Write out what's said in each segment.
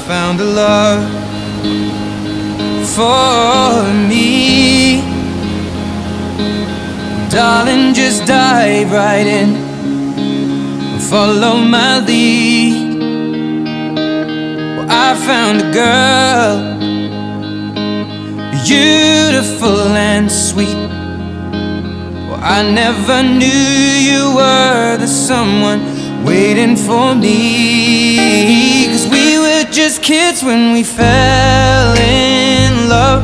found a love for me. Darling, just dive right in, follow my lead. Well, I found a girl, beautiful and sweet. Well, I never knew you were the someone waiting for me. 'Cause we were just kids when we fell in love,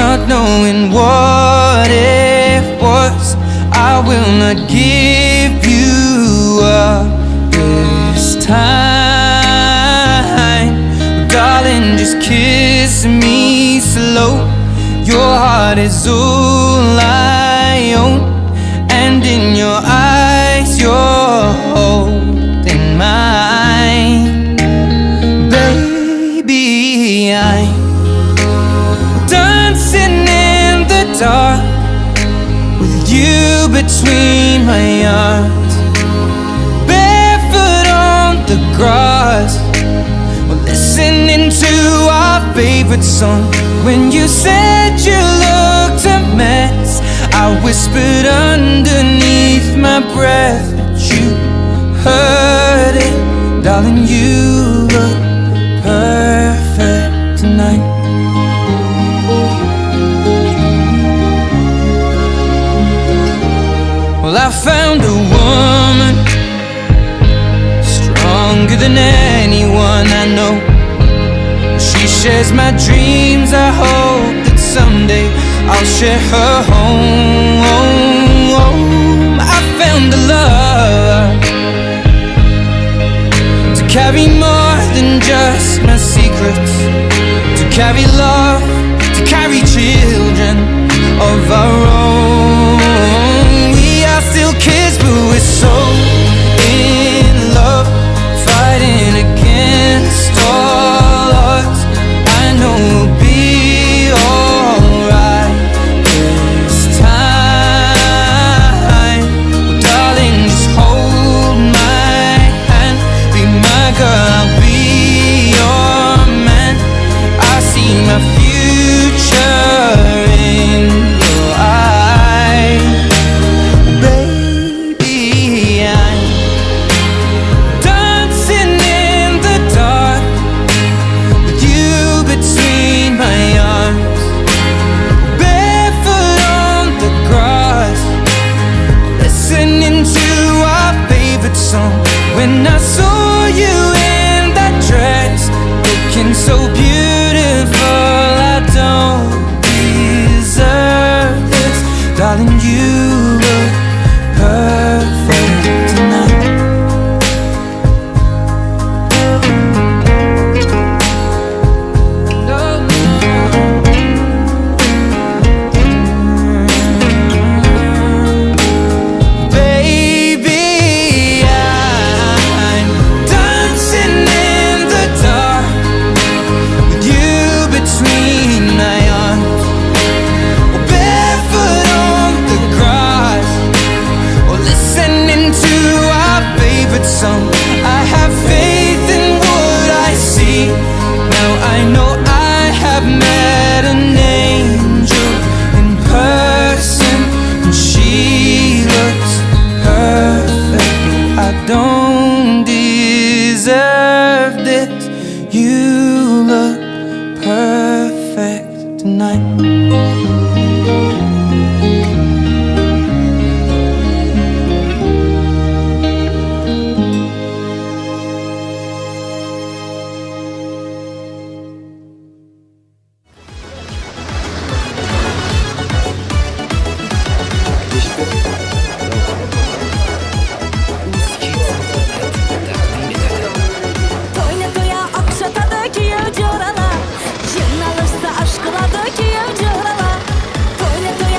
not knowing what it was. I will not give you up this time. Darling, just kiss me slow. Your heart is all I own, and in your eyes you're holding mine. Baby, I'm dancing in the dark with you between my arms, barefoot on the grass. We're listening to our favorite song. When you said you looked a mess, I whispered underneath my breath, but you heard it. Darling, you look perfect tonight. Well, I found a woman stronger than anyone I know. She shares my dreams. I hope that someday I'll share her home. I found a love to carry more than just my secrets, to carry love, to carry children of our own. We are still kids, but we're so in love, fighting against all odds. I know we'll be alright this time. Well, darling, just hold my hand, be my girl, I'll be your man. I see my future in your eyes. Baby, I'm dancing in the dark with you between my arms, barefoot on the grass, listening to our favorite song. When I saw you in that dress, looking so beautiful, I don't deserve this. Darling, you look perfect tonight. Baby, I'm dancing in the dark with you between my arms, barefoot on the grass, or listening to our favorite song. I have faith in what I see. Now I know I have met an angel in person, and she looks perfect. I don't deserve this. You look perfect tonight. Toyna toya akşata döküyor corala, jın alırsa aşkıla döküyor corala. Toyna toya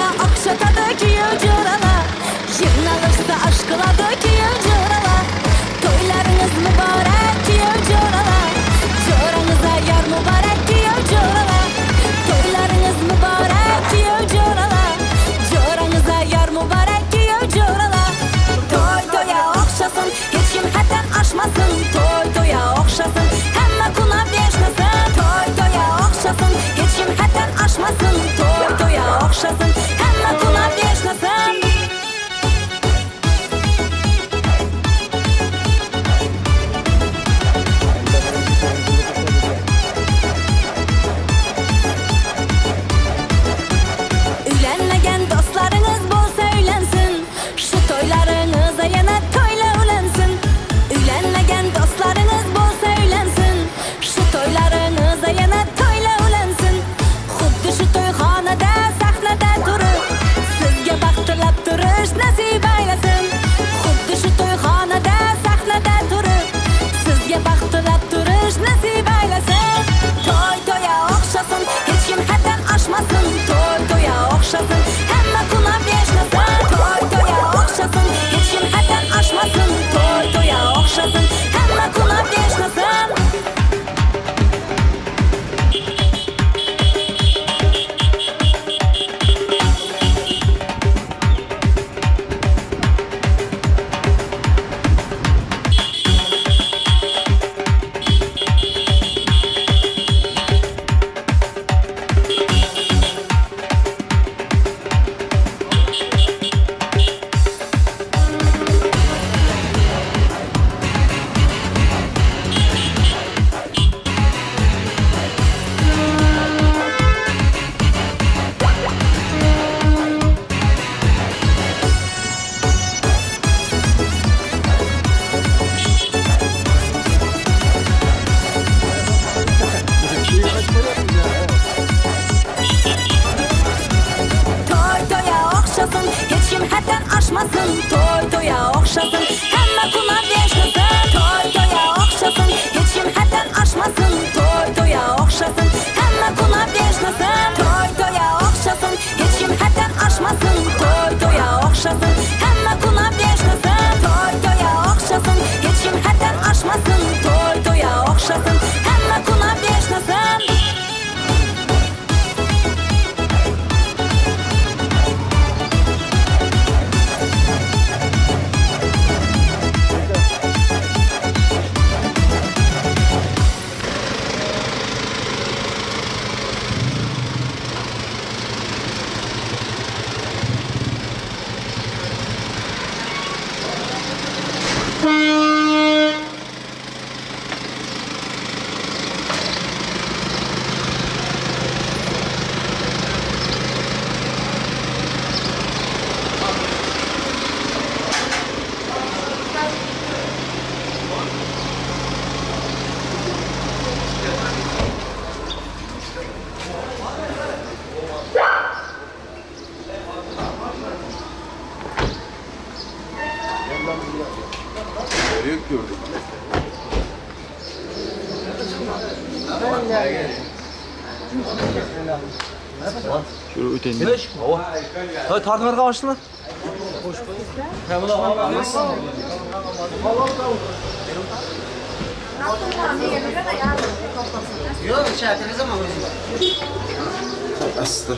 Şöyle öteyin. Geliş. Hadi tartınlarga başlayın. Yok, şarkınız ama Astır.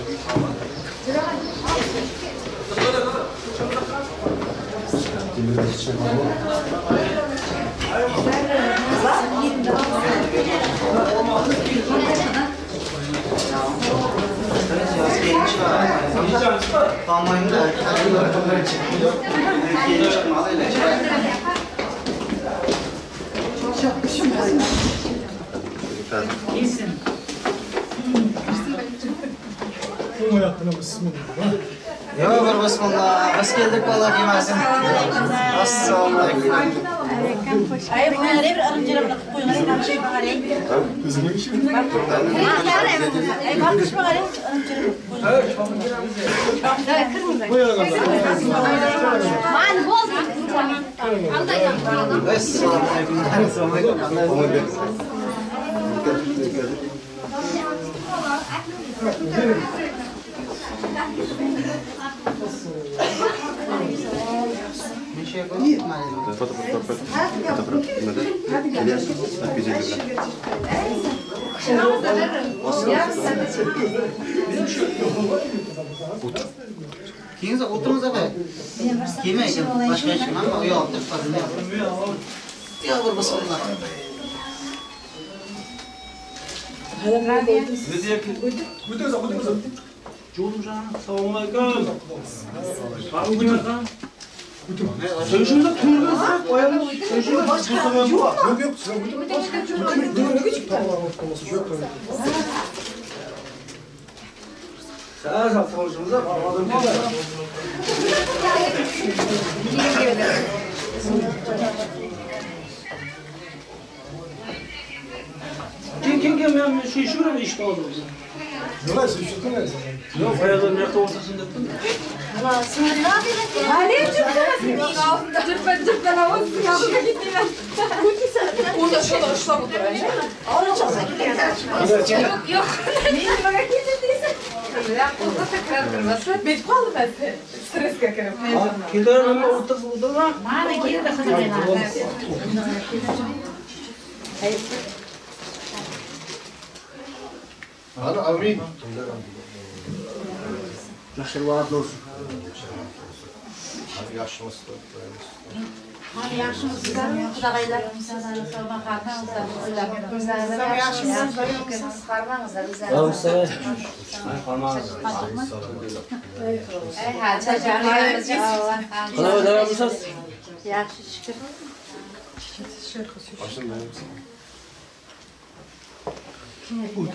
Yok, bir bismillah. Biz geldik vallahi yemesin. Assalomu alaykum. Ay bu nereye bir arımcıra bırakıp koyun. Şey bakayım. Ay bakış bakayım. Man bol. Assalomu alaykum. Assalomu alaykum. Keyingiz o'tirmiz aka. Kelmaydi. Boshqa hech kim ham u yoqda fazla. Yo'q, bir bismillah. Söğüşümüzde turgası koyalım. Söğüşümüzde başka yok. Yok, sıra burada. Sen satışımıza bağladım. Kim ben şurada işte oldu. Yola sıçtın neresi? Yok bayağı nerede ortasında yaptın. Kilden ortasında da. Hadi amin. Yaşlılar olsun. Hadi yaşımız da.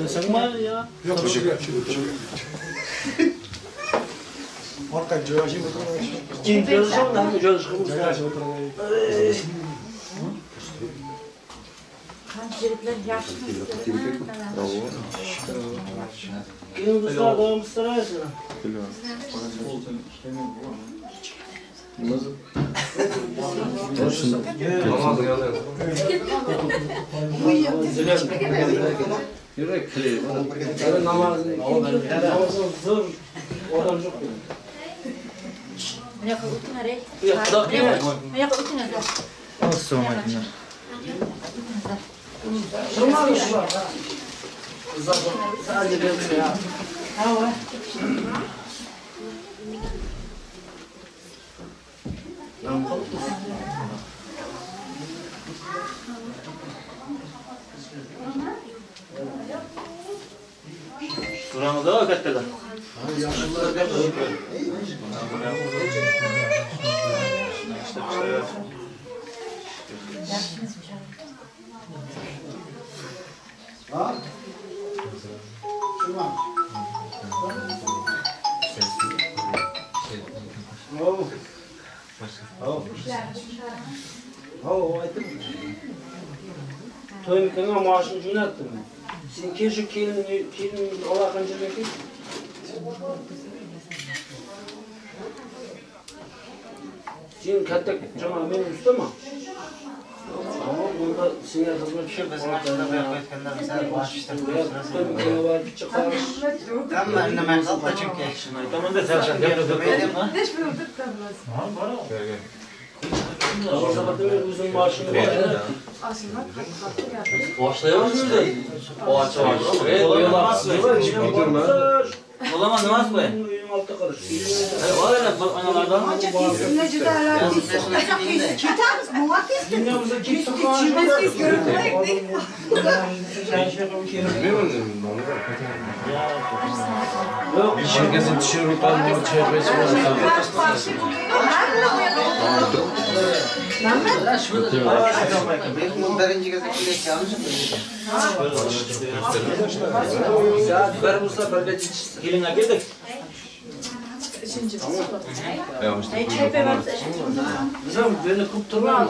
Sen var ya. Yok, Orkay Joyaş'ı oturmuş. Kim çalışıyor lan? Çalışıyor. Joyaş'ı oturmuş. Kim dostlar da mısırayız ya. Yürek kırıyor. Namazın zor. Oradan çok kırıyor. Ya da kıymet. Assalomu alaykum. Şırmamış var. Sadece bir ya. Hava. Duranı da hakikaten. Yaşlılar da Ha? Şurman. Aytdim. To'ymikanga maaşını jo'natdim. Sen kecha kelin ola qancha berdik? Sen katta jamoa men ustama. Ama Bunda sinir hizmet Şu bizim açıda bu yapı etkenler mesela baş işte bu Buna var bir çıkarış. Tam ben de mekan kaçım ki. Tamam da sen yapıyorsun. Sabahın uzun maaşını var. Başlayalım şimdi. O açı var. Oyalamaz mı? O zaman namaz mı? Altta kalır. O öyle analardan. Ne cüdalar. Kitapız muvat istedim. Dünyamızda kimse Çizmesiz görünmekti. Yok. Herkesin tişörtü alıyor, çevresi var. Birinci kez ilk yanlış mı? Saat ver bu sefer de Gelinler girdik. Bizim beni kupturma.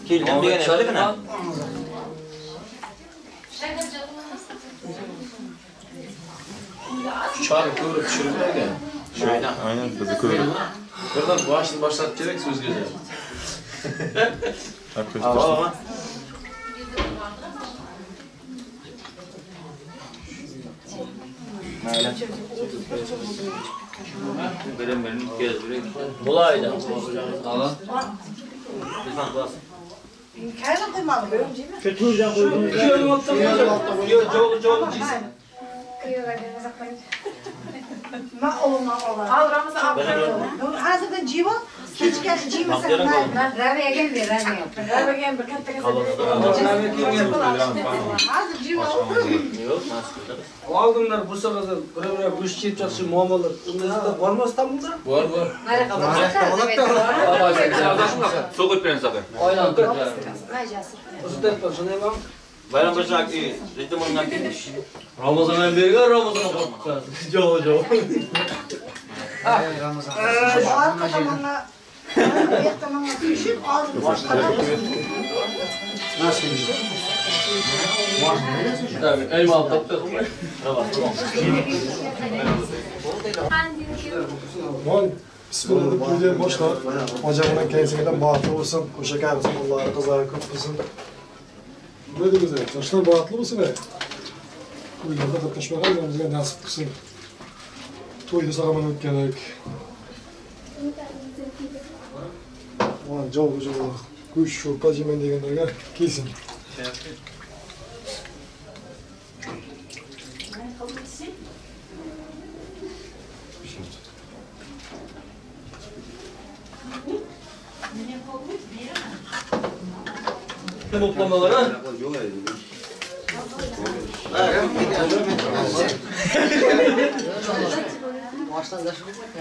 Gelinler bir yana yaptık mı? Çağırıp görüp pişirmeye gel. Şöyle. Aynen kızı kırıyor. Buradan başlat gerek söz güzel. Arkadaşlar. Benim gezdireyim. Bulaydı. Allah. Lütfen bas. Kaynak koymalı. Kötü hocam koydum. Kıyalım altta koyacağım. Çoğu Ma olma ola. Avramızı avramızı. Hazırda civa. Keçken civa sen. Raviye geldi raviye. Raviye geldi bir katta Hazır civa. Yok, nasıl? Aldımlar bu sefer de buraya bu işçi yapacaksı muammalar. Bunlar var mı İstanbul'da? Var var. Nereye kalacak? Soğuk ben sakın. Aynen. Najası. Usta yapıyorsun ne var? Bayram başak iyi. Ritim ondan gitmiş. Ramazan'ın biri var Ramazan'ın korktu. Jojo. Ramazan. Arka tamamına. Ayak tamamına düşüp ağzını başladı. Nasıl işte? Tabii eyvallah doktor. Bismillahirrahmanirrahim. Boşlar. Hocamın kendisinden bağlı olsun. Hoşça olsun. Allah'a kazaya kutlasın. Böyle güzel. Taşlar bağlı mısın be? Kuyularda da taş bakalım. Bize nasip kısın. Toyda sağlaman ötkenek. Joğu. Kuş şurpa cimen degenlerge kelsin. Mutlamaları.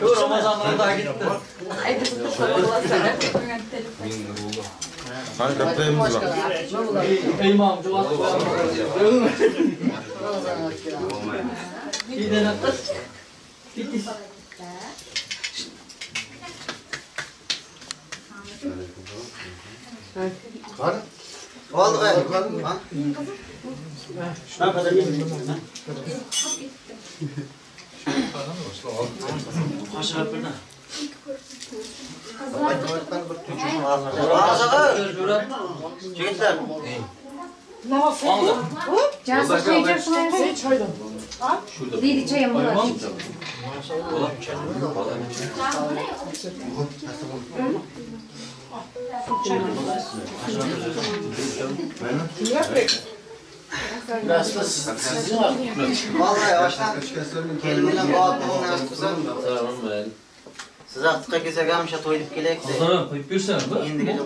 Ramazan'dan daha gitti. Hani kaptayımız var. İmam Cuvat. İyi de nakit. Bitti. Oldu be. Ne kadar iyi. Aşağı birden. Çocuklar. Cansı koyacaksın sen çaydan. Dili çayım var. Vallahi yavaştan kendimden bağlı yaptıysam siz artık kese gelmiş toyup gelek de. Tamam, koyup bir sene bu. Şimdi gece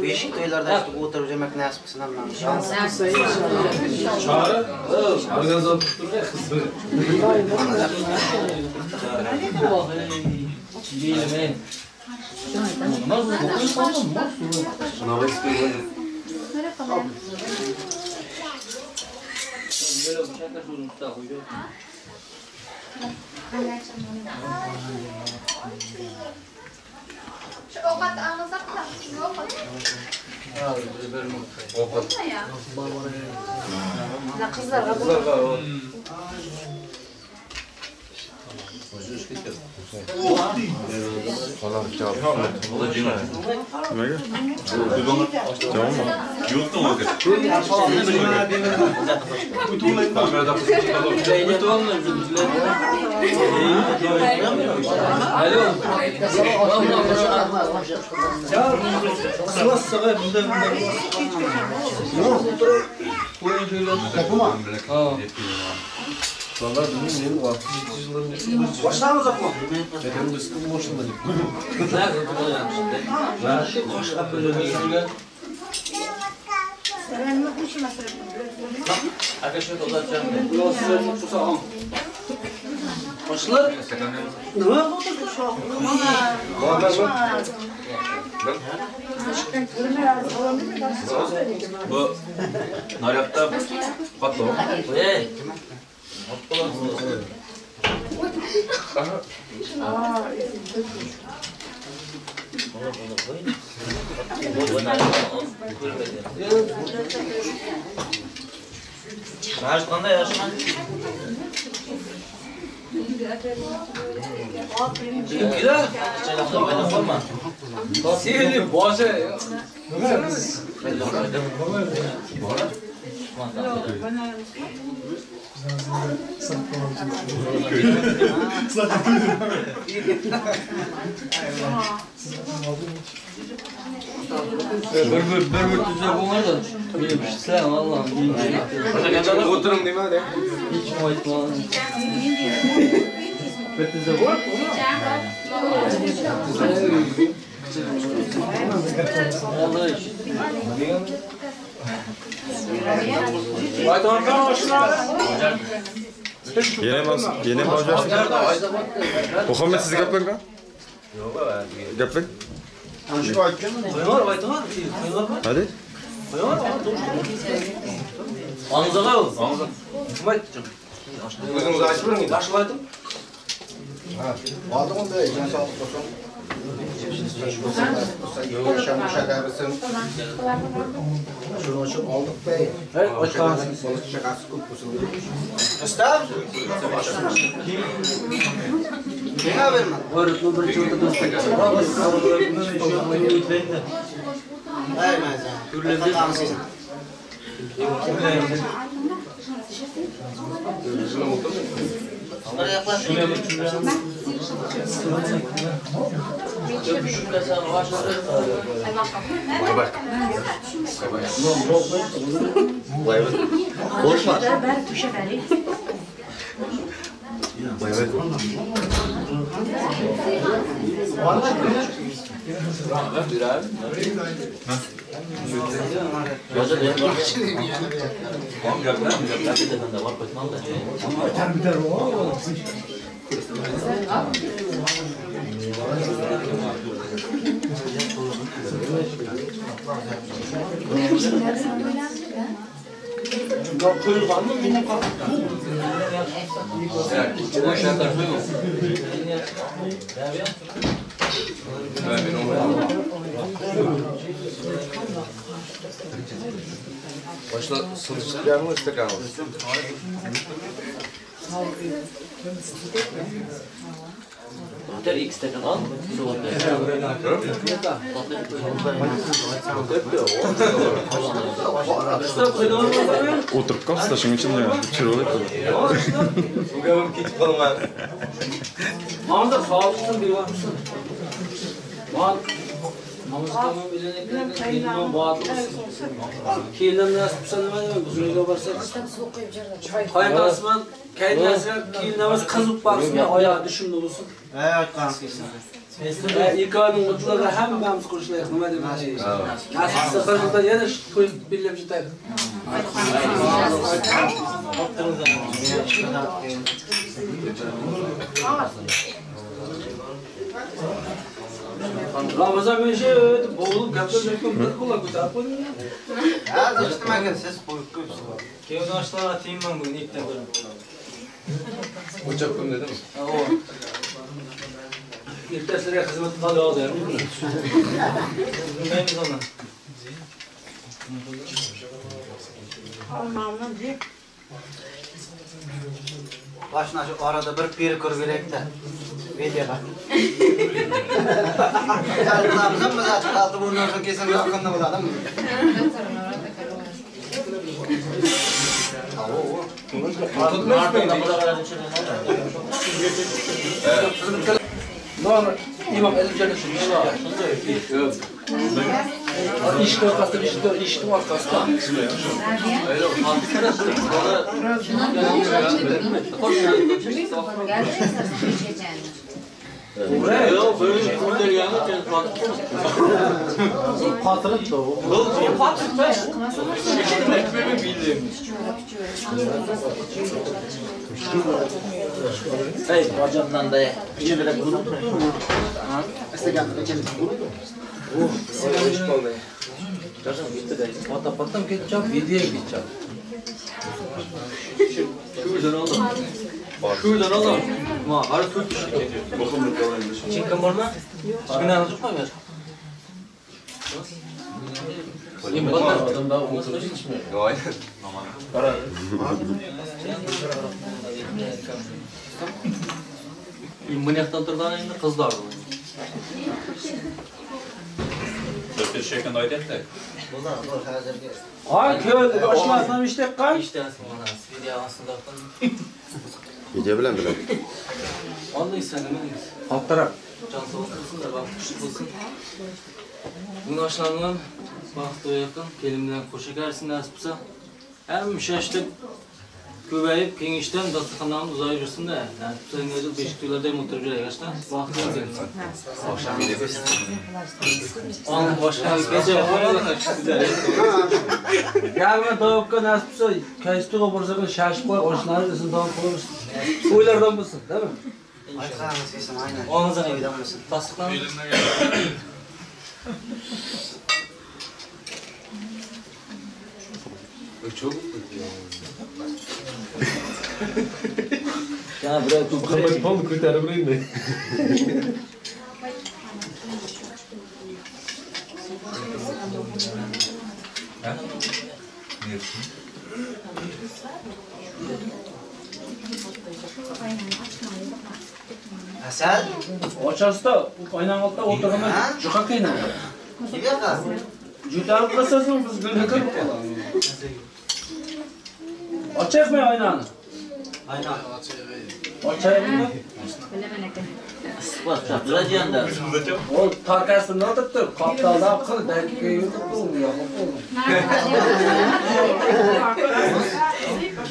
değişik toylarda işte oturup yemek nasip kısın anlamı. Şans. Çağrı. Organizatör tutturmaya kızdı. Yiyelim ey. Nasıl kokuyu sandın mı? Böyle bıçakla sorun tutar koyuyor. Şu okat almasak da. Okat. Ne kızlar. Falan kağıt. Nimaga? Tamam mı? Yo'qmi o'zi? Vallahi bilmiyorum, 60 yılların yaşında. Başlamaz mı? Benim de sıkıntı boşunda. Ben mi kuşum asırım? Arkadaşlar uzatacağım. Başlar. Nima? Bu naryapta patlo. Hey. Maaş qanday yaşaman? Gida. Chalaqda bayna qolma. Seni boshi. Bir tüze bo'lmadi. Sizlar Allohim. O'tiring demadi. Hech kim aytmadi. Bir tüze bor. Yine mi olacaksın? Muhammed siz gaplang mı? Gaplang. Hadi. Ağzına al. Ağzına. Kim aytdı? Özünüz açıp verin. Başlaydım. Aldım onu da can sağlık olsun. Yaşam şekerlisin. Şunu açıp aldık bey. Evet, başkanım. Balık şakası kupkusun. Istab. Kime verme? Öğretmen bir çocukta dostum. Vermez ya. Türlü kalsın. Onlara yaklaşık. Konuşma. Ben tuşa vereyim. Başla sınıfçılar mı istek alın? Ter ilk stekan al. Oturup kalsın da şunun için de çırılır. Bugün gidip kalma. Mahmut'a sağlıksın bir bakmışsın. Mahmut'un bileneklerden kelime bağlı olsun. Kelime nasip sanma demek. Bu sürece varsak. Kaynasman, kaynasman, kelimemiz kızıp baksın da ayağı düşündü olsun. Evet kansın. İlkanın mutluları hemmemiz kurşulayız. Ne demek? Nasip sıfırında yana koyup birleşip gidelim. Ramazan ben şey boğulup kaptırırken bir kulak uçak koydum ya. Ya zaten siz koyup koyuyorsunuz. Kevin açtılar atayım ben bugün ilk defa. Uçak kum dedim. O. İlk defa hizmet kalıyordu yani. Bilmeyiz ona. Almamla bir. Başına şu arada bir kur gerekti. Videoda. Kalbimizden mi zaten altı bundan sonra kesin yakında bu adam mı? İmam elimcene şunu. İşte arkasında, işte arkasında. Öyle o altı karası. Buraya yok böyle kurdel yanıp yani Patırıp da o. o patlık be. Ekmeğimi bildim. Hey bacağımdan da ye. İyi bile bunu. Patapattam ketçap, videoya gideceğim. Şuradan alalım. Şuradan alalım. Ma, ara Türk kişi geliyor. Çinkan var mı? Çıkın anlatır mı ver? Kim bakar adam daha oturup içmiyor. Yok. Para. İmmaniyattan turdan endi kızlar. Dörtte şekan aydet de. Ay köy başlasam işte kan. İşte aslında video aslında. Gece bilen bilen. Vallahi sen ne? Alt taraf. Can sağ olsun da bak kuşluk olsun. Bugün başlanılan vakti yakın kelimden koşu gelsin nasipse. Hem şaştık kübeyip kengişten dastıkandan uzay yürüsün de. Yani senin gözü beşikliğlerde motor bir yaşta. Vakti yakın. Akşam yine besin. Onun başka gece var. Gelme davukka nasipse kayıstı koparsa şaşıp koy orijinal desin davuk koymuş. Uylardan mısın değil mi? Ayıkağın sesim aynen. Onun zaman Uydan mısın? tasdıklan. Çok Ya buraya tutkamak pol kurtarabilir mi? Asal? Açarsa aynan altta oturma juka kıyna. Kim yakar? Jutarıp kasasın biz gülü kırıp kalalım. Açak mı aynanı? Aynen. Açak mı? sıkmaz çaptıra cihanda. O tarkasını tuttu. Kaptalda akıl dakikayı yuttu.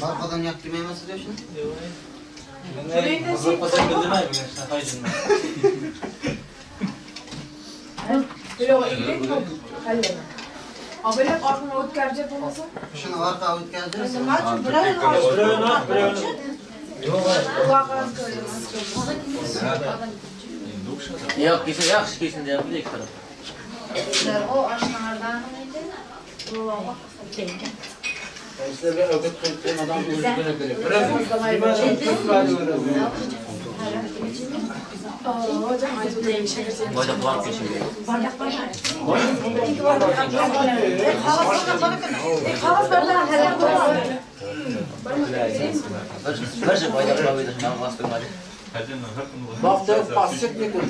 Arkadan yak yemeği mi sürüyorsun? Hazır pasak bildirmez mi? Haydi. Abi hep aklıma ötkerce bulmasın. Şunu var kahvet geldi. Yok kesin yaxşı kesin de yapılıyor iki taraf. O aşılardan İşte bir öküt kıymadan gözüküne göre. Bardak var kesin. Verse bardak var bir de ben bastırmadım. Bak da pasık ne kadar.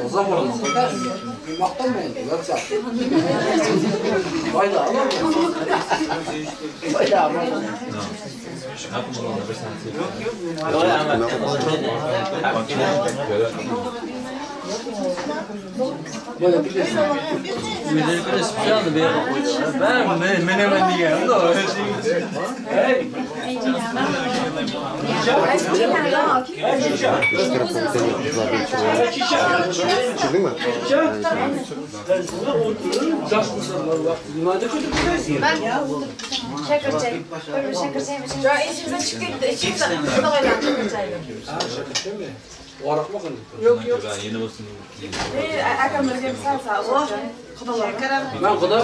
O zaman kadar kıymaktan mı yedi? Yoksa. Bayda ama. Bayda ama. Böyle biliyorsun. Müdür bir spesialde bir yere koydular. Ben menemen diyeyim de öyle şey. Hey. İçirdin mi? ben şeker çay. Böyle şeker çay mı? Ya içimizden çıkıyor. İçimizden. Burada var ya şeker çayı. Varak mı kılın? Yok yok. Ben yeni olsun. Akamları gibi salsa. O şeker. Ben kadar.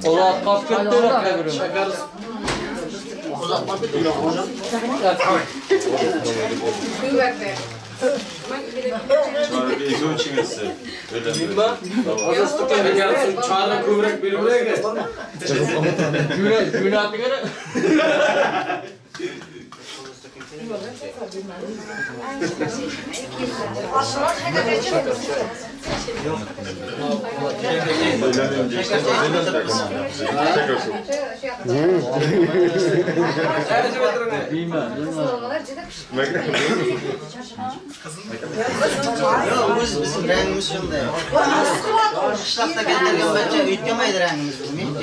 Ola kaskette rakı Şeker. Büyük Çağrı bir izin çimesi. Öyle mi? Azastıkta bir gelsin. Çağrı kıvrık bir buraya gel. Güne attı gene. Bizim rengimiz şunda. Kışlakta göndergen bence ütkemaydı rengimiz bizim.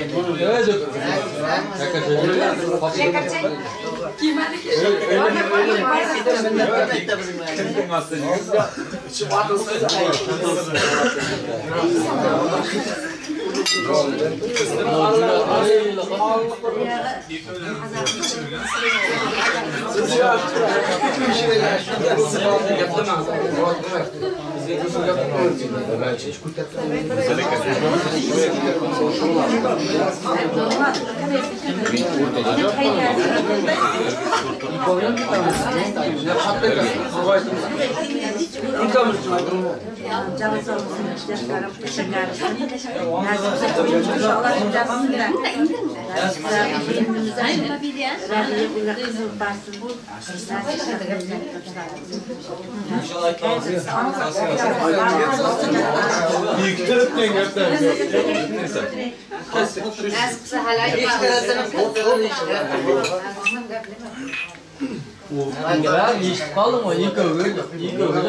Ya işte kaldım o ilk övgü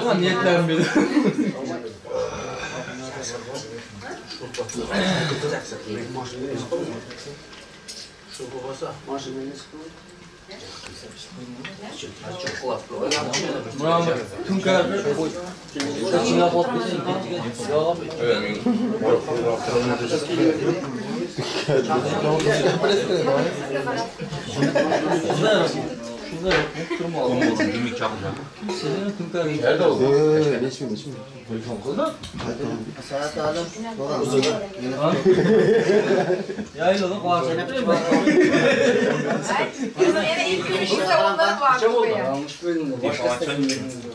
ama niyetlenmedi. Bravo. Tunka. Saçına potlasın. Nerede oldu? Geçmiyor. Saat aldım. Yayladı bağırsana.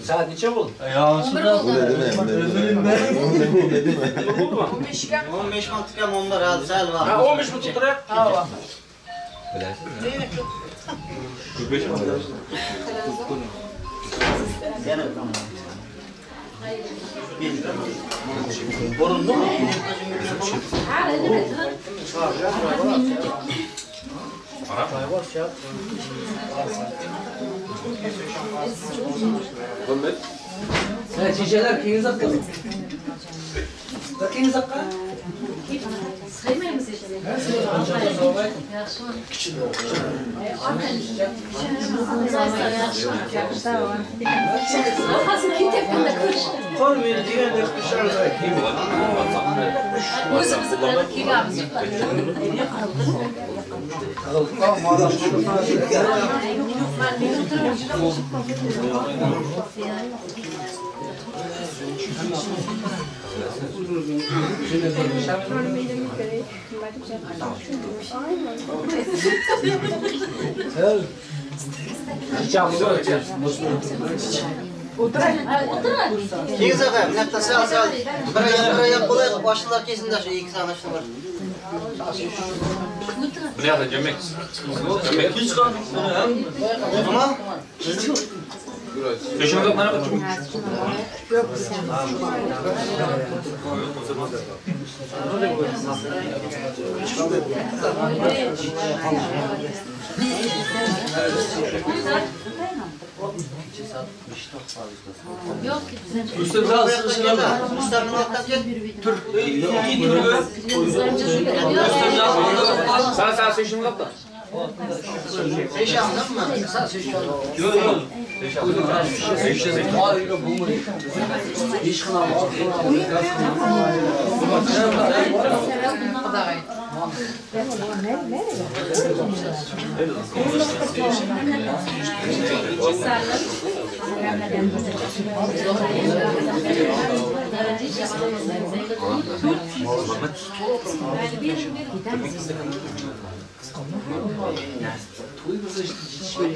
Saat neçe oldu? Yanlışlıkla. Bu ne deme. 15 mantıkam onlar aldı. Sel var. 15 mi tutturak? Ha. 45 mi? Borunlu mu? Evet, şişeler kıyın zakka. Kıyın zakka. Saymayın mı seçeneği? Konu bir diğer de dışarıda kim var? Gözümüzü kırıp kigamızı Kıyız efendim. Nefta sal. Buraya kolay başlılar kesinler. Şu iki tane şunlar. Ne yapacağım? Yemek. Hiç kaldı. Tamam. Yaşınızda bana bakayım. yok ki. Üstüm daha sıkışın geldi. Üstlerine nokta gel. Tur. İyi tur. Sen seçim yap da. Beş aldın mı? Sağ seç aldın. Yok. Hayır bu mu? İş kınağı. to'y bo'lsa yetishmay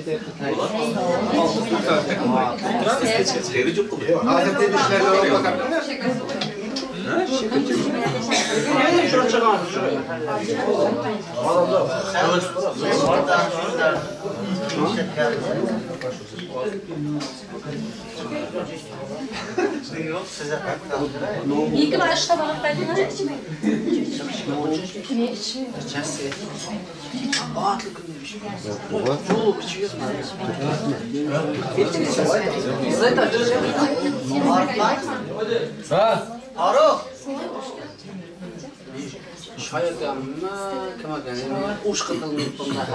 İyi ki var şu tabağa koydun ha içmeyin. Faruk. Şayet ama kama yani uç katılmayıp bunlar.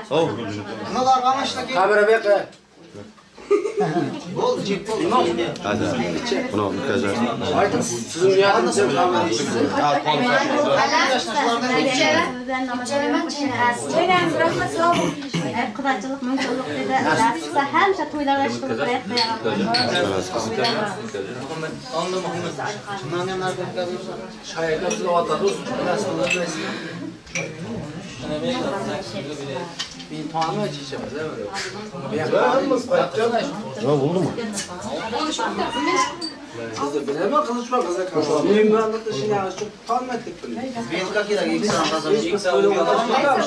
Faruk. Nima var qamaşla ki? Kamera bekle. Bol cep bol. Hadi. Bunu bakacağız. Aytın sizin yanınızda kamera işiniz. Qudaychilik mumkinlik dedi. Nasibsa hamma to'ylarda ishtirok Onda Muhammed. Şundan yanlar bekliyoruz. Şayet siz o atada resmini bir tane çiçeğimiz değil mi? Ne oldu mu? Siz de bilemem kılıç var kızak. Benim bu anda şimdi yani çok tam ettik bunu. Belka kira ilk sana kazanmış. İlk böyle ulaşmışlar.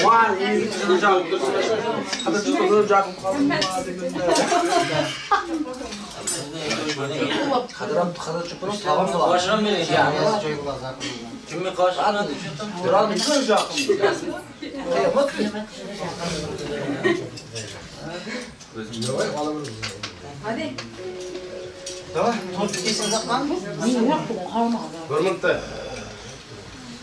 Var iyi sıcak. Hadi çok sıcak. Kadar çok bunu tamam mı? Başım bile ya. Kimi karşına düştüm. Duran bir sıcak. Hadi. Tamam. Tut kesin zaman. Görmekte.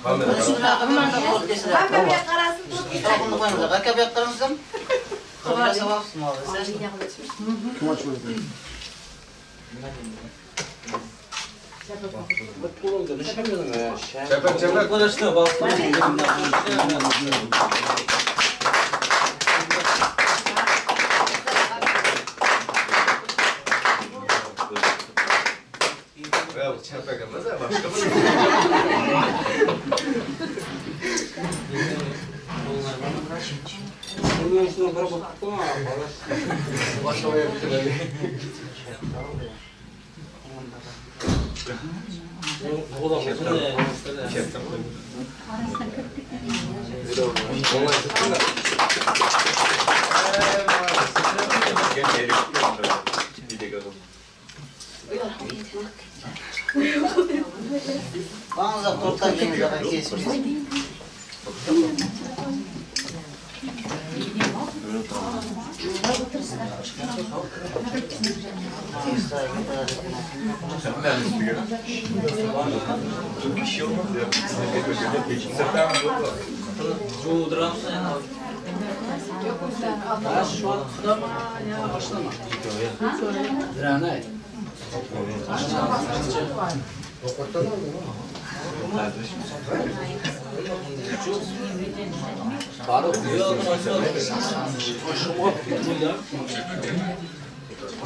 Kamera. Hamma bir qarasın tut. Tamam koyalım. Arka bir yaktırmışsın. Kamera sevapsın abi. Çepek çepek. Arkadaşlar bak. Ya çepek ama da başka bir şey. Bunun üstüne bırak baktım ama. Başka bir şey. O da Bana da torttan gelin zaten kesmiş.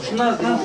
Şunlar da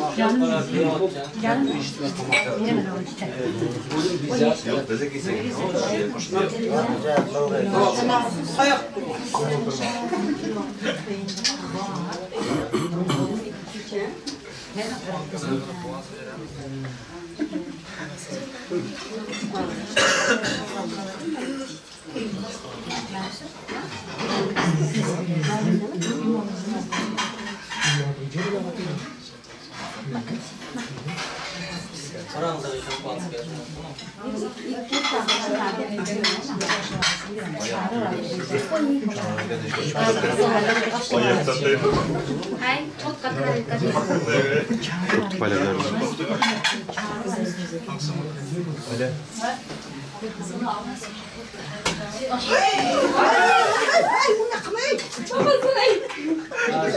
Hay, çok kadar. Palyalar.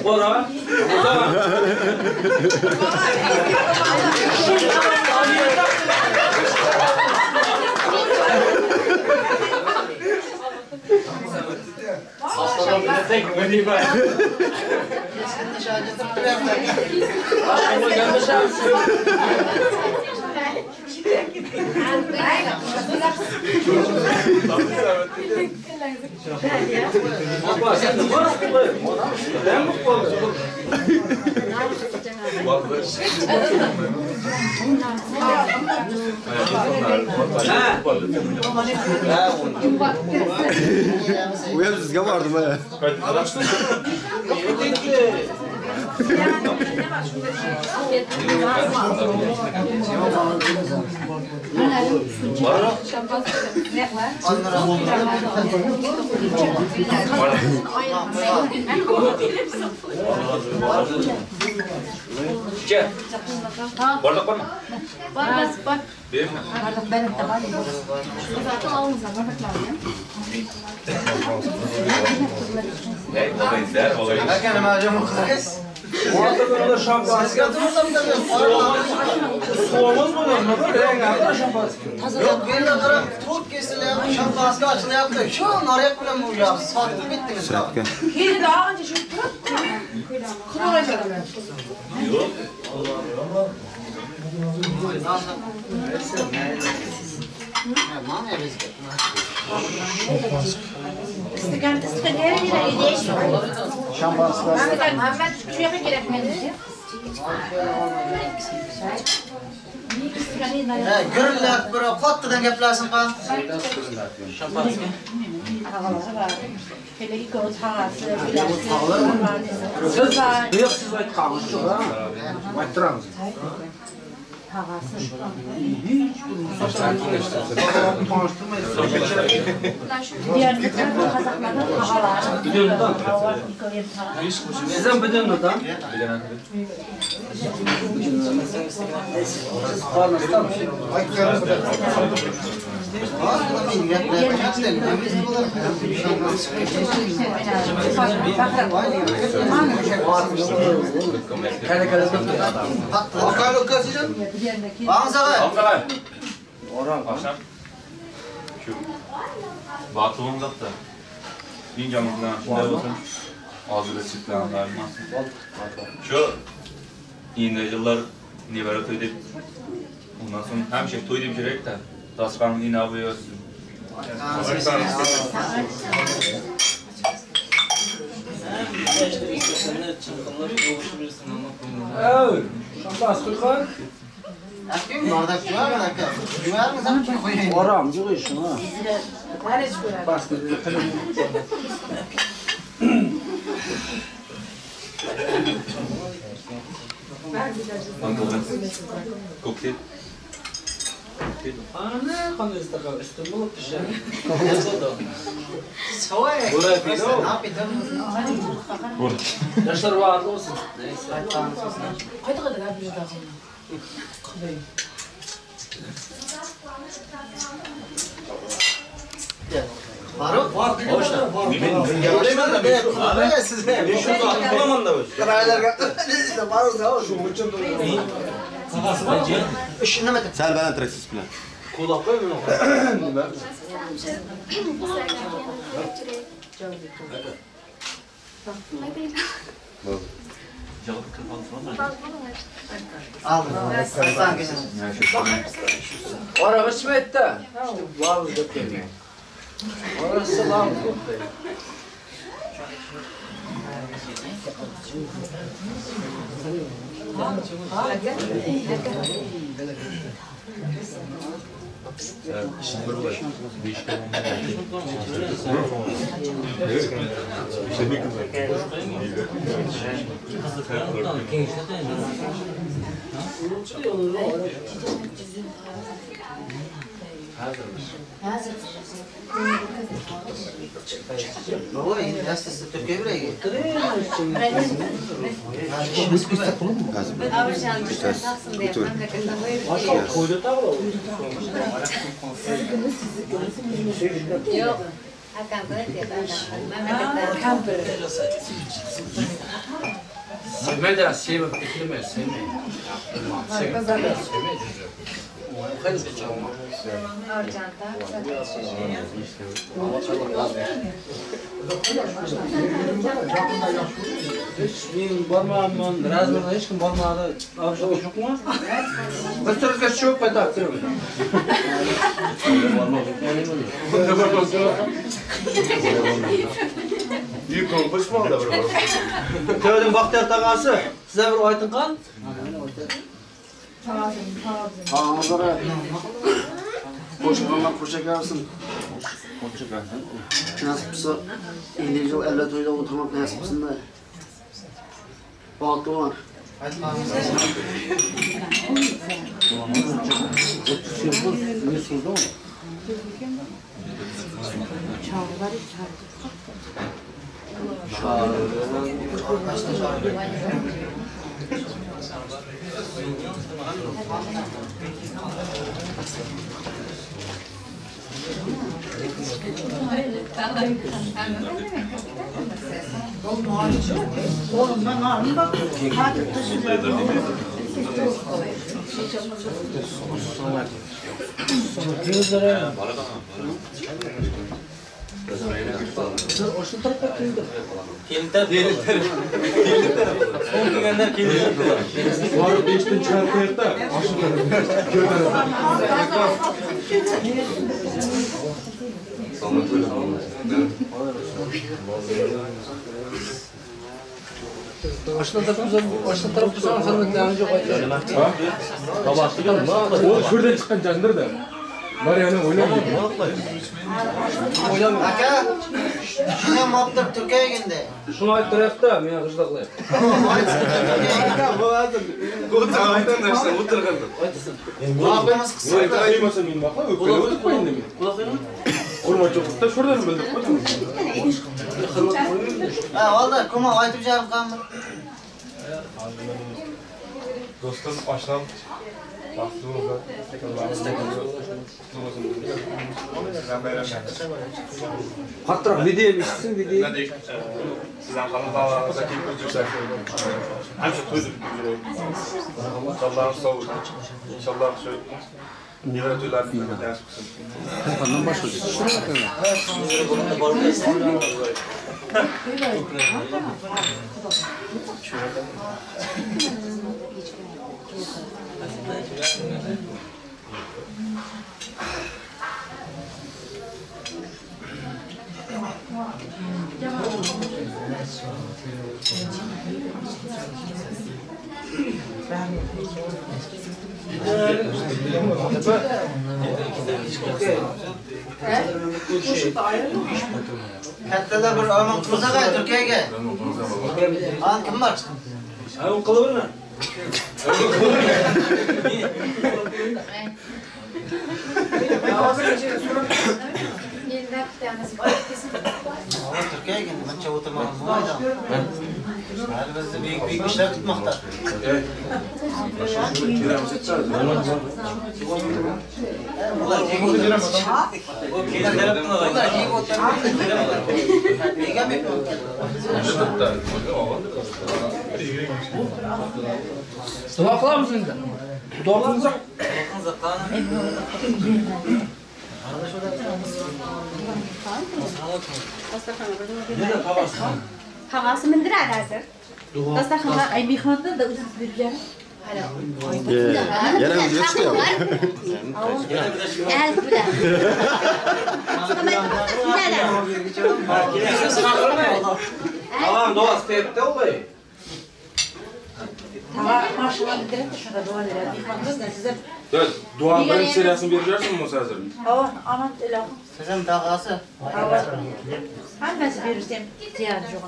Bora. Uyar sizge vardım he. Bardak var mı? Bak. Bir mi? Bardak benim de var. Zaten alınız ama bakmayın. Hakan hocam okuyuz. Orada da şampuan. Soğumaz mı lan? Rengi şampuan. Yok bir de kadar çok kesilen şampuanı açılıyor. Şu naryak bilen bu ya. Sattı bittiniz. Yine daha önce şu Gürlük bir qattidan gaplarsin qan. Şampanski. Hele göz havası. Siz aytqanınız yo'q ha. Ayttiramiz. Diğer kazaklardan havalar. Sizden bilen adam. Bakalım kaçacağım. Bağımsağa. Akşam. Şu batılımda da. İnce amızdan şurada olsun. Ağzıyla çıtlayanlar nasıl? Şu İğneciler nivara toydu. Ondan sonra hem şey toydu bir gerek de. Taskanın inabı olsun. Evet. Şampuan koyun. Akim bardak var mı? Var mı sen çok koyayım. Oram yo'q işim ha. Başka Kokteyl. ana qanday istagan üstün bo'lib pishar. Soy. Ne yapayım? Yoshlar vaqt olsun. Qayta qayta bir daha. Faruk. Hoşça. Görüşmeler de kullanıyor size. Şu aklıma da var. Karaylarga. Faruk da o. Şu muçun da. Işınlamadım. Sen bana traksis bilen. Kulak koy mu? Al. Sanki. Ora bichmaydi-da. Vaqt deb kelgan. Orası lan. Baba yine hastası Türkiye buraya gitti. Yok. Akan böyle kamper. Sevmeden sevip bitirmez, sevmeyin. Men bormayapman, razborda hech kim bormadi. Avshov yo'qmi? Bir turga tushib qaytib turaman. Yukon qo'shmoqda bir. Tövdün Baxtiyar tağası. Size bir aytın qal. Ağzına qo'shqonlar qo'shakarsın. Nasipsa 50 yıl 50 to'yda o'tirmoq nasipsinda. Batı var. Oğlum ben ağrım bak. Hadi taşıyacağım. Kelintar kelintar. Son kelganlar kelintar. Var 5'ten çıkarıp koyup da Aşağıda tarafı sandıklarını yok aytıyor. o şuradan çıkan candır da Maria'nın oynamıyor. Aka. Şuna maptır Türkiye'ye geldi. Şunu ayttirayap da men qızdaqlayap. Kulağımız kısa. Aytmasa men baqa öpkele o'tib qo'yindi men. Qurma cho'qda şuradan bildirib qo'ydim. Ha vallahi kuma aytıp canım kalmır. Dostum aşlam. Baktığımızda Qattiq video eshitsin video. sizden kalan dağlarınıza kelip üzülsek. Hem şu toydur. İnşallah sağ olun. İnşallah şu Nire toylar bir ders kısım. Kandan başlıyor. Kattalar bir aman kıza gel Türkiye'ye. An kim var? Ayol qılaverma. Türkiye'ye geldi. Ben çabuk oturmam. Bizde büyük işler tutmakta. Evet. Bunlar giyik oturmaz. Bunlar giyik oturmaz. Giyik mi? Dua qilamiz endi. Dua qilsak. Havası mindirar hazır. Dastakhanlar ay mehmonda da o'zimiz berib beramiz. Yana o'ziga chiqyapti. Gel bular. Tamam, dua isteyip de olay. Tamam, maşallah bitirip şurada dua verelim. Mehmonda da size. Evet, duanın birinci seriyasını vereceksin mi hazır? Aman ilahım. Sizin dağası. Hangisi verirsem ziyaret yok.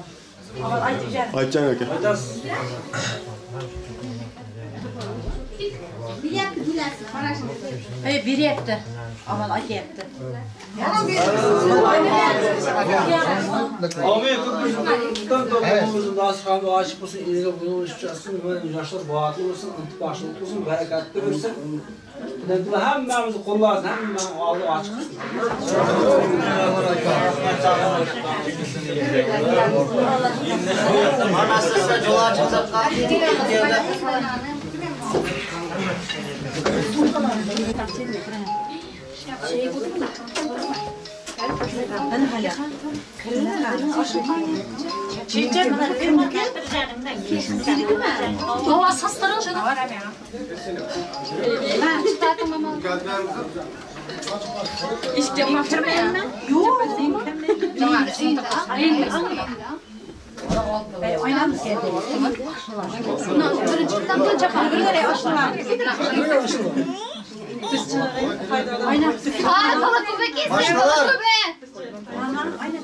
Aman aytacağım. Aytcan aka. Bir yaptı bilersin. Hayır bir yaptı. Aman ay yaptı. Abi kızımızdan toplumumuzun dasturxonga ochiq bo'lsin, eliga bunun uchun yoshlar boatli bo'lsin, intibahli bo'lsin, barakatli bo'lsin. Xudo hammamizni qo'llasin, hammamiz oldi ochiq bo'lsin. Manasızsa yola çıksak.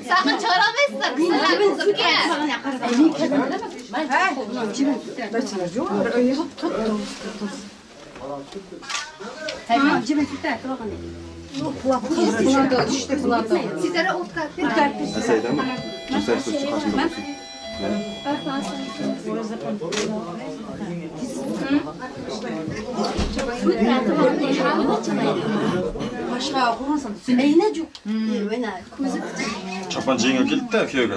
Sakın çağıramazsın. Kısalar kızım gel. Sizlere ot kalktı. Nasıl ama? Güzel suçu karşımda olsun. Çapancığına geldi de köyge.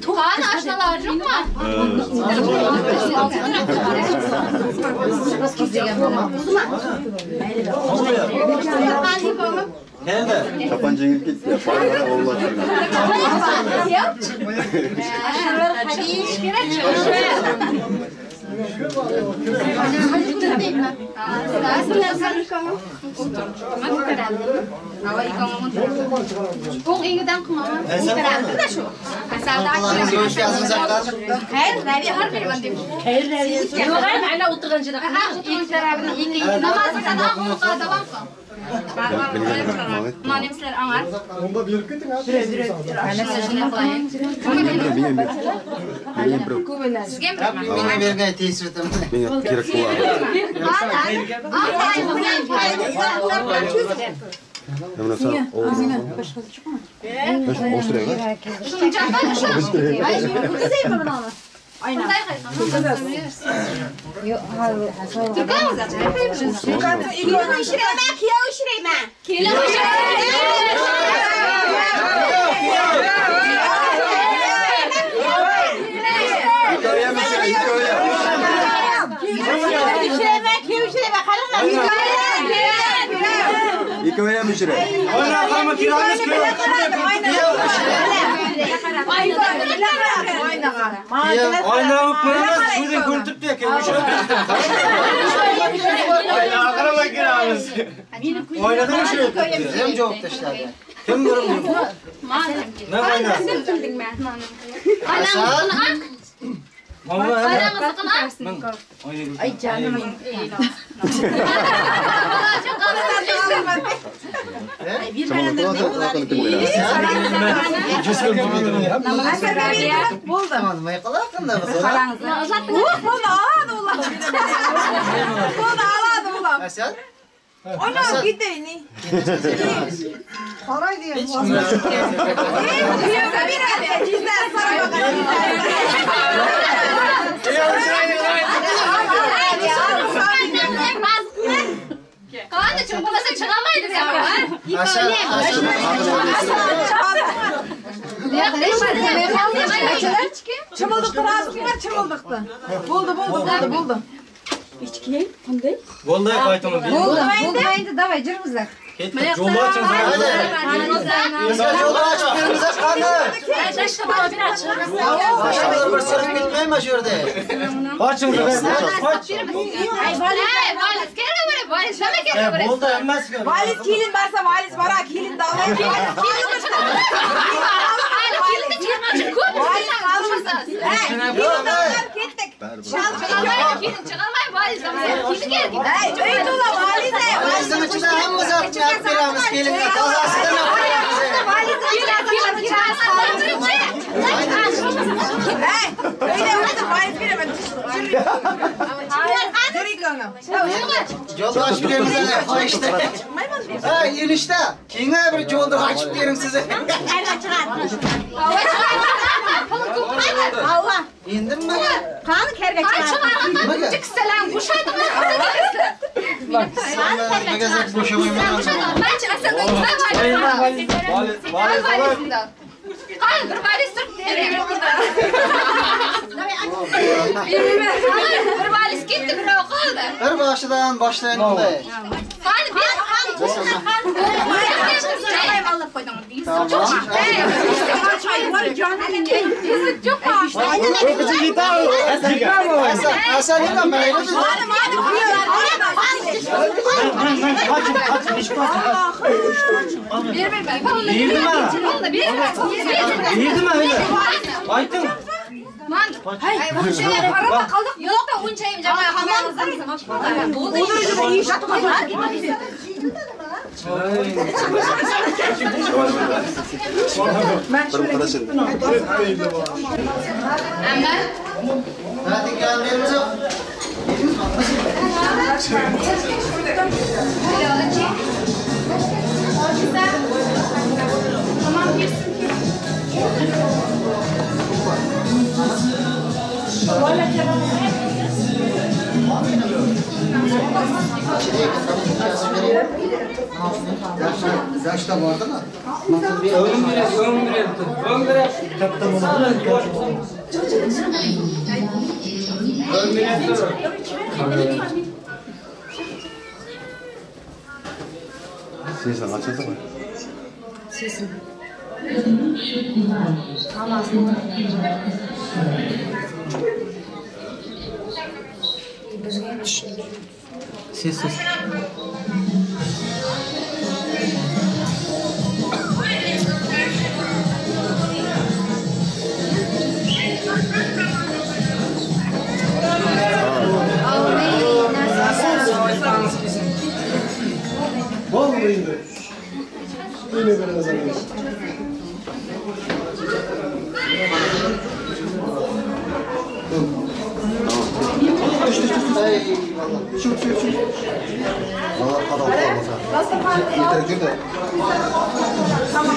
Kaan aşılar yok mu? Nerede? Çapancığına gitti ya. Bana Allah aşkına. Bu ingeden kumama. İnternetten de şu. Allah'ın görüş yazmayacaklar. Hayır, nereye har veriyorum dedim. Hayır, nereye? Yok, hala oturunca da. İnternetten ilk namazı sana akıllı devam kıl. Manemsler anlar. Onda bir gittin ha. Sizge mi? Bana bir gayet tesirdim. Ben gerek bu abi. Hemen sen o. O sıraya. Şunca şu. Ay, bu güzel mi bana? Aynen. Yok, hayır. Türkan mı zaten? Türkan kilo işireme, kilo işireme. Kilo işireme. İkaya müşire. Oyna kalma kiramız köy. Oyna koyamaz. Şuradan kurtup diye köy. Oyna akraba kiramız. Oynadı mı şuraya? Hem cevap taşlar. Kim görünmüyor? Ne oyna? Ay canım. Ana gidelim. Saray diye. Kaan da çıkmasa çıkamaydı ya. Çımıldıktı razı var çımıldıktı. Buldu. İçkiye kunday. Vallahi kaytamız. Buldu ben de davay cırmızlar. Yolu açın zaten. Yolu aç. Kırmızı kanı. Başkaları bir sırıp gitmeyin mi şurada? Açın zaten. Aç. Buldu emmez ki. Valiz kilin varsa valiz var ha kilin davay. Yolda açıp verin size. İşte. Ha enişte. Kime bir yolda açıp verin size. Allah. İndim mi? Kanı kerge çıkar. Selam boşaydı mı? Ne kadar boşamayım. Ben çıkarsa da güzel var. Hayır, bir valiz Türk diye burada. Bir valiz gitti, bir o kaldı. Bir başlayan başlayan olay. Hadi bir alıp koydum. Tamam. Yazık çok ağır. Hasan yine meyve mi? Bir araba kaldık. Yok da un çayım camaya hamamızdan. Olur iyi şatma. Ben şöyle gittim. Hadi geldiğimiz yok. Tamam girsin ki. Yaşta vardı mı? Sesini açıldı mı? Sesini. Ses. Vallahi de. Yine biraz alıyoruz. Eyvallah. Şu. Valla kadar olmasa. Nasıl gir de. Tamam.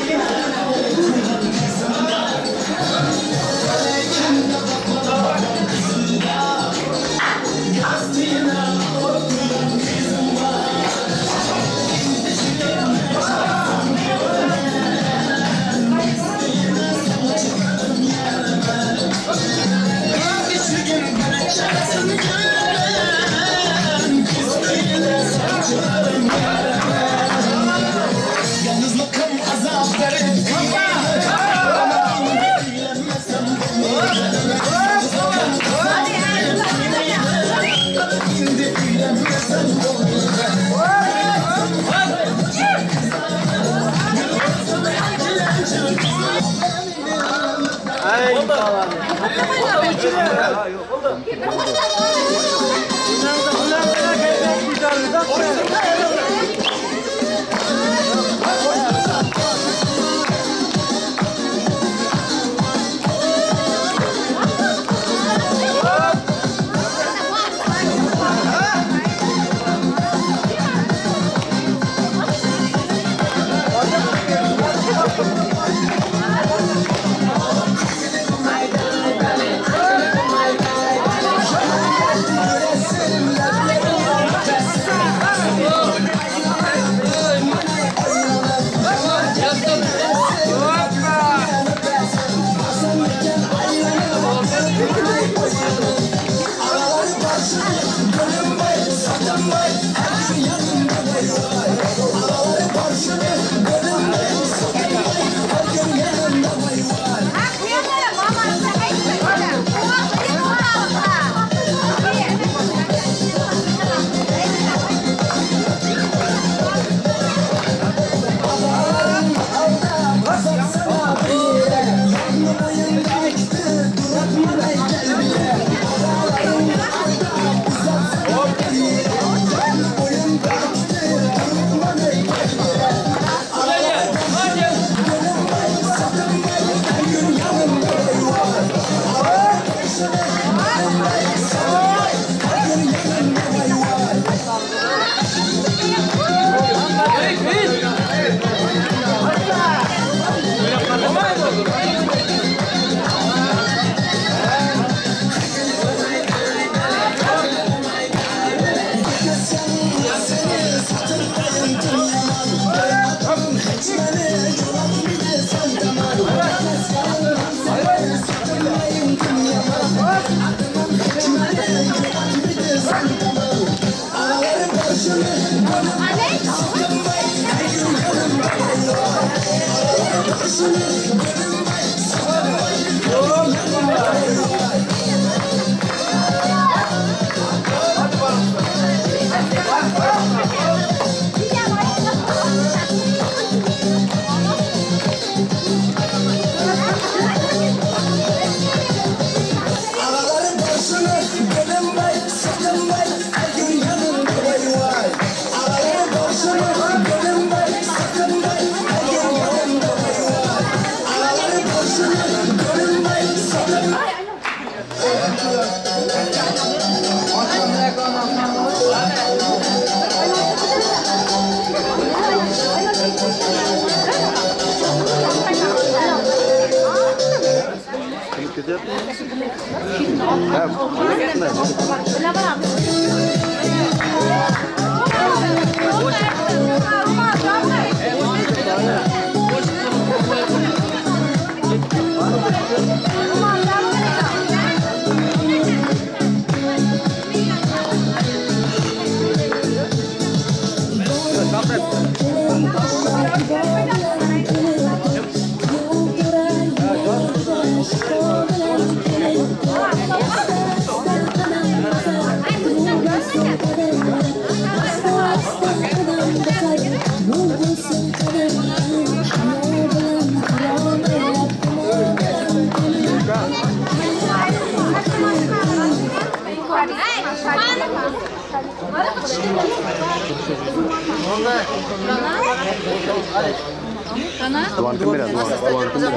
Duan kamera, duan kamera.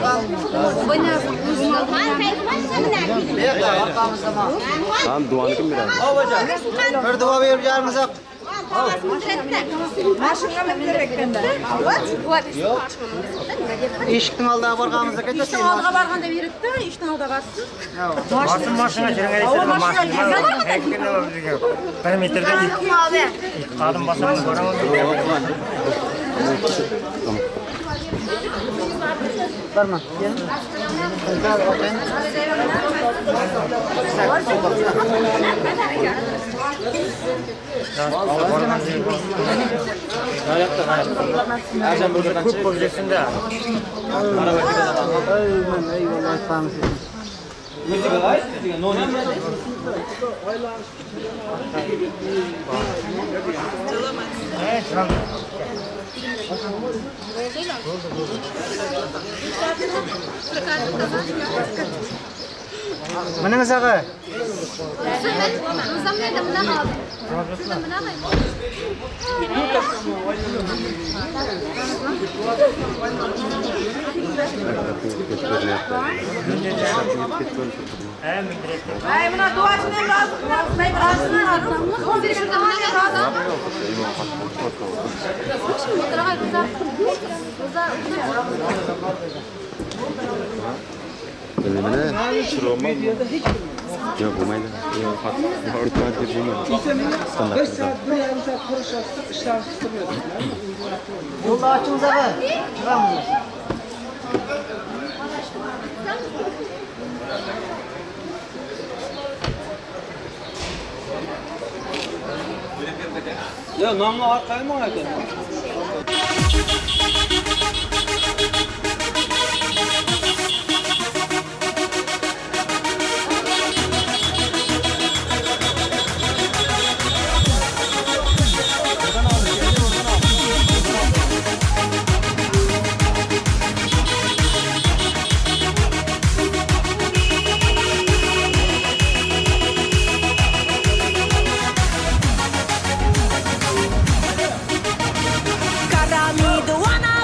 Tamam, duan kamera. Bir dua verip yarmısak. Eshikning oldiga borganimizda ketdi. İşte aldığa barganda verirdi, işte aldığa battı. Maşına şırınga geçelim. Bir metrede ilk adım basamını göremez. Barma. Çok pozisyonda. Eyvallah efendim. Mana saga? Ay buna duasını lazım. Ben razısını lazım. 11 bir zaman lazım. Benim şurama. Yok olmaydı. Yok orta bir şey yok. Bir saat, bir yarım saat konuşacağız. İşler tutuyoruz. Yolda açın saga. Çıkamız. Ya namlu arkaya mı var? Karami the one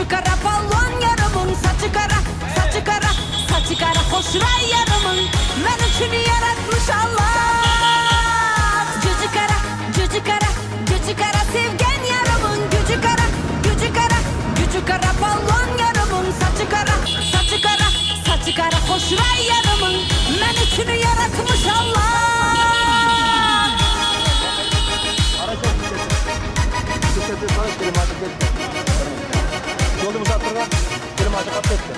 gücü kara pallon yarımın saçı kara, saçı kara, saçı kara hoşray yarımın men üçün yaratmış Allah. Gücü kara, gücü kara, gücü kara sevgen yarımın gücü kara, gücü kara, gücü kara pallon yarımın saçı kara, saçı kara, saçı kara hoşray yarımın men üçün yaratmış Allah. Yolda musattırlar, benim acı kapı etti.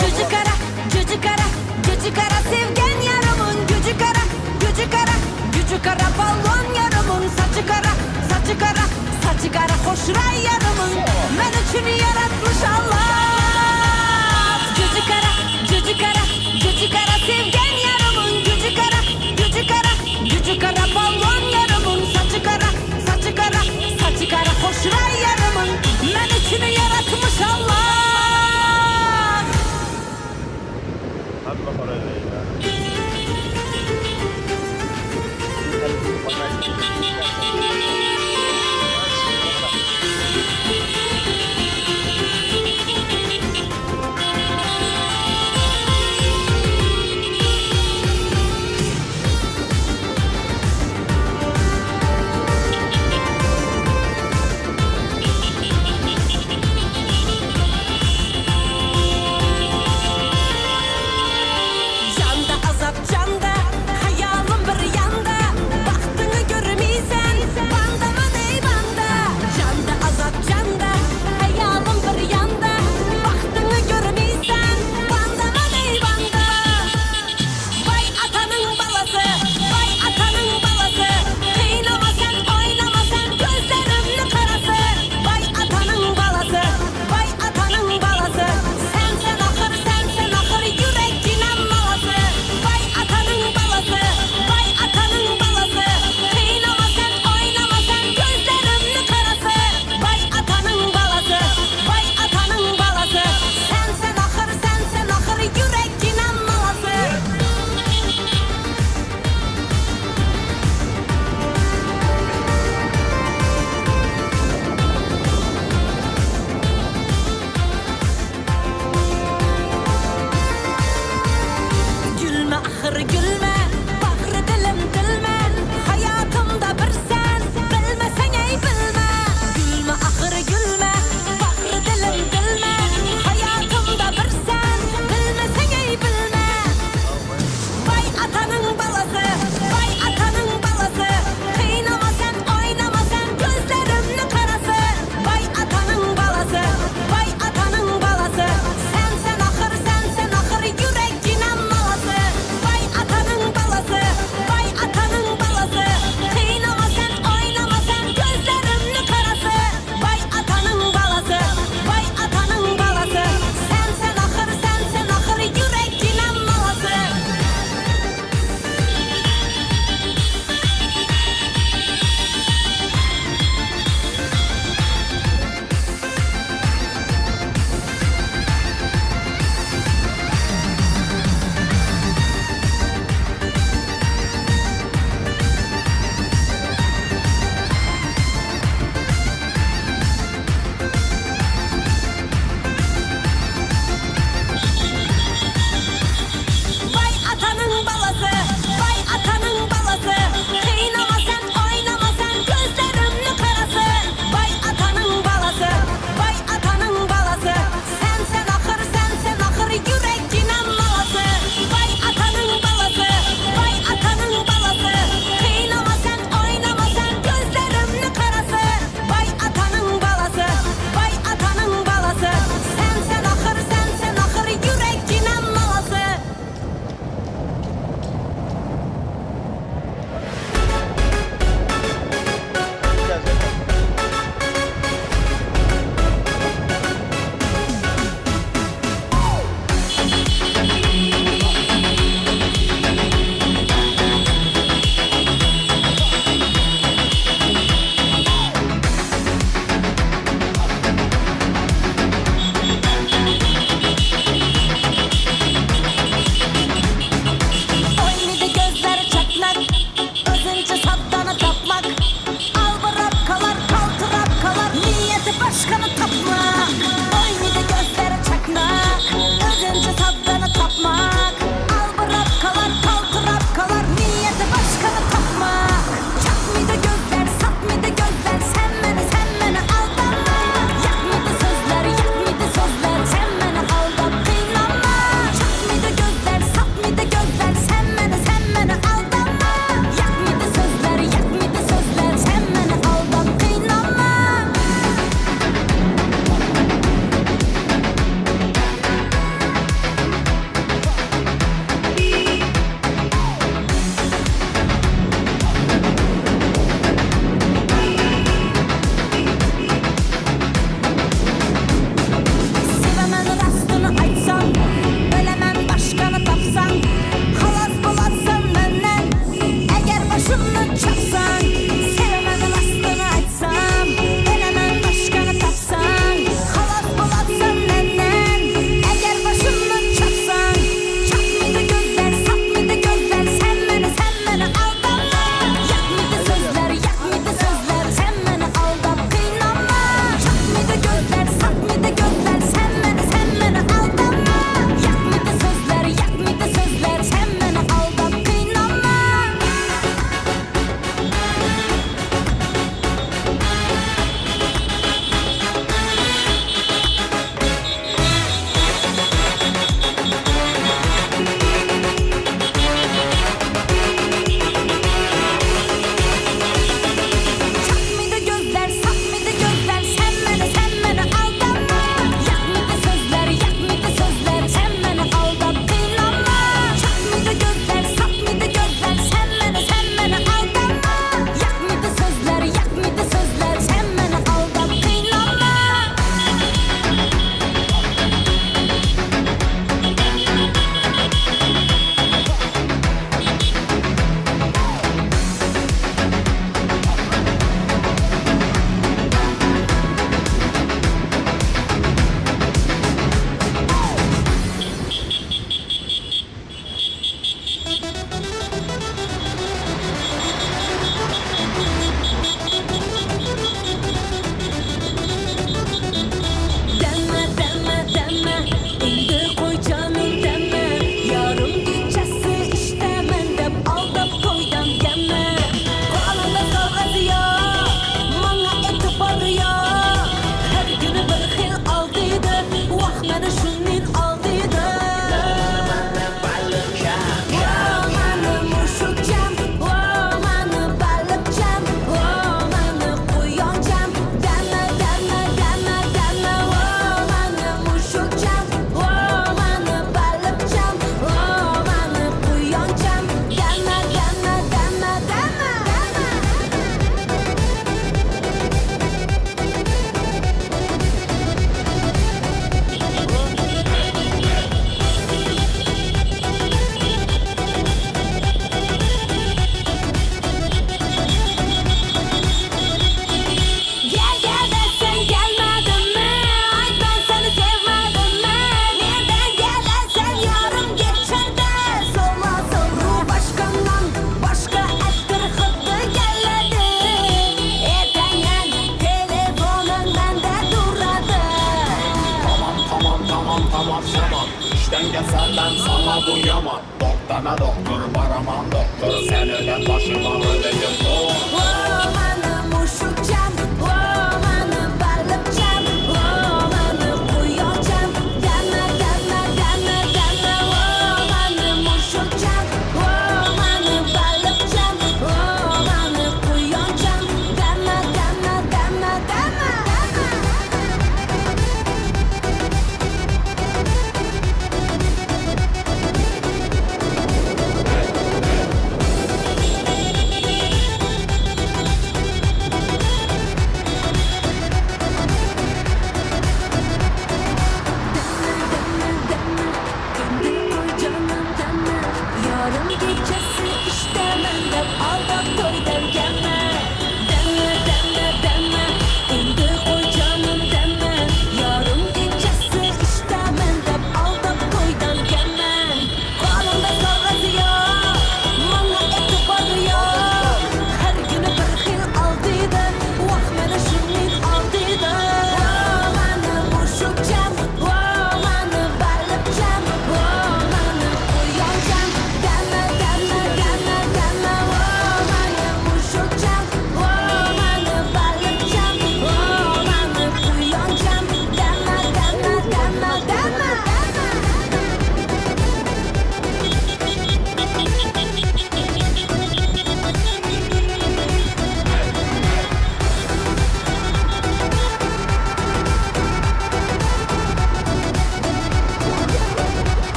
Gücü kara, gücü kara, gücü kara sevgen yarımın gücü kara, gücü kara, gücü kara pallon yarımın saçı kara, saçı kara, saçı kara hoşray yarımın men üçün yaratmış Allah. Gücü kara, gücü kara, gücü kara sevgen yarımın gücü kara, gücü kara, gücü kara pallon yarımın saçı kara, saçı kara, saçı kara hoşray yarımın men üçün yaratmış Allah.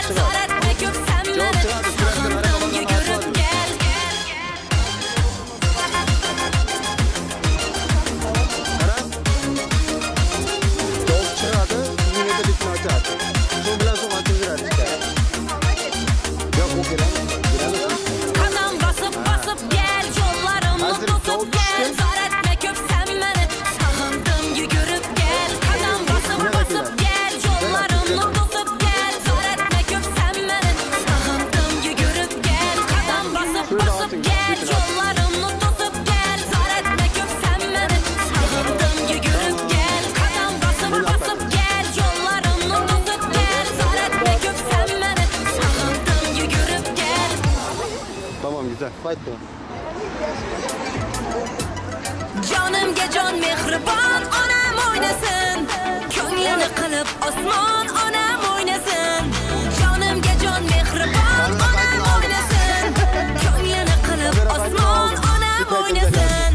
Zar etme köp sen beni sağındım yugurib gel Çok çıradı, yine de bitme açardı. Son bilen son açın girerdi. Yok o giremez. Kadam basıp gel yollarımı tosup gel Zar etme köp sen beni sağındım yugurib gel Kadam basıp gel yollarımı tosup gel Zar etme köp sen beni sağındım yugurib gel Kadam basıp gel yollarımı tosup gel Zar etme köp sen beni sağındım yugurib gel Kadam basıp gel yollarımı tosup gel Zar etme köp sen beni sağındım yugurib gel Tamam güzel. Fight bu. Canımga jon mehribon onam o'ynasin Ko'nglini qilib osmon onam o'ynasin Canımga jon mehribon onam o'ynasin Ko'nglini qilib osmon onam o'ynasin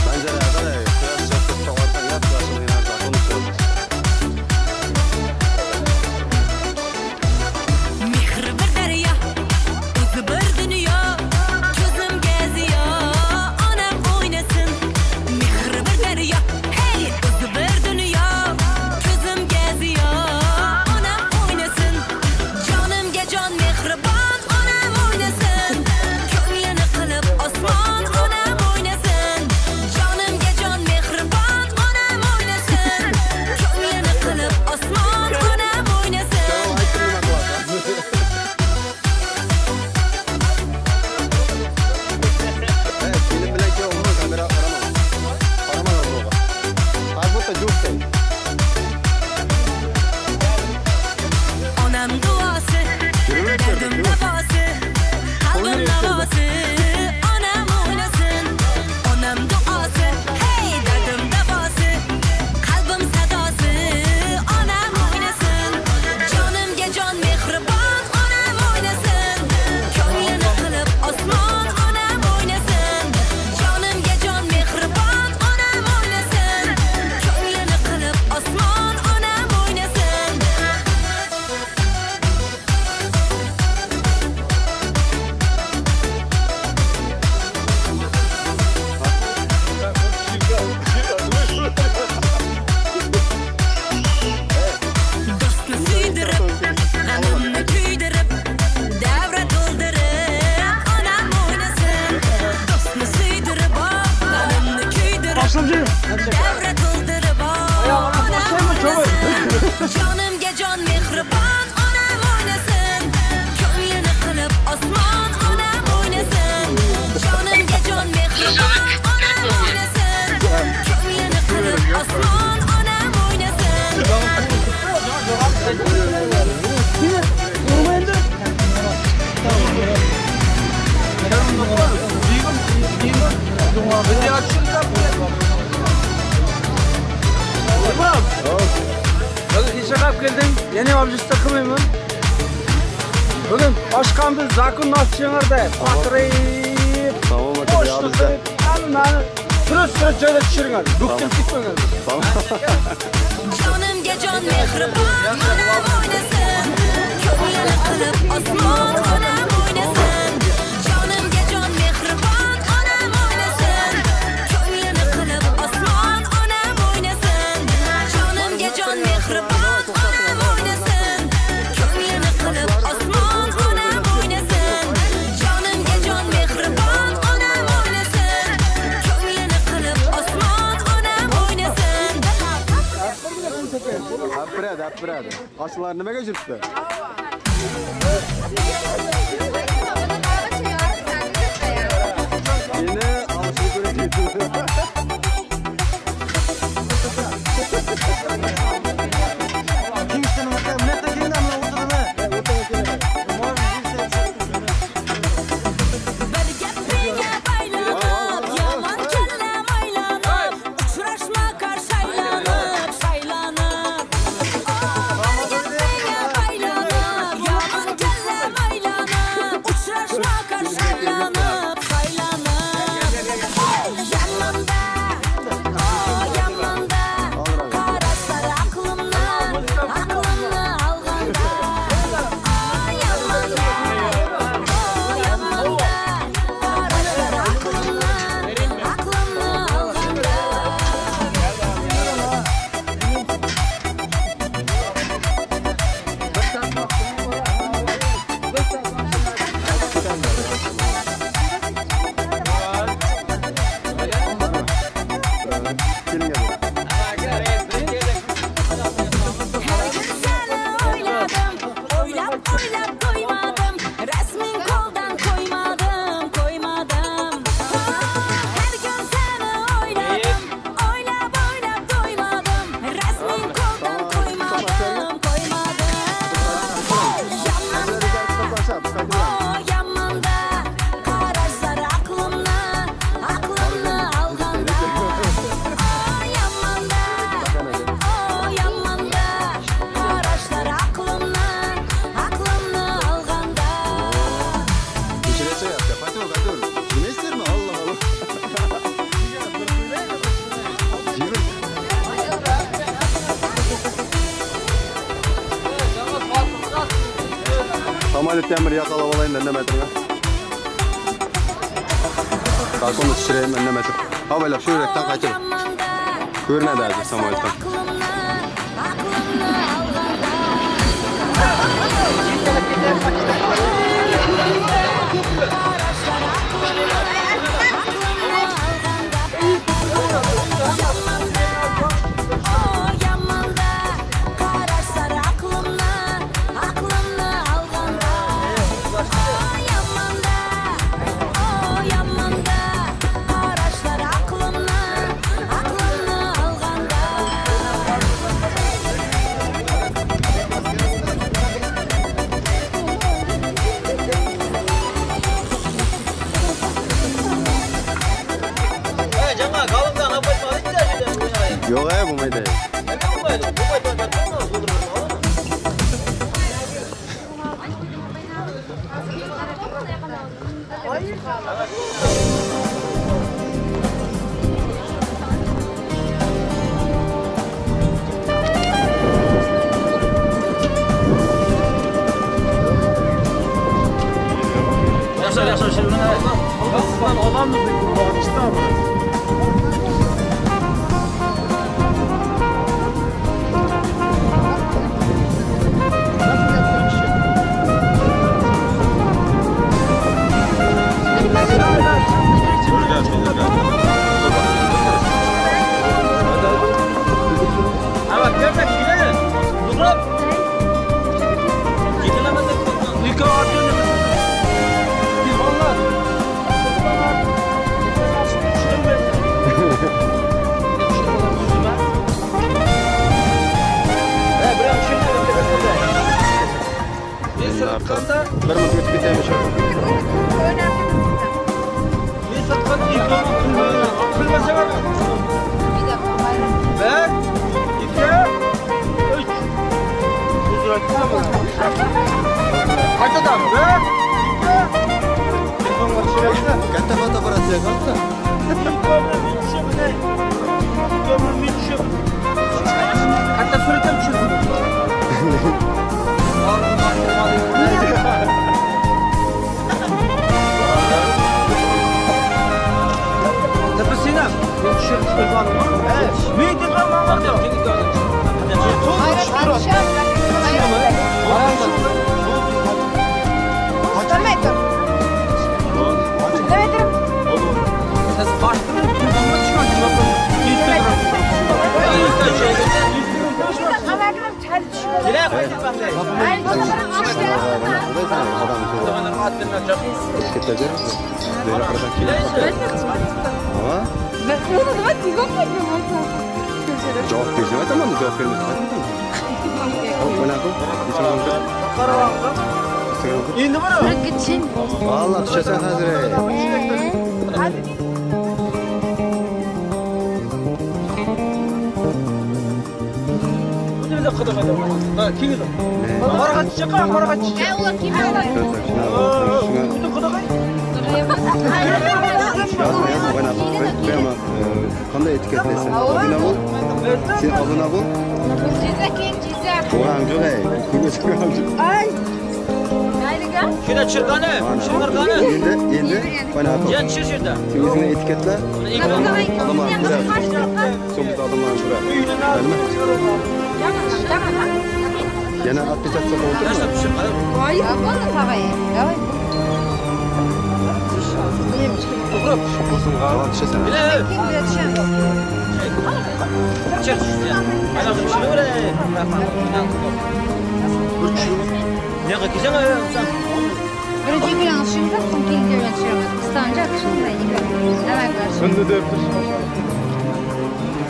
Bence de arkadaşlar. Biraz çabuk tavardan yap. Başını yine daha konuşuyoruz. Mehr bir daryo o'zi bir dunyo ko'zimga ziyo onam o'ynasin Mehr bir daryo hey o'zi bir dunyo ko'zimga ziyo onam o'ynasin Jonimga jon mehribon onam o'ynasin Ko'nglini qilib osmon onam o'ynasin Jonimga jon mehribon onam o'ynasin Ko'nglini qilib osmon onam o'ynasin Evet, film bile ki olmaz. Kamera aramam. Aramam onu. Halbuki çok değil. Onam duosi, derdim davosi, qalbim navosi, onam o'ynasin. Onam duosi, hey derdim davosi, qalbim sadosi, onam o'ynasin. Jonimga jon mehribon, onam o'ynasin. Ko'nglini qilib osmon, onam o'ynasin. Jonimga jon mehribon, onam o'ynasin. Ko'nglini qilib osmon, onam o'ynasin. Dostni suydirib, g'amimni kuydirib, davra to'ldirib, onam o'ynasin. Dostni suydirib, g'amimni kuydirib, davra to'ldirib, onam o'ynasin. Jonimga jon mehribon, onam o'ynasin. Ko'nglini qilib osmon, onam o'ynasin. Jonimga jon mehribon, onam o'ynasin. Ko'nglini qilib osmon, onam o'ynasin. Bugün işe kap geldim. Yeni avcısı takımıyım. Bugün başkanımız Zakun Nasçı'nırdı. Patırıyıp, Tamam hadi ya boşluk bizde. verip, anı sürüs şöyle düşürün. Buktum sikmeyin. Tamam. Jonimga jon mehribon onam o'ynasin Ko'nglini qilib osmon onam o'ynasin Jonimga jon mehribon onam o'ynasin Ko'nglini qilib osmon onam o'ynasin Jonimga jon mehribon onam o'ynasin Ko'nglini qilib osmon onam o'ynasin Jonimga jon mehribon onam o'ynasin Ko'nglini qilib osmon onam o'ynasin Hep birada. Aslılar nimaga жүріпті? Yine alışını göreceğiz. Yanımda Kelin gel. Her gün seni oyladım, oylap doymadım. Resmin koldan koymadım. Her gün seni oyladım, oylap doymadım. Resmin koldan koymadım. Yamanda, kararlar aklımdan alganda. Yamanda, kararlar aklımdan alganda. Geçirese yap. Hadi bakalım. Ne ister mi? Allah Allah. Samalet'ten bir yakala olayım ben de metrine. Kalkonu şişireyim ben de metre. Ha böyle şu yürekten kaçırım. Görüne de azı Samalet'ten. Yamanda, kararlar aklımdan alganda. Yamanda, kararlar aklımdan alganda. Cemal kalımdan apayma gider. Yok ya bu meyde. Yaşar şimdi. Adam mı peki? İşte abi. Bir mutlu bitmiş. Katta fotoğrafı katta. Hatta suratım çıktı. Tepesine. Şöyle koyalım. Evet. Büyük bir kalma var diyor. Cevap vereceğim tamam mı? Cevap vermez. Endi bana. Vallahi düşesen hazır. Bu da kadar. Ha, kim idi? Maraqat çıqa, maraqat çıqa. Ular kim aldı? Bu da kadar. Qanday etiketlaysan? Abuna bo'l. Sen abuna bo'l. To'g'ri jo'g'ay. Ay. Ayliga? Shuna chirqani, chirqani. Endi mana bu. Jan chirshirda. O'zini etiketla. Odamlar ko'radi. So'ngda odamlar ko'radi. Yana отпечатка bo'ldi. Tashlab tushib qara. Voy, bo'ldi tavay. Davay. To'g'ri. O'zing g'alati tushasan. Bila. Kim bilan tushamiz? Ana bu şunu öyle. Ne kadar sen? Birinci bir yanlışımda komple öğretiyorum. İstanca akışında iyi görüyorum. Evet var. Önde de yaptır.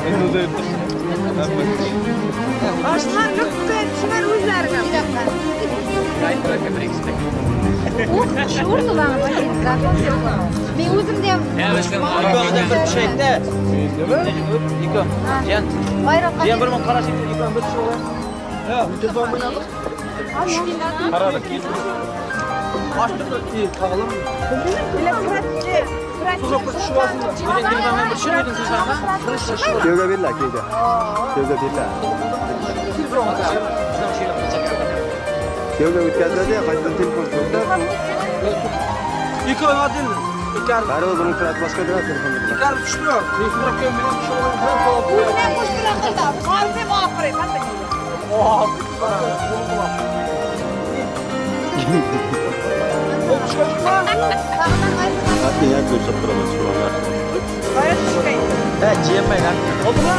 Önde de yaptır. Başlar yok ben şunlar uylarım. Bir dakika. Gayet bırakın bir eksik. Şuurlu bana bakayım. Ben uzun diye. Ya başkanım. Bir şey de. Yıka. Cihan. Bayrak. Cihan bir mon kara şimdi yıkan bir şey olur. Ya, telefon bana al. Karadık. Açtık ki tağalım. Bile fıratçı. Suza kurtuşu lazım. Böyle girmem ben bir şey ödün sizden. Kevga birler, kevga. Kevga birler. Kevga ütkazladı ya, kaçtan telefon soktu. İki oy adil. Bari o bunun kırat başka bir telefon birler. İkar düşmüyor. Bir bırak gömülen bir şey olur. Bu ne boş bırakıldı. Kalbi muhafire. Ben de gidiyorum. Oha. Hatta ya görsep duramaz şu an. Bayrak çıkayım. Evet, Cihan lan. Oldu mu?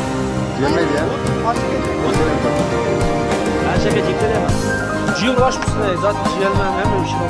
Yemeği ya. Ben şaka çektim ama. Cihan baş mısın? Zaten Cihan hemen bir şey var.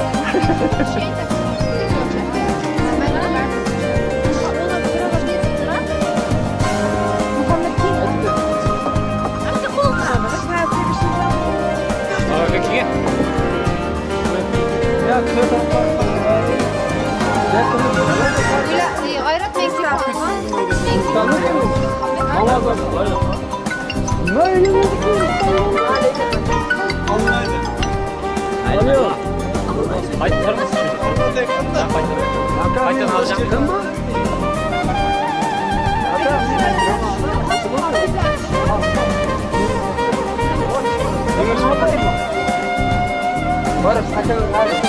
Gayret Meksika. Hayır mısın?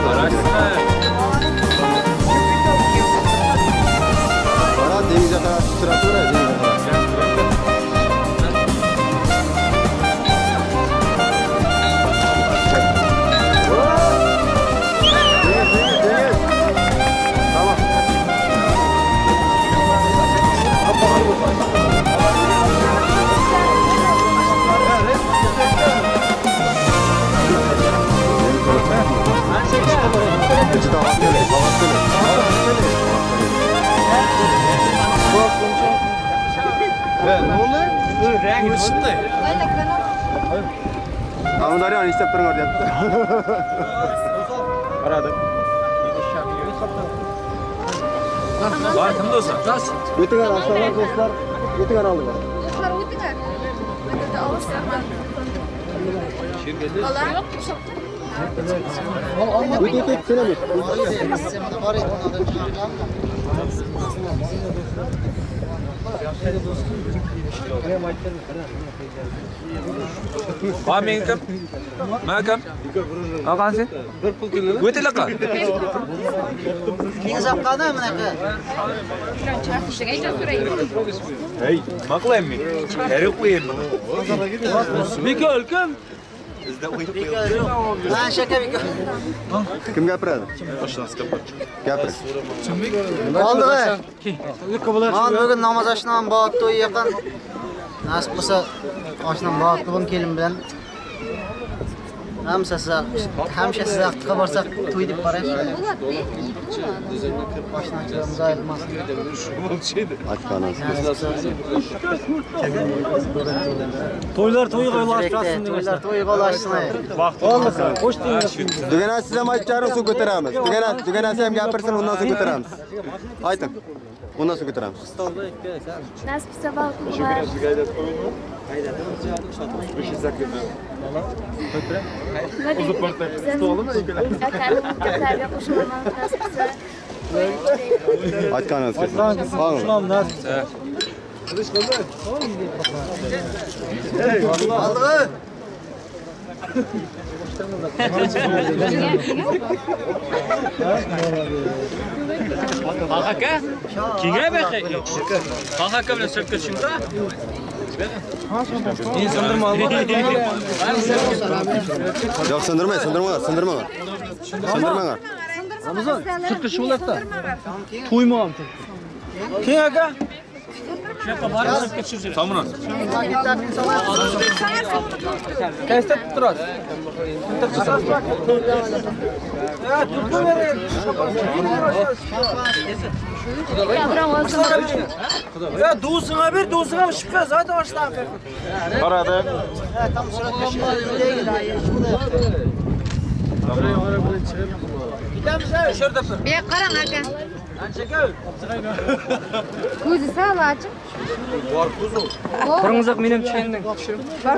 Hayır alacağım. Denize kadar sıçratıyor ya, denize kadar. Tamam. Kıçı da havattele, havattele. Ne oldu? Rengi çıktı. Ama dari an istep turun orada. Aradık. Var kimde olsa? Ötünger aşağılar dostlar. Ötünger aldılar. Dostlar ötünger. Ötünger alırsak. Allah yok mu şokta? Ötünger selam et. Var mı kim? Malcolm? Akan sen? Öte laka. Kim zapkada mı ne? Hey, maklayım mı? Herif koyayım mı? Mikol kim? Ben şaka bir Kim gapiradi? Gapir. oldu be. Man bugün namaz aşınan bağıttı o yakın. Nasip olsa aşınan bağıttı bunun kelim bilen. Hamsa size aktıqa barsak to'y deb qaraysiz. Aşınan çıramız ayılmaz. Toylar qo'ylashin. Hoş Tugana size maçlarını su götüremiz. Tugana sen gapirsin ondan su götüremiz. Aytın. Ondan su götüremiz. Nasip sabah var. Aytkanız kesin. Şunam nasip. Aldı. Aka? Kimga baqay? Aka bilan sirtga tushingda. Men sindirma olma. Yo'q, sindirma. Ramazon, sirtga shulatda. To'ymam. Kim aka? Samuna. Qayerda turasiz? Ya do'singga ber, do'singga shipka zaten boshdan. Qaradi. Bir qarang aka. Ko'zi sal ochiq. Bor ko'zu. Qo'ng'izoq menim tushundim.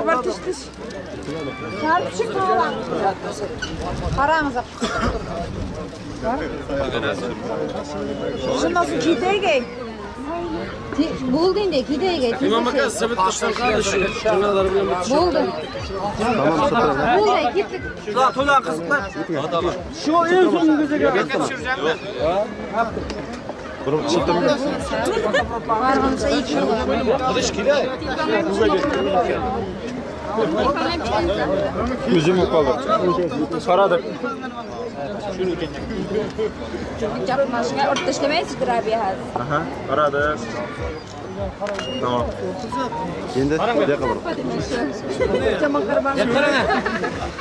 Bar tish. Sal tushib qo'ying. Qaramiz. Shundan so'ng ketayga. Bo'ldi endi ketayga. İmam aka sabit tashdan qilish. Jurnallar bilan Bo'ldi. Tamam, sıfır. Bo'ldi, ketdik. Shular to'lan qiziqlar. Shu eng so'nggi ko'zaga. Varg'imsa 2 yil. Qidish kerak. Ko'zim qoldi. Qaradik. Mashina ortda ishlamaysiz, Rabiya hozir. Aha, qaradik. Tamam. Endi buyoqqa bor.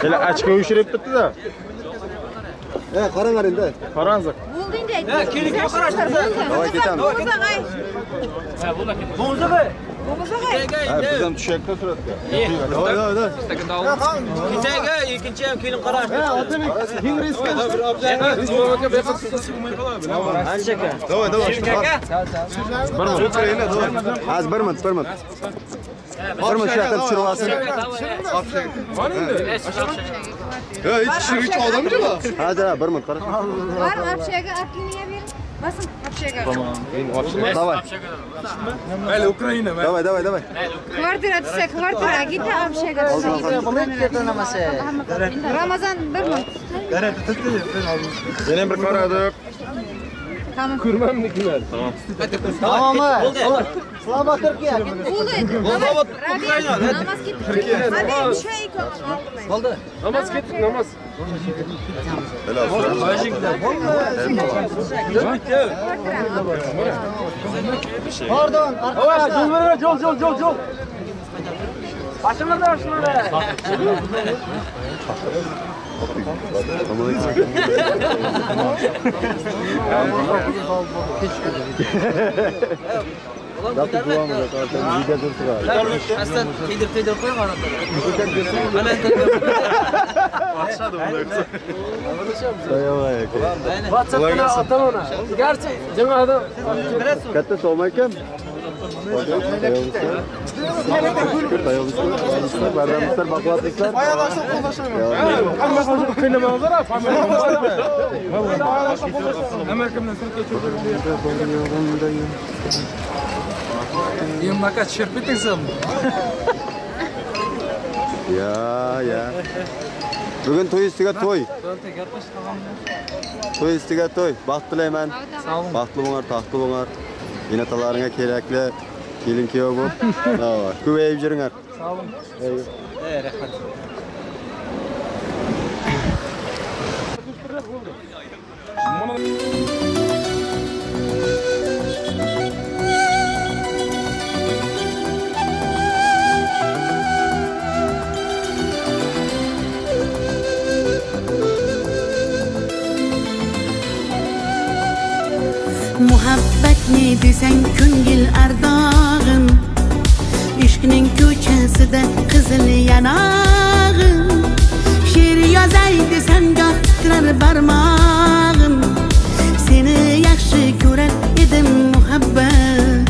Hela ochko o'shirib bitdi-da. Qaranglar endi. Qarangiz. Bo'ldi endi. Keling, qarashlar. Davay ketamiz. Bo'ng'izag'ay. Biz ham tushakda suratga. Davay. Kechaga ikkinchi ham keling qarash. Ingliska. Anchaka. Davay. Az bir minut. Bir minut shu yoqda tushirib olsin. Hiç odamchi bu? Hadi, bir minut qara. Var, apshaga akiniga bering. Basın, apshaga. Davay. Mayli, Ukraina. Davay. Kvartira tushsa, kvartira gita apshaga. Ramazan 1 minut. Yana bir qaradik. Tamam. Ko'rmamnikilar. Tamam. Tamommi? Slava Turkiya. Bo'ldi. Ukraina. Namoz ketdik. Hadi shay Bo'ldi. Namoz ketdik, namoz. Pardon, yo'l. Başımda. Dapı duamı da zaten video durtuğa. Aslan tedir koyma anahtarı. Başladı bunu yoksa. Davay. WhatsApp'tan atam ona. Gerçi cemaada Katta soğumayken. Tayolmuşlar, bardağımızlar, baklatmışlar. Ayağlaşsa konuşamıyorum. Ama konuşup kıynamamızlar ha. Amerika'ndan sırtla çok Yemaka çırpıtırsın. Ya. Bugün to'y ustiga to'y. To'y ustiga to'y. Baxt tilayman. Baxtli bo'lar, taxtli bo'lar. Enatalaringga kerakli kelin kuyov bo'lib. Ko'payib juringlar. Sağ olun. Rahmat. Muhabbet ne desang ko'ngil ardog'im, ishqning ko'chasida qizil yanog'im, she'r yozay desam goh titrar barmog'im, seni yaxshi ko'rar edim muhabbat,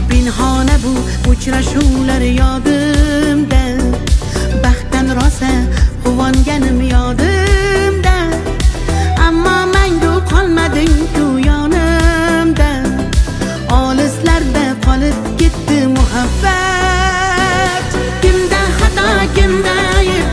pinhona bu uchrashuvlar yodimda, baxtdan rosa quvonganim yodimda, ammo mangu qolmading-ku yonimda, olislarda qolib ketdi muhabbat. Kimda xato, kimda ayb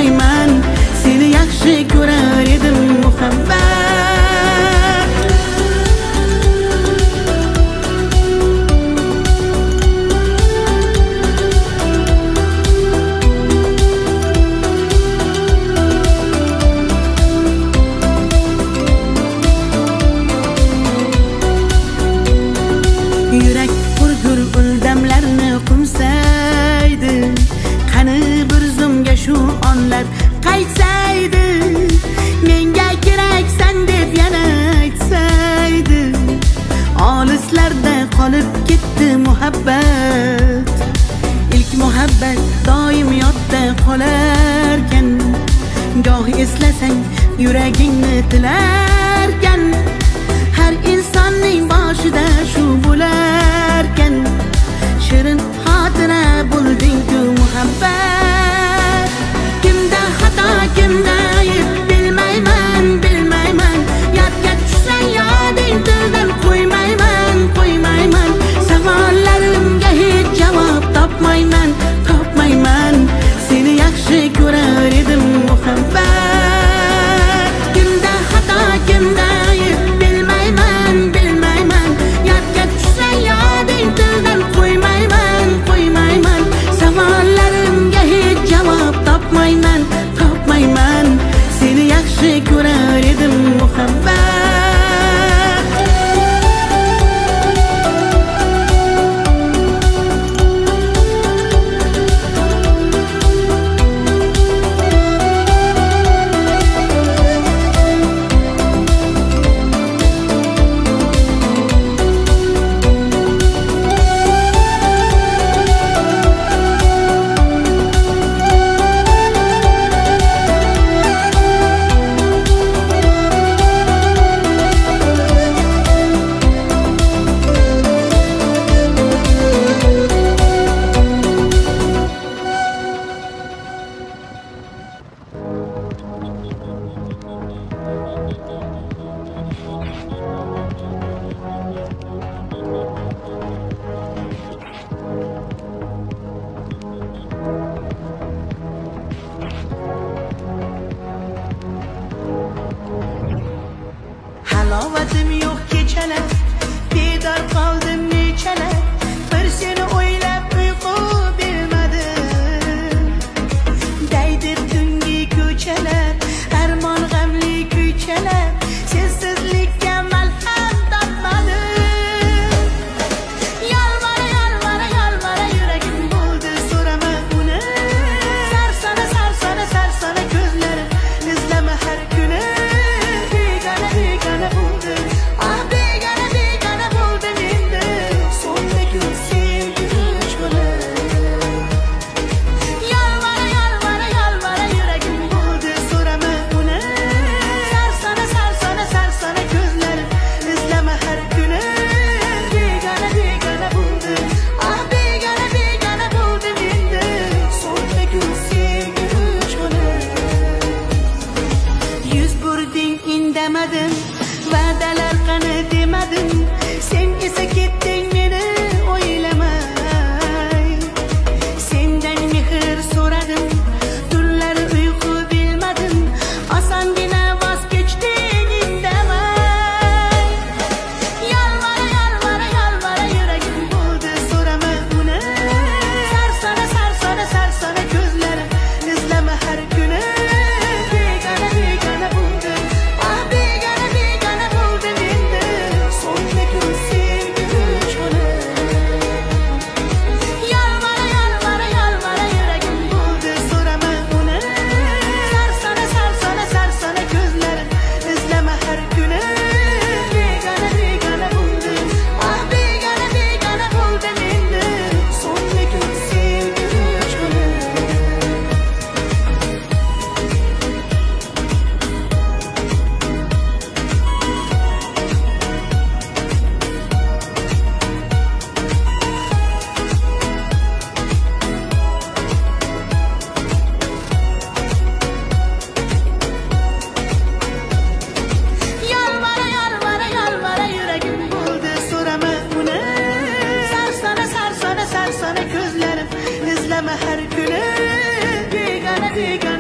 bilmayman, seni yaxshi ko'rar edim muhabbat. Yurak hurgur uldamlarni qumsaydi, qani bir zumga shu onlar qaytsaydi, menga keraksan deb yana aytsaydi. Olislarda qolib ketdi muhabbat, ilk muhabbat doim yodda qolarkan, goh eslasang yuragingni tilarkan, har insonning boshida shu bo'larkan, shirin xotira bo'lding-ku muhabbat. Kimda xato, kimda ayb bilmayman, bilmayman, yodga tushsang yoding tildan qo'ymayman, qo'ymayman, savollarimga hech javob topmayman, topmayman, seni yaxshi ko'rar edim muhabbat. Kimda xato, kimda ayb bilmayman, bilmayman, yodga tushsang yoding tildan qo'ymayman, qo'ymayman, savollarimga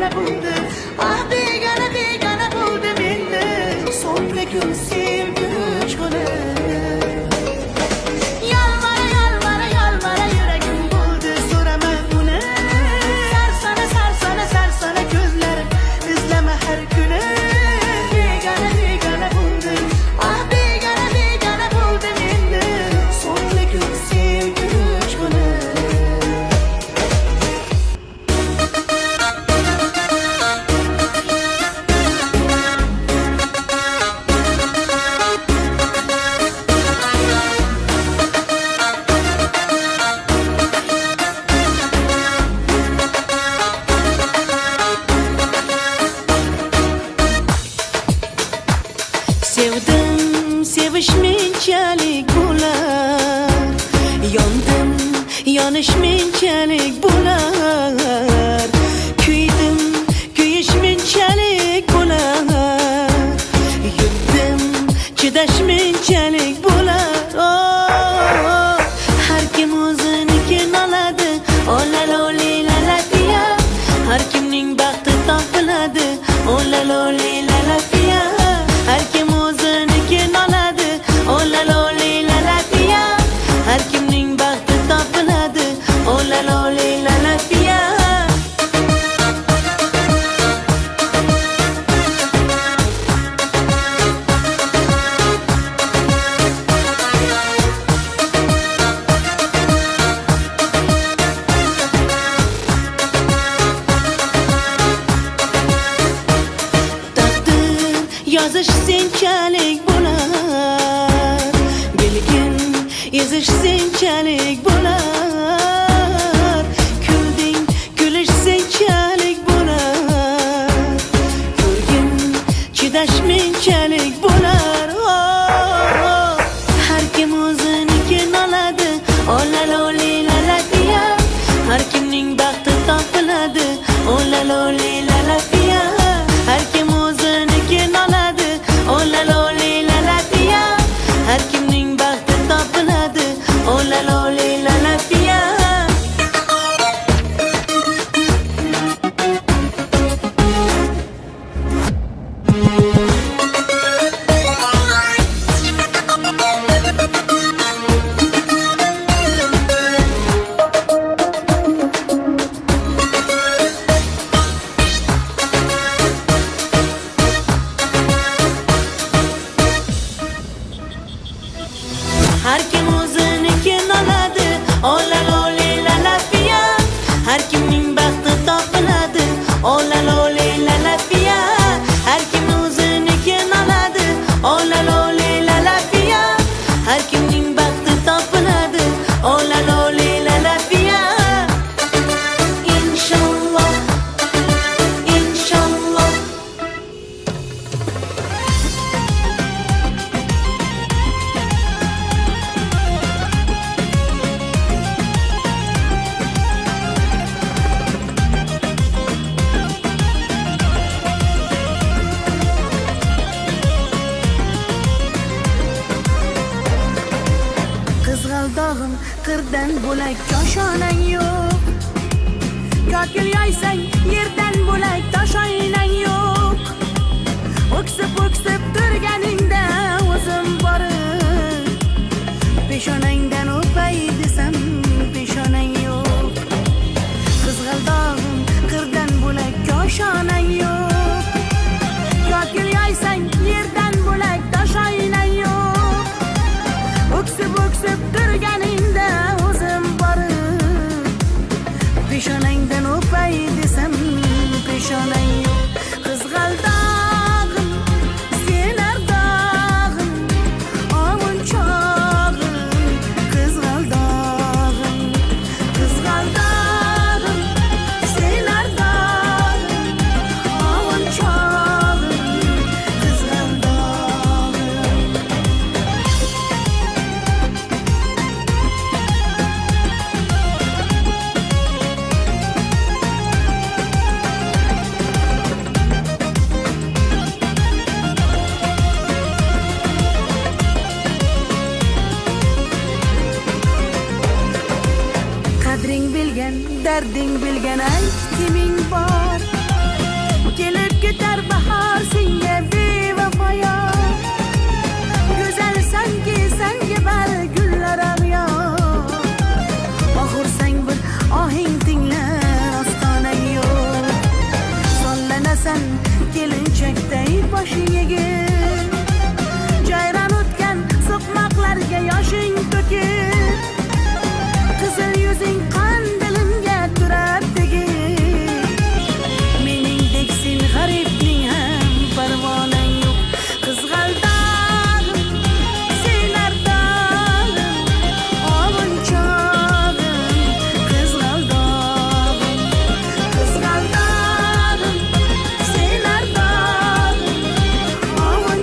begona bo'ldi. Ah begona begona bo'ldi menda. So'nggi kun sevgich qilib. Yanışminçalik bular, kuydim, kuyishminçalik bular, yurdim, chidashminçalik bular. Oh, har kim o'zinikini oladi, olaloli lalatiya, har kimning baxti topiladi, olaloli lalatiya, har kim o'zinikini oladi, olaloli lalatiya, har kimning baxti topiladi. Oh la loli la la fia. Taqdir yozish senchalik bo'lar, bilgin yozish senchalik bo'lar. Minchalik bo'lar. Oh, har kim o'zinikini oladi, olaloli lalatiya, har kimning baxti topiladi, olaloli lalatiya, har kim o'zinikini oladi, olaloli lalatiya, har kimning baxti topiladi, olaloli lalatiya. Har kim o'zinikini oladi, olaloli lalatiya, har kimning baxti topiladi, olaloli lalatiya, har kim o'zinikini oladi, olaloli lalatiya, har kimning baxti topiladi, olaloli lalatiya. Inshaalloh, inshaalloh. Qizg'aldog'im qirdan bo'lak koshonang yo'q, kokil yoysang yerdan bo'lak toshoynang yo'q. O'ksib turganingda o'zim borib, peshonangdan o'pay desam peshonang yo'q. Qizg'aldog'im qirdan bo'lak koshonang yo'q, kokil yoysang yerdan bo'lak toshoynang yo'q. O'ksib turganingda o'zim borib, peshonangdan o'pay desam sen kelinchakday boshing egib jayron o'tgan so'qmoqlarga yoshing to'kib qizil yuzing qon dilimga turar tegib meningdek sen g'aribning ham parvonang yo'q qizg'aldog'im sen ardog'im ovunchog'im qizg'aldog'im sen ardog'im ovunchog'im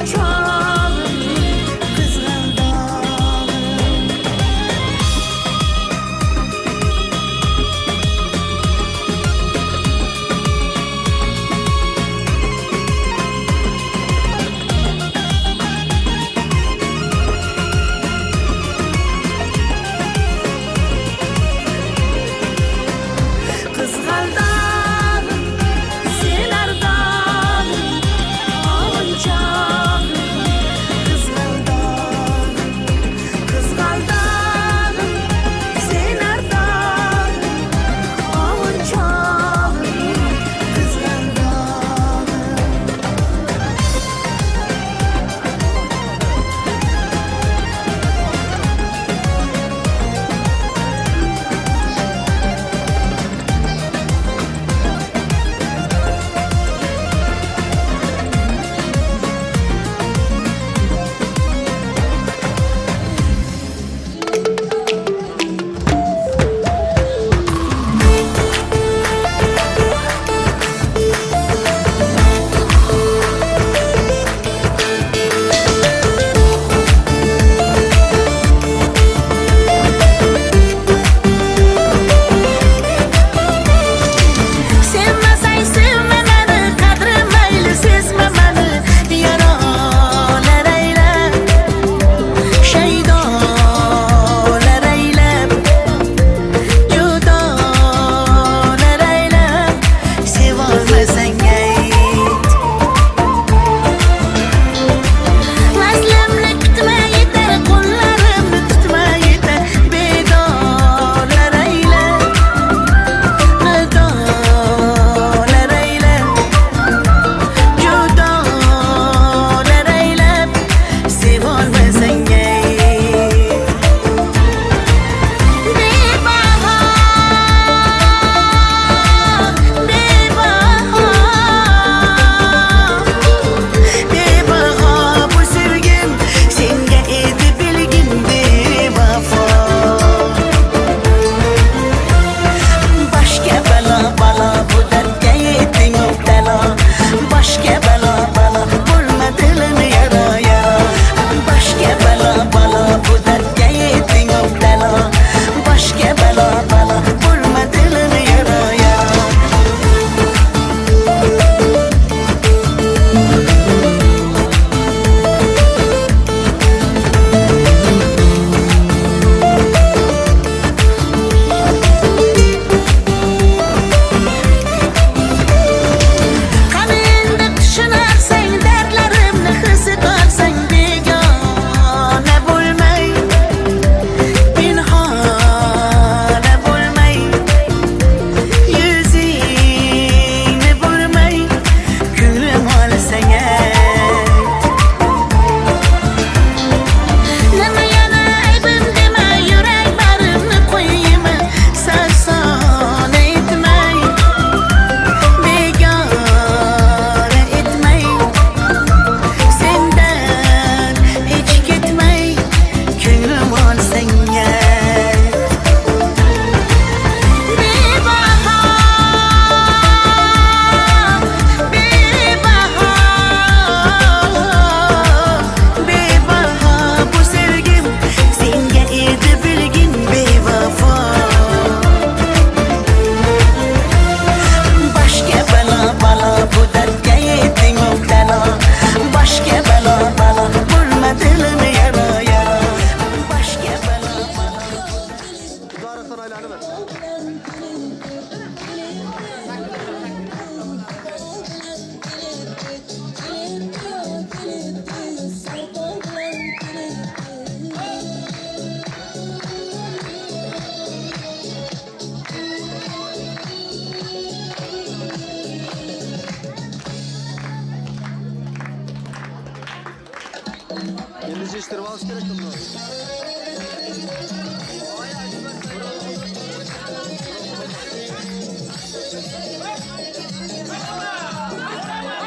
Kendisi iştirip alış gerek mi bunu?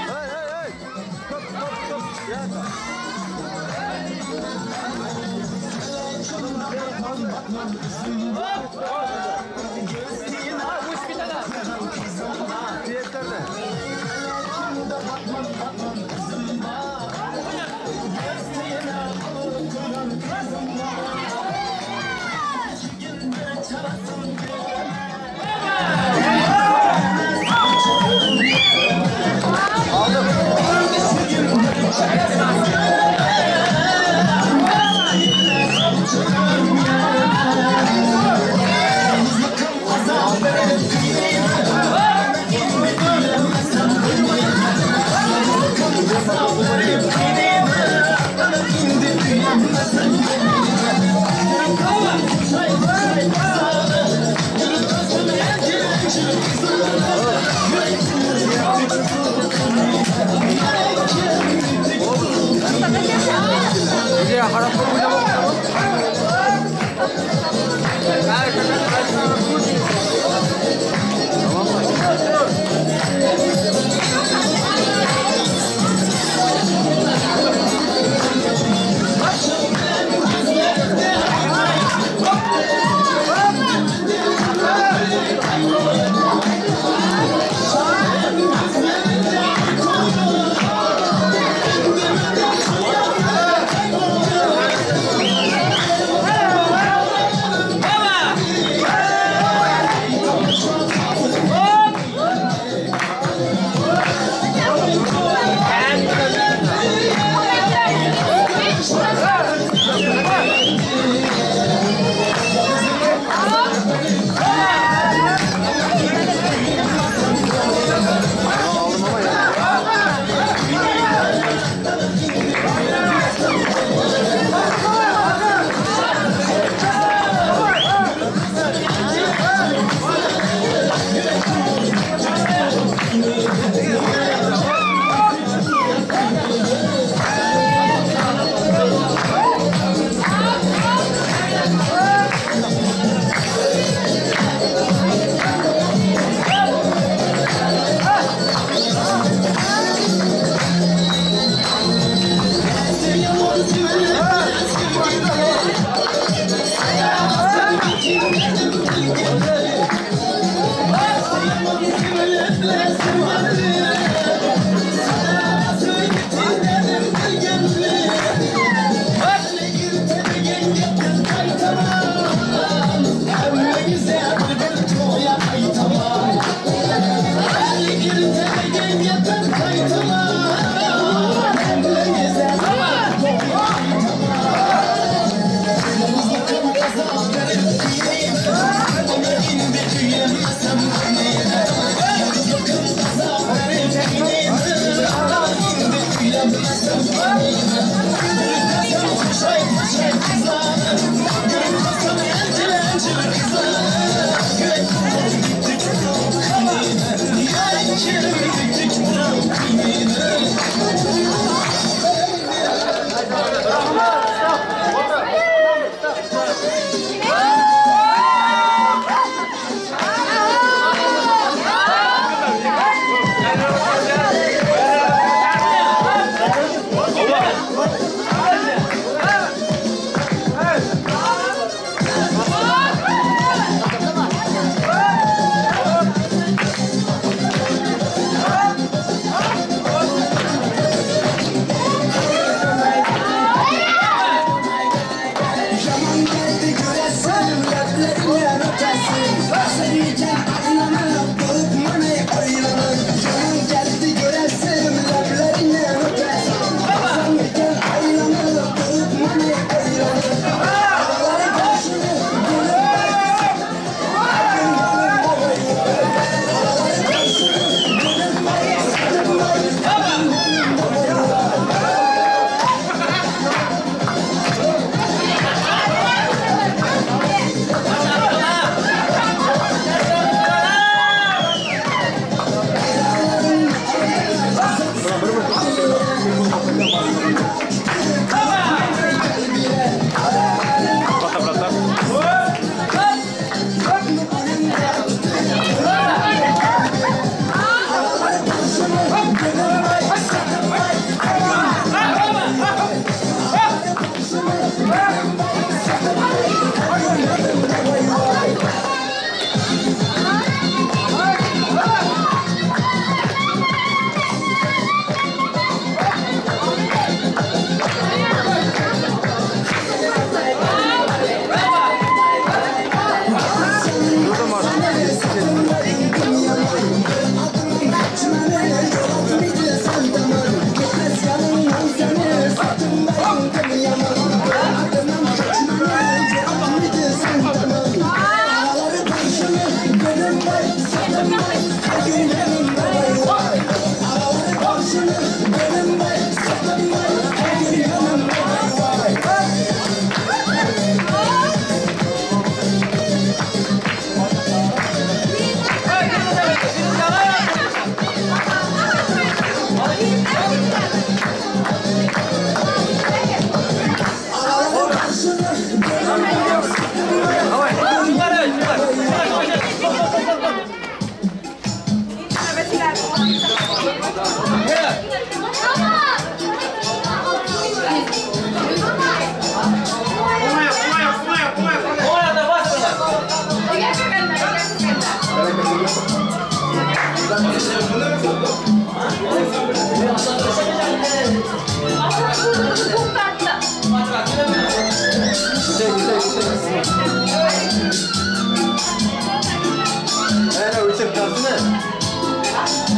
Hey! Stop! Yata! Thank you.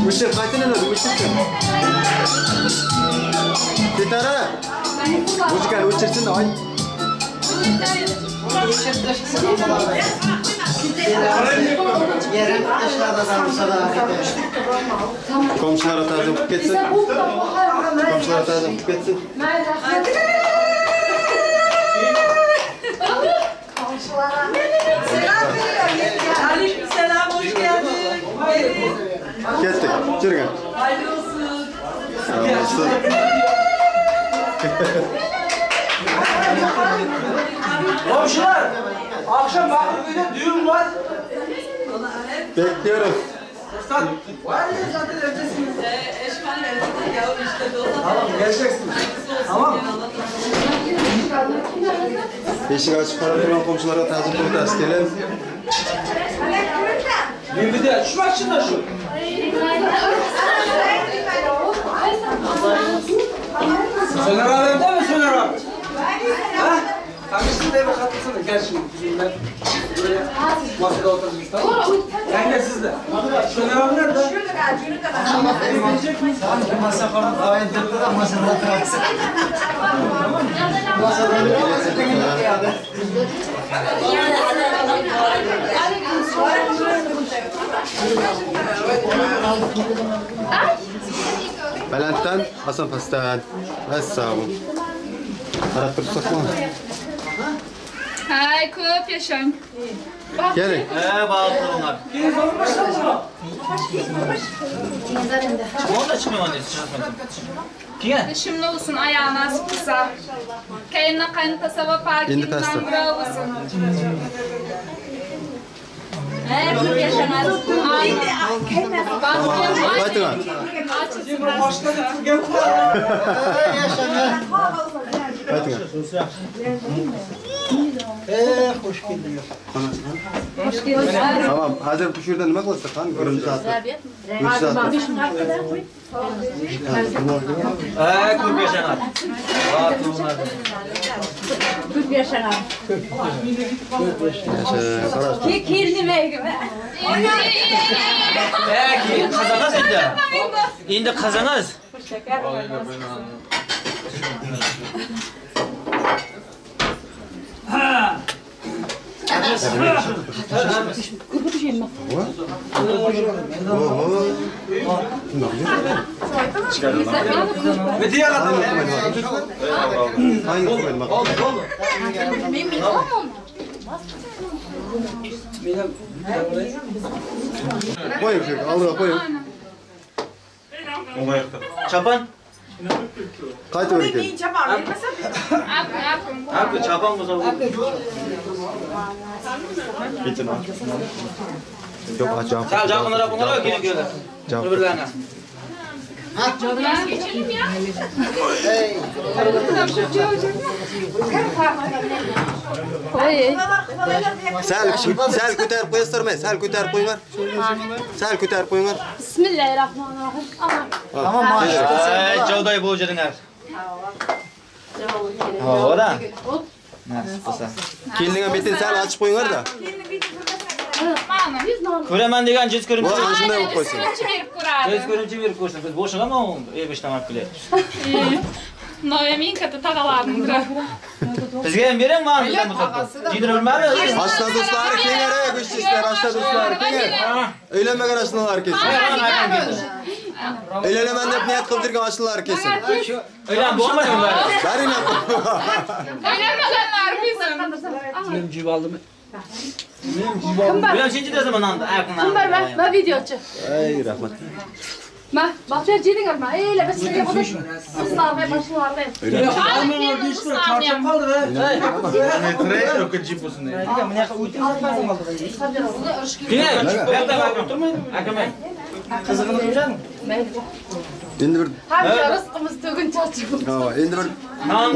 Uçur kaçının oldu, uçursun. Gitara. Müzikal uçursun da ay. Yerel taşlarda da musala Komşulara tazim ketsin. Komşulara tazim ketsin. Aleykümselam, hoş geldin. Kettik, çırgın. Hayırlı olsun. Olsun. Komşular, akşam Bakırköy'de düğün var. Bekliyoruz. Var ya zaten evdesiniz. Eşman evde yavrum işte dolar. Tamam, geleceksiniz. Tamam. Beşik açık para duran komşulara tazim koyacağız. Gelin. Bir de düşmek için de şu. Soner abi değil mi Soner abi? Ha? Kardeşim de bir katılsana. Gel şimdi bizimle. Buraya masada otururuz tamam mı? Yenge sizde. Soner abi nerede? Masa falan daha endirdi de masada otururuz. Masada Bülent'ten Hasan Fas'tan. Vesselam. Arap dursak mı? Hay köp yaşam. Gelin. Bağlı onlar. Onu da çıkmıyor anne. Kim? Şimdi olsun ayağına sıkısa. Kayınla kaynatasa ve parkinden bura olsun. Köp yaşamaz. Hadi lan. Hadi lan. hoş geldin. Hoş geldin. Tamam, hazır pişirden nima qilsak qani? 1 saat. 3 saat. Köp yaşanar. Köp yaşanar. Yaşa, Kirnime gibi. Keyin qazanasiz endi. Endi qazanasiz. Mediye kadar. Hangi koyun bak. Koyun şöyle, aldığa koyun. Çapan. Kaç öyle ki? Abi çapan mı zaman? Bitin abi. Yok aç cevap. Sen cevaplara bunlara gerek yok. Cevap. Öbürlerine. Geçelim ya. Sel ko'tarib qo'yasizlarmi? Sel ko'tarib qo'yinglar. Sel ko'tarib qo'yinglar. Bismillahirrahmanirrahim. Tamam. Javday bo'ljadinglar. Havoda. Kelinga betin sel ochib qo'yinglar da. Ko'raman degan jiz ko'rimchi. Mana shunday bo'lib qo'ysin. Jiz ko'rimchi berib qo'ysin. Biz bo'shig'ami u? Ebishtamak qilyapti. Noyaminka taqalarning biri. Bizga ham bering ma'lum mutlaqo. Jidrilmadi. Ashna do'stlari kengara go'shtchilar, ashna do'stlari kengar. Uylanmagan ashnalar kelsin. Uylanaman deb niyat qilib turgan ashnalar kelsin. Uylan bo'lmadimi bari? Baringlar. Uylanmaganlar kelsin. Benim cüb aldım. Bilan shinchi zaman anda ayaqni. Kumbar ma videochi. Ey rahmat. Ma baxtiyor jedinglar ma. Ey la biz sizga xudo. Sizlarga boshlarga. Çarşaf kaldı be. Trey yok cip olsun diye. Kim? Berta bakın. Oturmayın. Akaman. Kızıqını biləcəksən? Endi bir Hamşa rızkımız tөгün çarçımız. ha, endi bir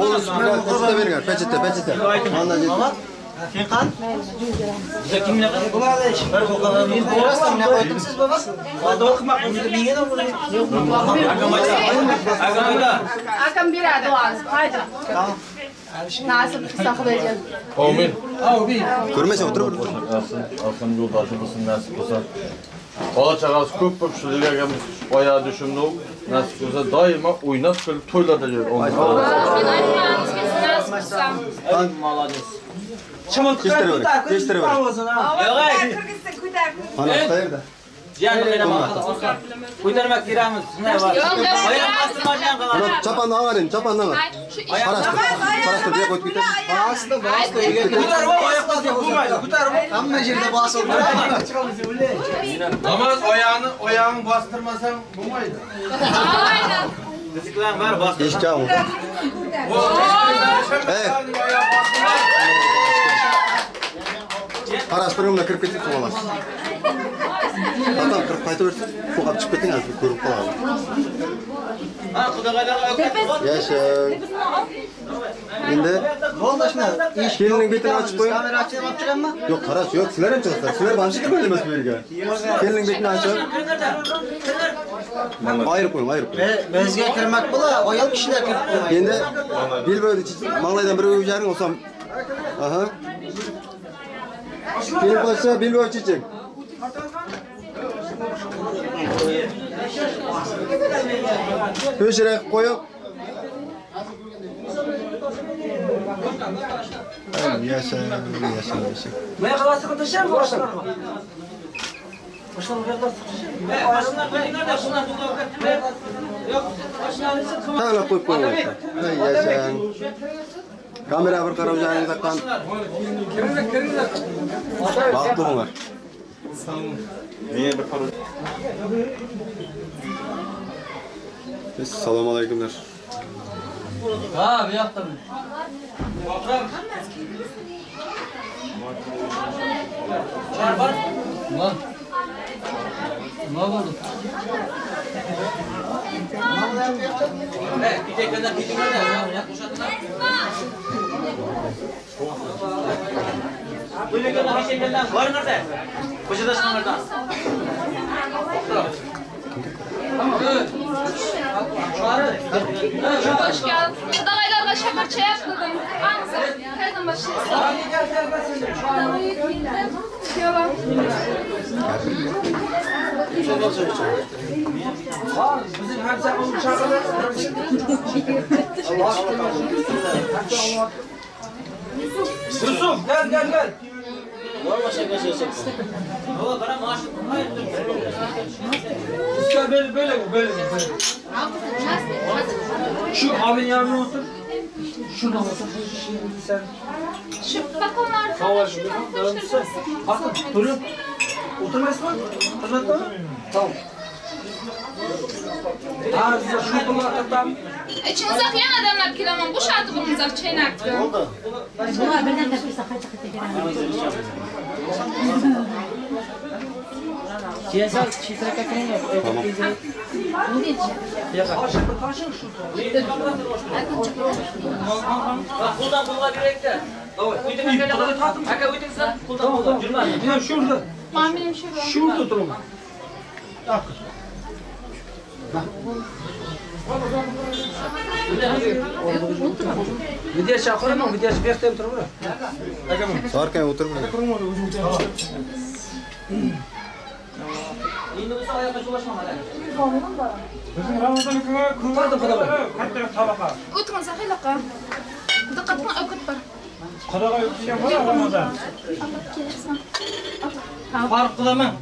qo'l ustiga ko'rsatib beringlar. Pechete. Mana Mama. Finqan? Bize kimle qilib bo'ladi? Bir qo'lqadan borasizmi? Ne qo'ydingiz baba? Adol qilmoq, uni menga ham bo'ling. Akam beradi oğaz. Haydi. Tamam. Nasip saklı edeceğim. Amin. ko'rmasa o'tirib. Alsam yoldaşı mısın nasip olsa. Bala çağası köp köp şuraya bayağı düşündüm. Nasip olsa daima oynat böyle toylarda gör. Молодец. Geçtire ver. Ana qayerda? Ko'tarmak kerakmi? Shunday bor. Oyoq bostirmagan qiladi. Ana chapanni olgaring, chapanni olgan. Qarashtir, buyoqqa o'tib ketadi. Bosdi. Ko'tarib oyoq bosib bo'lmaydi. Ko'tarib hamma yerda bosib Namaz oyağını bastırmasan bulmaydı. Aynen. Biziklar var bosib. Eshitganmi? Qarashtiringlar, kirib ketib qolasiz. Adam kirib qaytaversin, qo'qab chiqib keting, hozir ko'rib qoladi. Ha, Xudoga Yashang. Endi Yo'ldoshlar, kelinning betini ochib qo'ying. Kamera ochib olib chiqammi? Yo'q, qarash, yo'q, sizlar ham chiqasizlar. Sizlar boshqa kirmaydi emas bu yerga. Kelinning betini ochib. Ayirib qo'ying. Bizga kirmak bo'la, ayol kishilar kirib qo'ymaydi. Endi belbo'yda manglaydan bir o'yib jaring olsam. Aha. Kelin qo'ysa belbo'y chiching. Köşerek koyup. Yaşa. Ne kadar sıkıntı mı başlar? Başlar ne kadar sıkıntı? Tağla koyup koyup. Yaşa. Kamera bir qarab jaring taqqan. Vaqtli bo'lar. Niye bir karı? Assalomu alaykumlar. Ha, bu yoqda. Çay var? Var. Ne oldu? Gidecekler. Ya koşadılar. Böyle kadar bir şeylerden var nerede? Koşada şunlardan. Hoş geldin. Dağaylarla şakır çay yaptırdım. Hangisi? Nereden başlayasın? Yalan. Bizim hem sen onu çağırırlar. Yusuf gel. Baba bana maaş Böyle. Şu abin yanına otur. Şuradan otur. Sen. Şu bakanlar. Bakın durun. Oturmayız mı? Oturmadı mı? Tamam. Şu kulaklıktan. İçinize yan adamlar kilamam. Bu şartı bulunacak çaynak. Oldu. Cihazal çiftlik ekranı yok. Kuldan kulga direkte. Aka uyudun sen kuldan kulga. Yürüme. Şurada. Amirim şurada. Şurada durun. Video çağırma, video çektim durun. Sarkay o'tirib. Endi bu ayağa ulaşma hala. Bizim Ramazan günü kaç tabaka? Oturun sahilaqa. Diqqatni o'qib bir. Qadağa yetişen var Ramazan. Fark qilaman.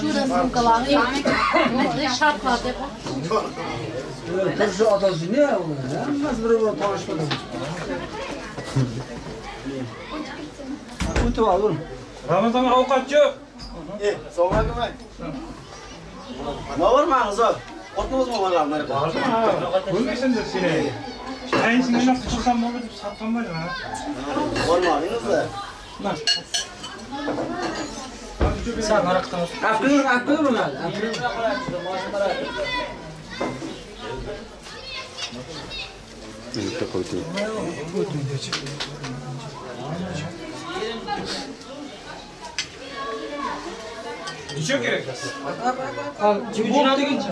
Şurasını qilamiz. Ne shart bor deb. Şu adası ne o? Nasıl bir tanışmadım. Kutu alırım. Ramazan avukat yok. Soğuk mu? Ne var mı ağzı? Korkmaz mı var lan? Bilmesindir seni. Sen şimdi nasıl çıksam ne olur satmam var ya. Var mı ağzınızda? Sen araktan olsun. Akıllı mı lan? Birlikte koyayım. Niçin gerek?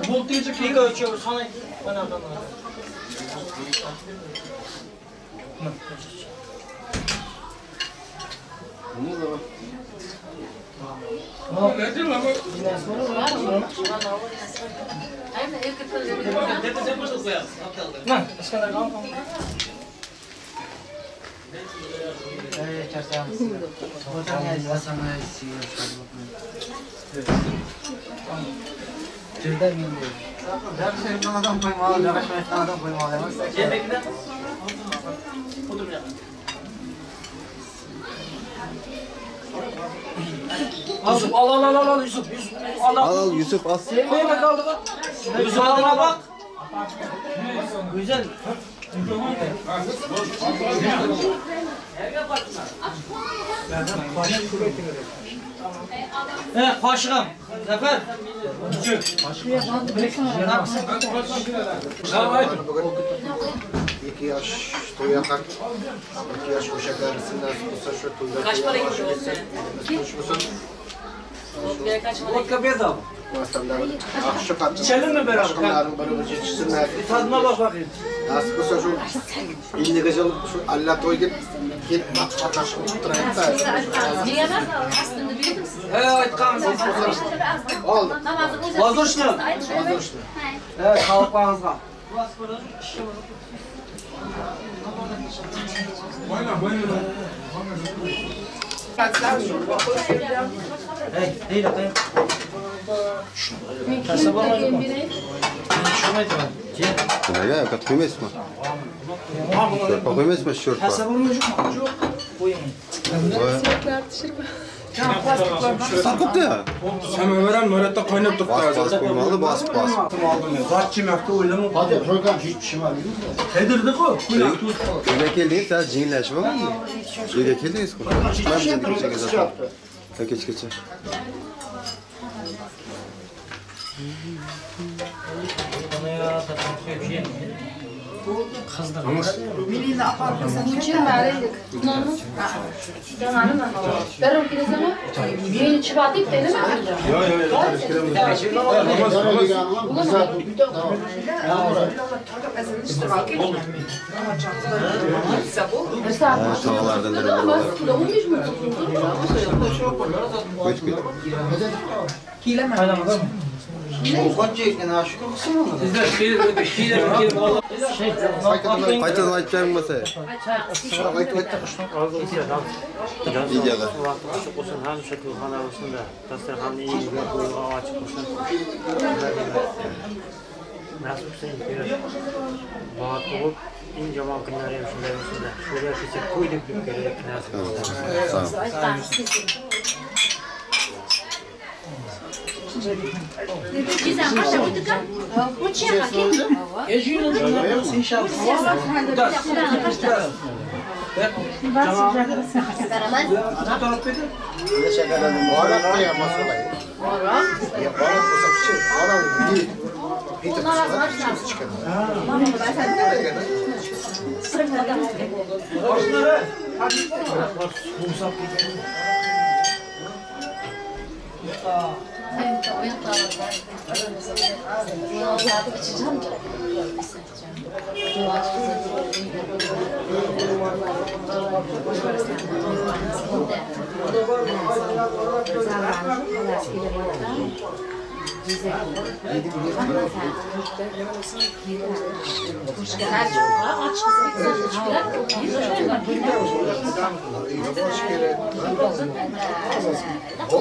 Volt diyecek ki ölçüyor. Sana bana bana. Nedir lan bu? Lan, İskender kalın. Adam koymalı, yakışmayan adam koymalı. Yemekten. Otur ya. Yusuf al Yusuf. Al Yusuf al. Koyma kaldı bak. Yusuf alma bak. Güzel. Kaşığım. Zafer. İki yaş toya kalk. 2 yaş uşaklar arasında şu toyda. Kaç para gidiyor? Vodka bedava. Akşam katı. İçelim mi beraber? Akşamların beraber geçişsinler. Tadına bak bakayım. Nasıl olsa şu illi gecel şu Allah toy git. Git bak ataşım tutturayım da. Niye ben aslında bildim siz. Aytkan. Oldu. Vazdoşlu. Evet, kalkmanızga. Hey, değil. Kasaba var mı? Şumaydı ben. Buna ya kat koymayız mı? Şurpa koymayız mı şurpa? Kasaba var mı? Yok. Koyayım. Sakıptı ya. Sen veren mörette kaynap tuttu. Bas koymalı bas. Zatçı mekte oylama. Hadi program hiçbir şey var. Tedirdik o. Öyle geldiğin sen cinleş var mı? Öyle geldiğiniz mi? Ben de geçecek zaten. Geç. Bana ya takım bir şey. Kızdır. Milini apartmasın. Uçun vereydik. Zamanı ben bir zaman bir çıkartıp değil mi? Tavalardan Haydi açacağım masaya. İyi ya da. Açık olsun, hem şekilhane olsun da, dasturxonda iyi bir koyuğa açık olsun. Nasip olsun ki, vaat olup, en jamoa kunlari ham shunday bo'lsin da, shular kecha to'ydek deb kerak nasib olsun. Güzel, kaçta bulduk ha? Uçuyor bakayım. Sen şans. Ne şekerlerim var da yapmaz olayı. Ya bana bu sapçı, bana bir çıkar. Var mıydı?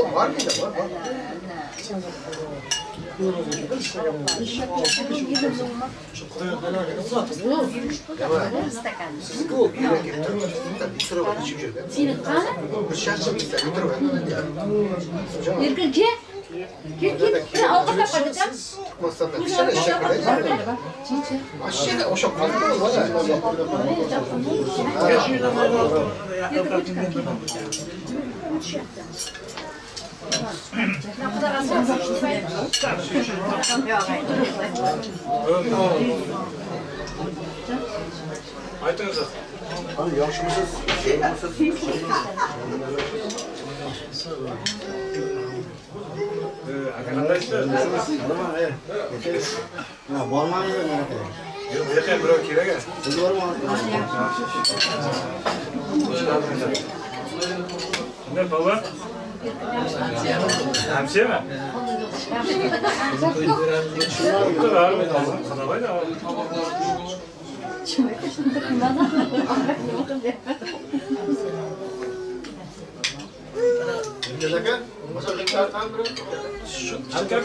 Var. Aytыңыз. Yaxshimisiz? Aka qandaysizlar? Bormangiz mana. Yo'q, bu yerga birov kerak. Siz bormangiz? Ne baba? Hamsiye mi? Doktor var mı? Kanabayı da var. Gelecek. Masa bekler kan bro. Şarkı.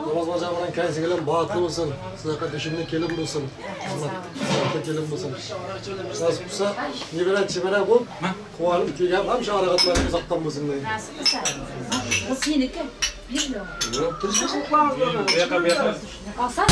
Namaz bacağımdan kendisi gelen bağıtlı olsun. Sıdakat eşimden kelip olsun. Allah sıdakat kelip olsun. Nasıl olsa yiberen çiberen bu. Kuvalim ki gel hem şu harekatlarını uzaktan olsun diye. Bu seniki. Bilmiyorum. Yok. Bir yaka. Alsana.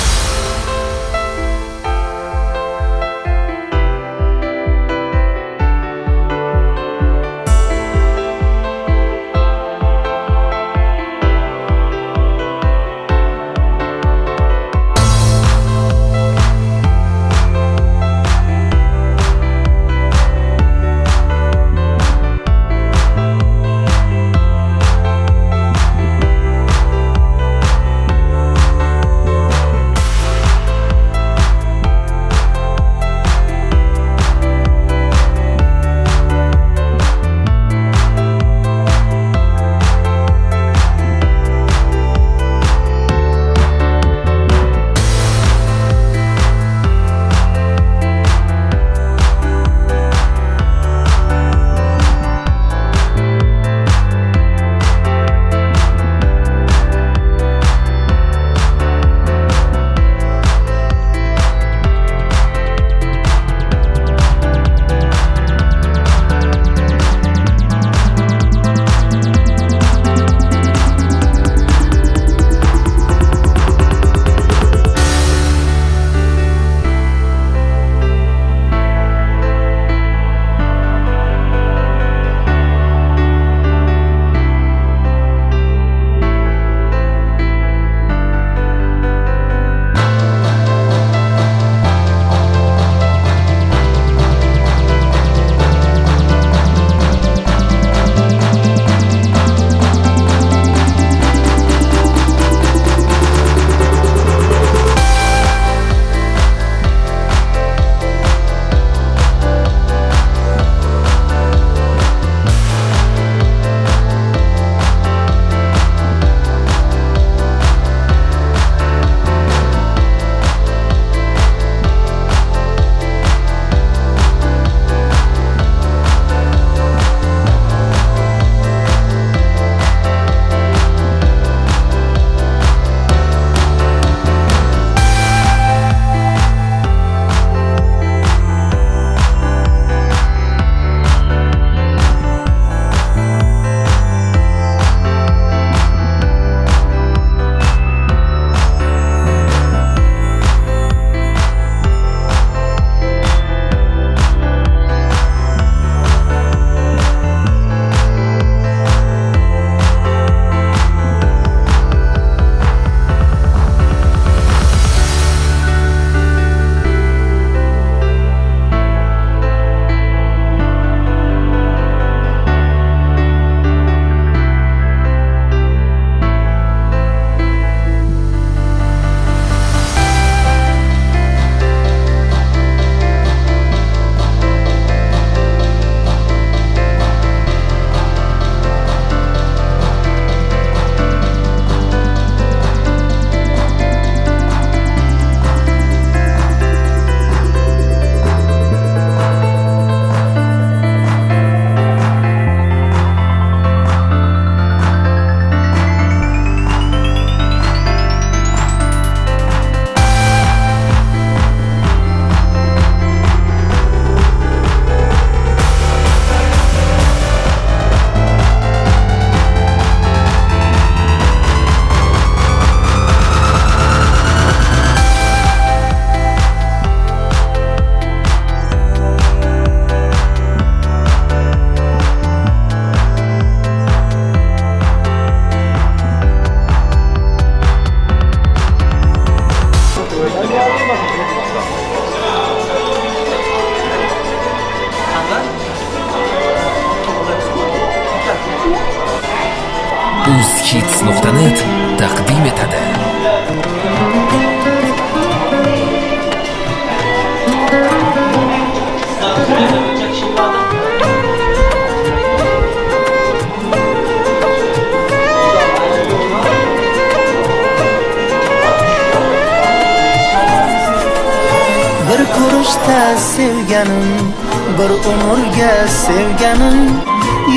uzkids.net taqdim etadi. Bir ko'rishda sevganim, bir umrga sevganim,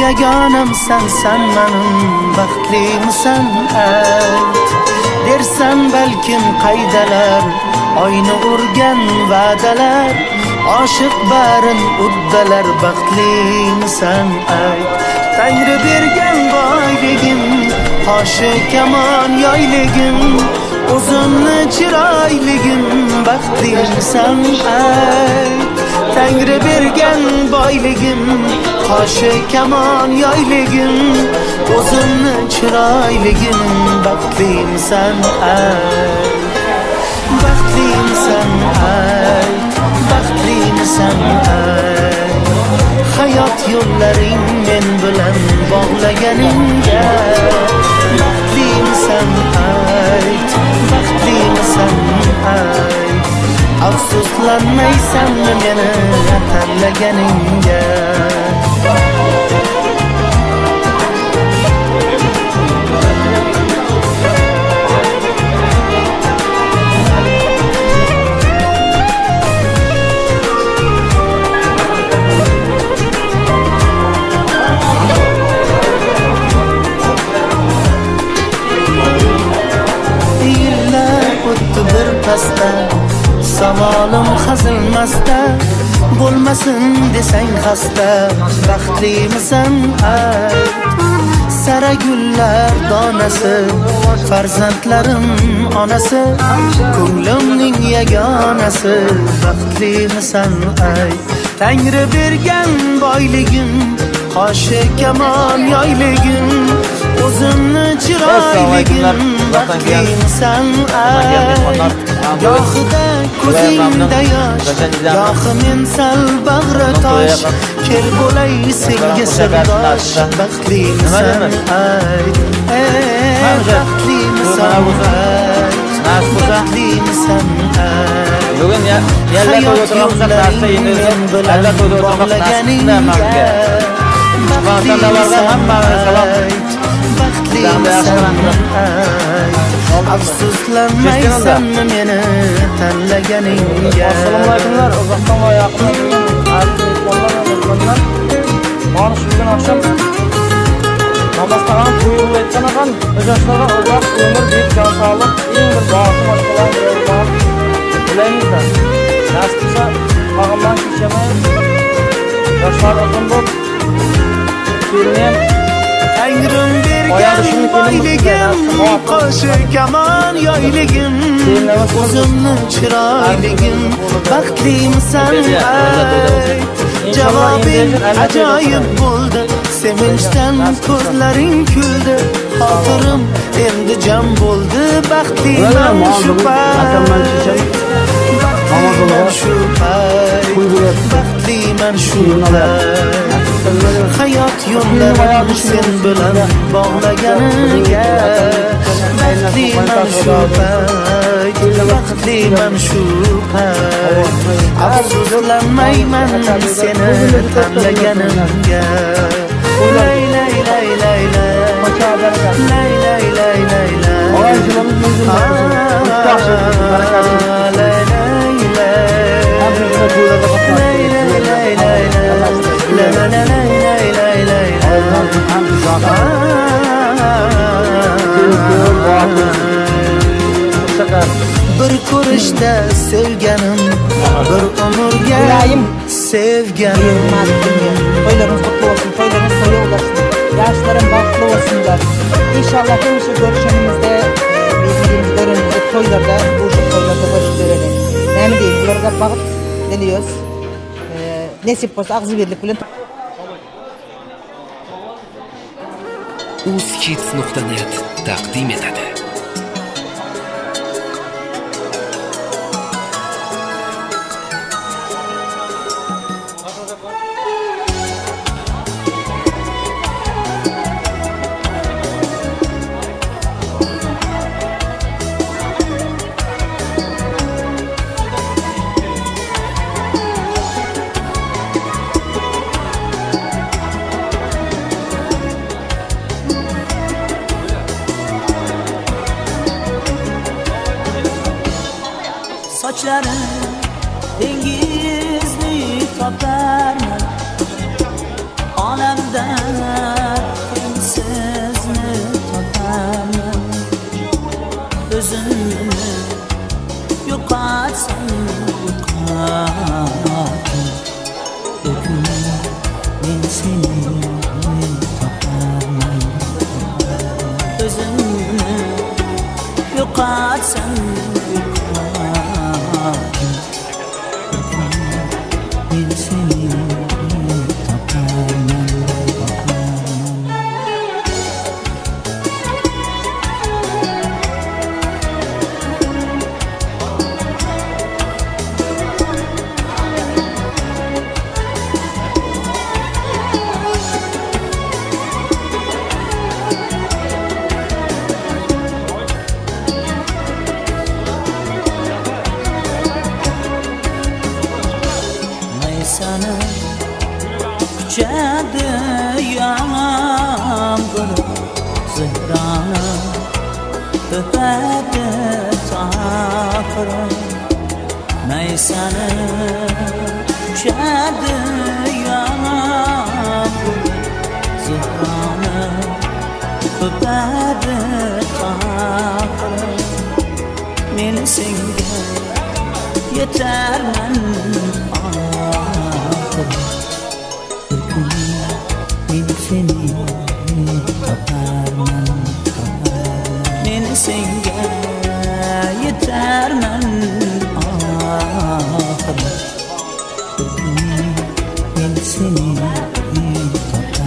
yagonamsan sen menim, baxtlimisan ayt. Dersan balkim qaydalar, oyni urgan va'dalar, oshiq barin uddalar, baxtlimisan ayt. Tangri bergan boyligim, qoshi kamon yoyligim, o'zimni chiroyligim, baxtlisan ayt. Tangri bergan boyligim, qoshi kamon yoyligim, o'zimni chiroyligim, baxtlisan ayt. Baxtlisan ayt, baxtlisan ayt. Hayot yo'llaring men bilan bog'laganingga baxtlisan ayt, baxtlisan ayt. Afsuslanmaysanmi meni tanlaganingga? Bir pasta savolim hazilmasda, bo'lmasin desang xasta, baxtlimisan ayt. Sara gullar donasi, farzandlarim onasi, ko'nglimning yagonasi, baxtlimisan ayt. Tangri bergan boyligim, qoshi kamon yoyligim, o'zimni chiroyligim, baxtlisan ayt. Gohida ko'zingda yosh, gohi men sal bag'ri tosh, kel bo'lay senga sirdosh, baxtlisan ayt. Baxtlisan ayt, baxtlisan ayt. Bugun yalla to'yda o'tirmoqda narsa endi yalla to'yda o'tirmoqda Vatandaşlarga hammamiz salom. Baxtlisan ayt. Afsuslanmaysanmi meni tanlaganingga? Assalomu alaykumlar. Uzoqdan va yaqindan kelgan aziz mehmonlar. Mana shu kun oqshom namoz taqam qo'yib o'tgan ekan. Yoshlarga uzoq umr, buyuk jon sog'lik, eng bir baxtli boshqalar bilan bilaymizlar. Nasib bo'lsa, taqamdan kechamay yoshlar uzun bo'lib kelinam. Tangrim bergan boyligim, qoshi kamon yoyligim, o'zimni chiroyligim, baxtlimisan ayt. Javobing ajoyib bo'ldi, sevinchdan ko'zlaring kuldi, xotirim endi jam bo'ldi, baxtliman shu payt. Baxtliman shu payt, baxtliman shu payt. Hayot yo'llarini sen bilan bog'laganiga baxtliman shu payt, baxtliman shu payt. Afsuslanmayman seni tanlaganimga. Lay lay lay lay lay, lay lay lay lay lay, bir ko'rishda sevganim, bir umrga sevganim. To'ylarimiz qutlug' bo'lsin, to'ylarimiz to'yga ulaşsin. Yaşlarım baxtli olsunlar. İnşallah hemşe görüşenimizde, bildiğimiz görünümüzde toylarda, bu toylarda görüşlerini. Ne mi diyeyim, bunlara bakıp diliyoruz. Nesip olsa ağzı birlik bilen. uzkids.net taqdim etadi. Saçların dengizli taparlar Alemde kimsizini taparlar Özünü yokatsın yokatsın Ökün ben seni taparlar Özünü yokatsın Kucağıda yağmur Zehranı öpedi tahırı Meysanı kucağıda yağmur Zehranı öpedi tahırı Meni senga yeter men ahır Seni taparman Meni senga yeter men ahır Meni seni taparman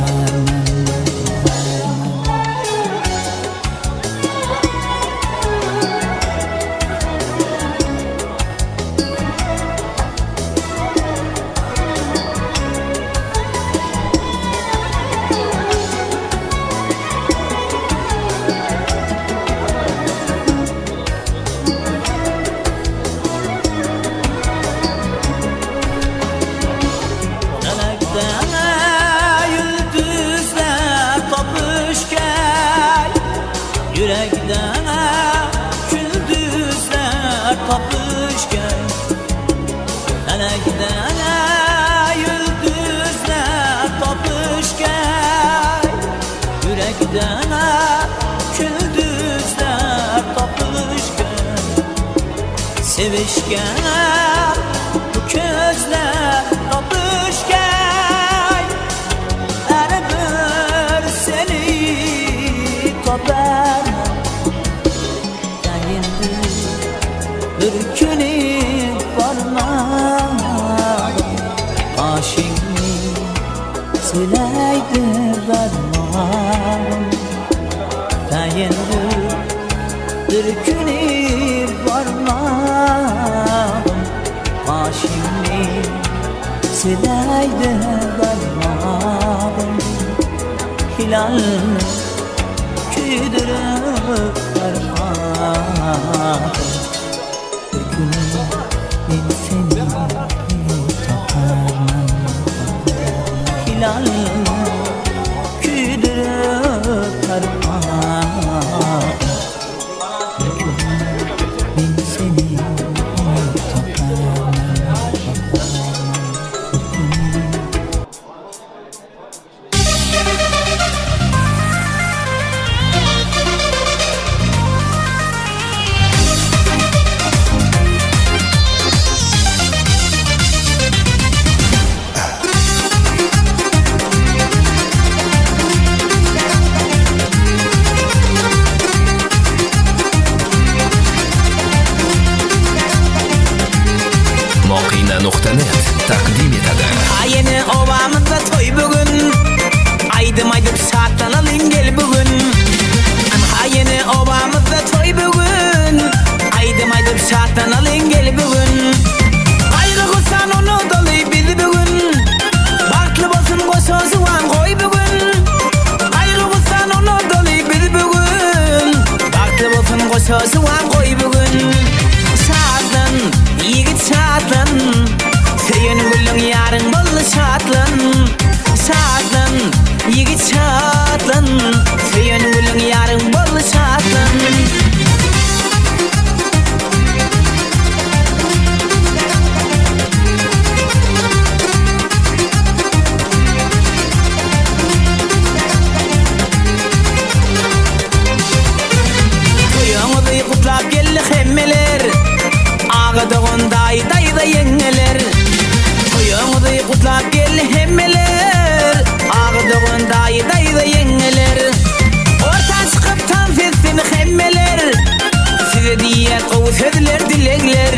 Yürekten gündüzler tapışken Felekten yıldızlar tapışken Yürekten gündüzler tapışken Sevişken bu gözler tapışken Her bir seni tapar Ürkünüp varmadım Aşıkni sileydi varmadım Tayindir ürkünüp varmadım Aşıkni sileydi varmadım Hilalini küydürüp varmadım Ben seni taparman Hilalini küydürüp varmadım Ben seni taparman Moqina.net taqdim etadi. Ayeni ovamizda to'y bugun. Aydim saatdan aling gel bugun. Ayeni ovamizda to'y bugun. Aydim saatdan aling gel bugun. Ayrılırsan onu dolayı bil bugun. Barklı bolsun qo'sho'si van qo'y bugun. Ayrılırsan onu dolayı bil bugun. Barklı bolsun qo'sho'si van qo'y bugun. Saatdan yigit saatdan Seyin gülün yarın bollu saatlan Saatlan yigit saatlan Seyin gülün yarın bollu saatlan Uslap gel hemmeler Ağdığın dayda yengeler Orta çıkıp tam festin hemmeler Size diyet o sözler dilekler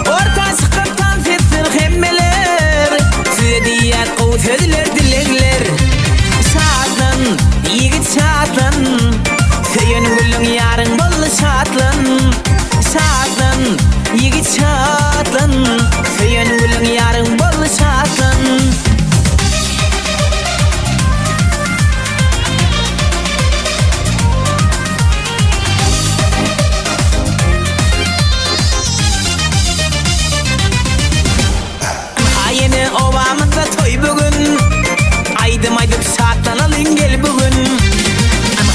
Orta çıkıp tam festin hemmeler Size diyet o sözler dilekler Şatlan, yigit şatlan Söyün gülün yarın bol şatlan Şatlan, yigit şatlan Söyün gülün yarın bol şatlan Hayene ovamızda toy bugün Aydım şatlan alın gel bugün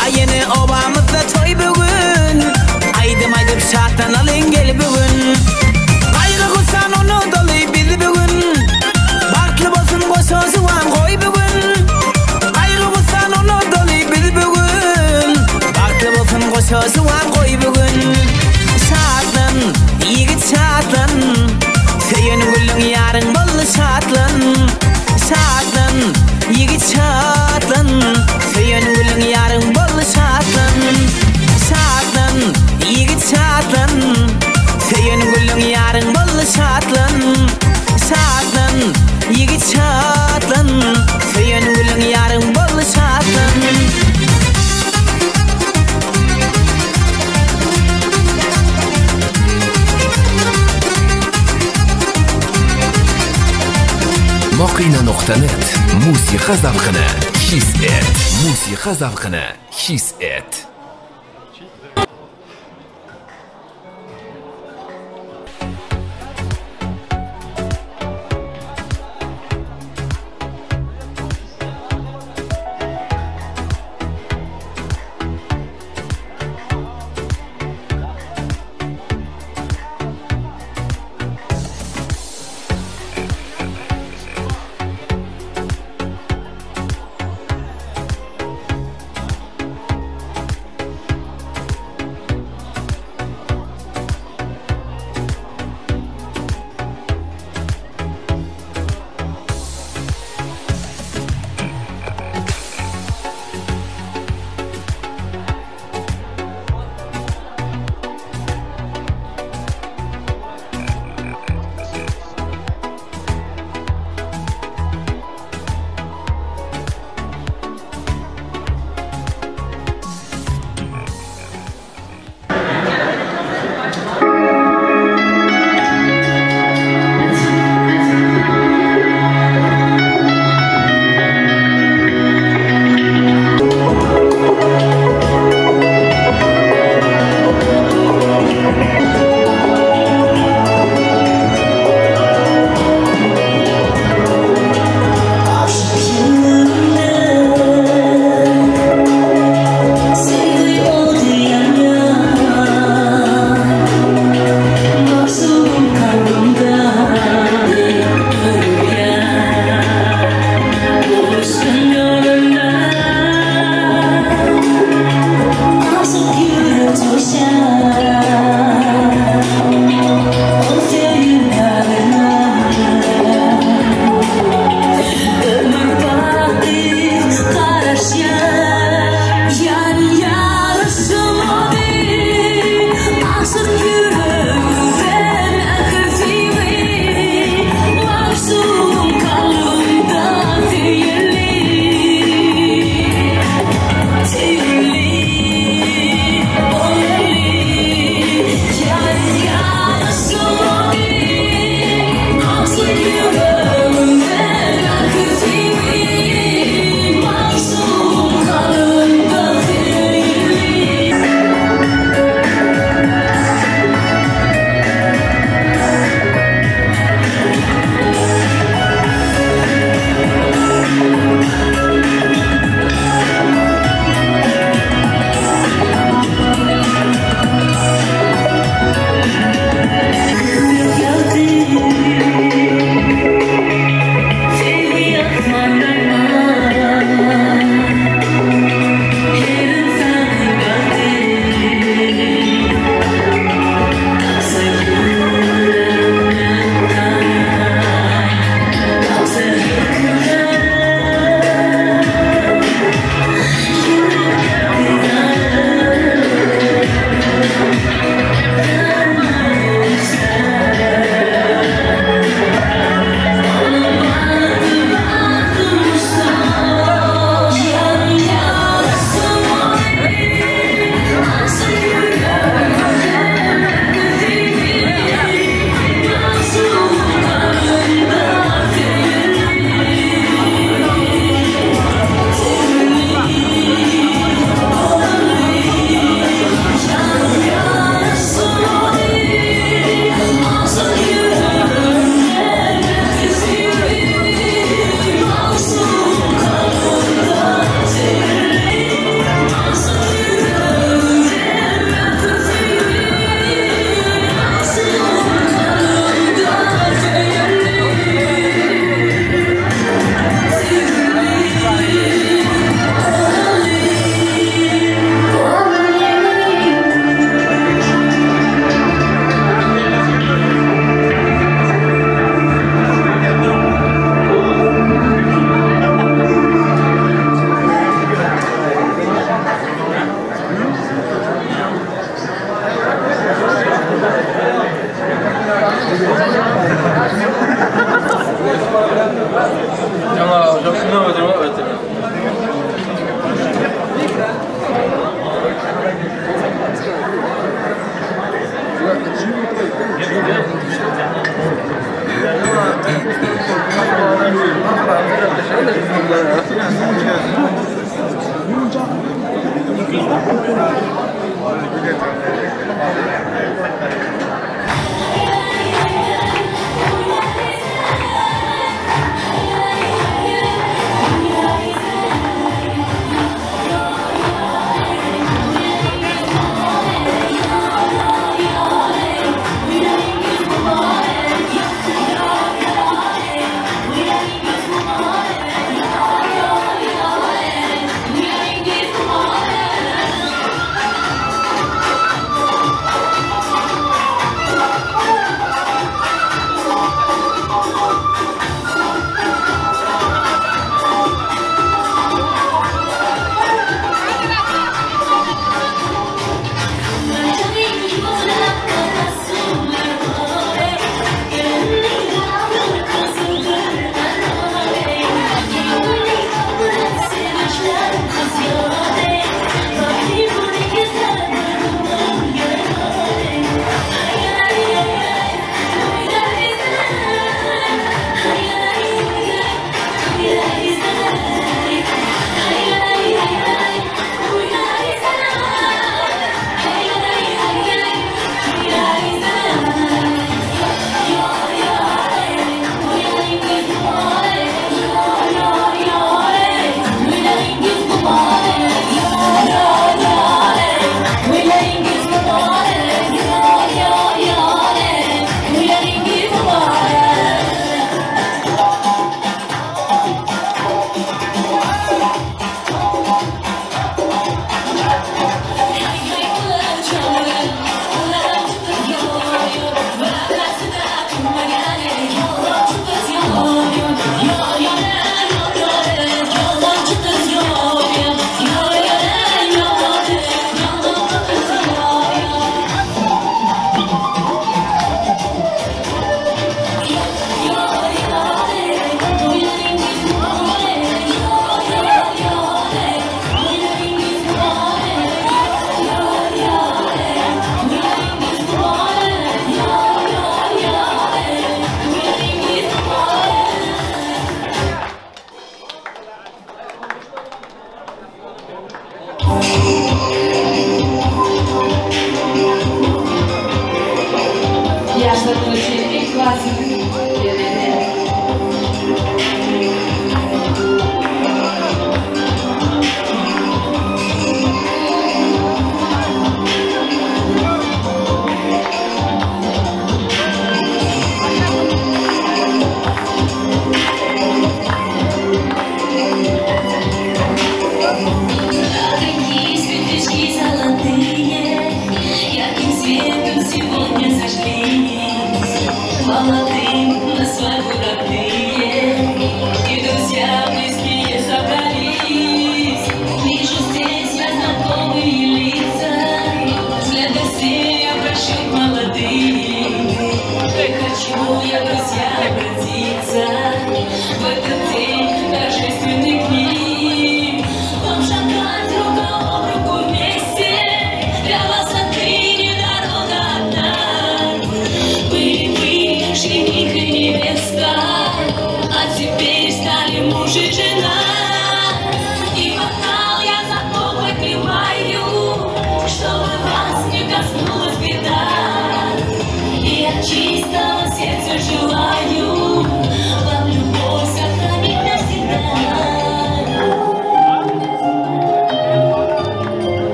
Hayene ovamızda toy bugün Aydım şatlan alın gel bugün Gayrı kusan onu dolayı biz bugün Barklı bolsun boşosu an koy bugün Gayrı kusan onu dolayı biz bugün Barklı bolsun boşosu an koy bugün Şatlan, yigit şatlan Söyün gülün yarın bol şatlan Şatlan, yigit şatlan Söyün gülün yarın bol şatlan Şatlan, yigit şatlan Söyün gülün yarın bol şatlan Şatlan, yigit şatlan Söyün gülün yarın bol şatlan Moqina.net Musiqa zavqini his et. Musiqa zavqini his et.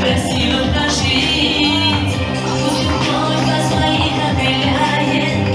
Красиво прожить, пусть любовь вас моих отреляет.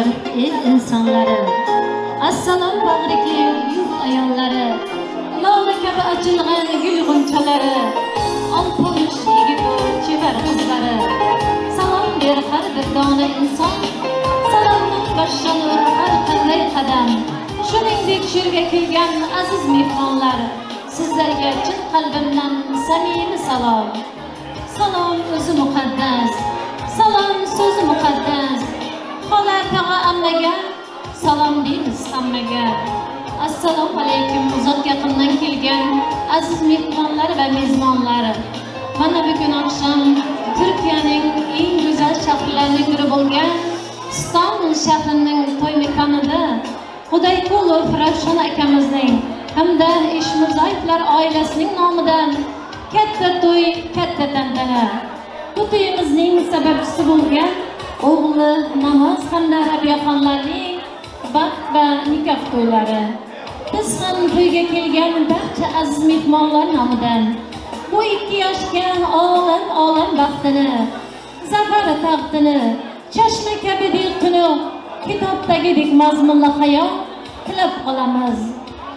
bir el insonlari. Assalom bag'rikli yurt ayollari, lola kabi ochilgan gul g'unchalari, oltmish yigit chevar qizlari. Salom ber har bir dona inson, salomning boshlanur har qanday qadam. Shuningdek she'rga kelgan aziz mehmonlar, sizlarga chin qalbimdan samimiy salom. Salom o'zi muqaddas, salom so'zi muqaddas. Xola tog'a ammaga salom deymiz hammaga. Assalomu alaykum uzoq yaqindan kelgan aziz mehmonlar va mezbonlar. Mana bugun oqshom Turkiyaning eng go'zal shaharlaridan biri bo'lgan İstanbul shahrining to'y makonida Xudoyqulov Ravshan akamizning hamda Eshmirzoyevlar oilasining nomidan katta to'y, katta tantana. Bu to'yimizning sababchisi bo'lgan o'g'li Namoz hamda Rabiyaxonlarning baxt va nikoh to'ylari. Biz ham to'yga kelgan barcha aziz mehmonlar nomidan bu ikki yoshga olam baxtini, zafar taxtini, chashma kabi tunuq, kitobdagidek mazmunli hayot tilab qolamiz.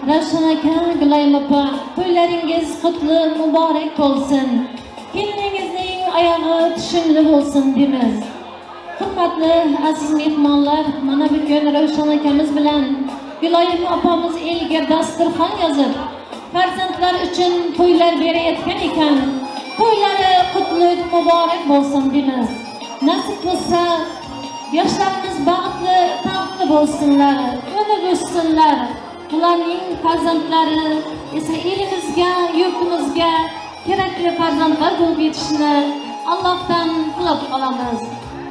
Ravshan aka, Gulayim opa, to'ylaringiz qutli, muborak bo'lsin. Keliningizning oyog'i tushimli bo'lsin deymiz. Hurmatli aziz mehmonlar, mana bugun Ravshan akamiz bilan Gulayim opamiz elga dasturxon yozib, farzandlar uchun to'ylar berayotgan ekan. To'ylari qutli, muborak bo'lsin deymiz. Nasib bo'lsa, yoshlarimiz baxtli, taqli bo'lsinlar, unib o'ssinlar. Ularning farzandlari esa elimizga, yurtimizga kerakli farzandlar bo'lib yetishini Allohdan tilab qolamiz.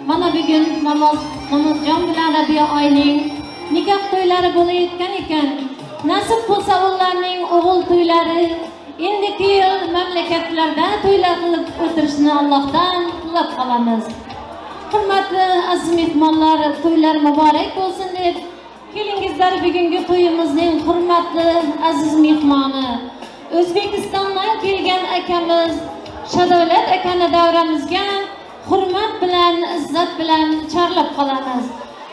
Mana bugun Namozjon bilan Rabiya oyining nikoh to'ylari bo'layotgan ekan. Nasib bo'lsa ularning o'g'il to'ylari endiki yil mamlakatlarda to'ylar qilib o'tirishni Allohdan tilab qolamiz. Hurmatli aziz mehmonlar, to'ylar muborak bo'lsin deb kelingizlar bugungi to'yimizning hurmatli aziz mehmoni O'zbekistondan kelgan akamiz Shadavlat akani davramizga hurmat bilan, izzat bilan chorlab qolamiz.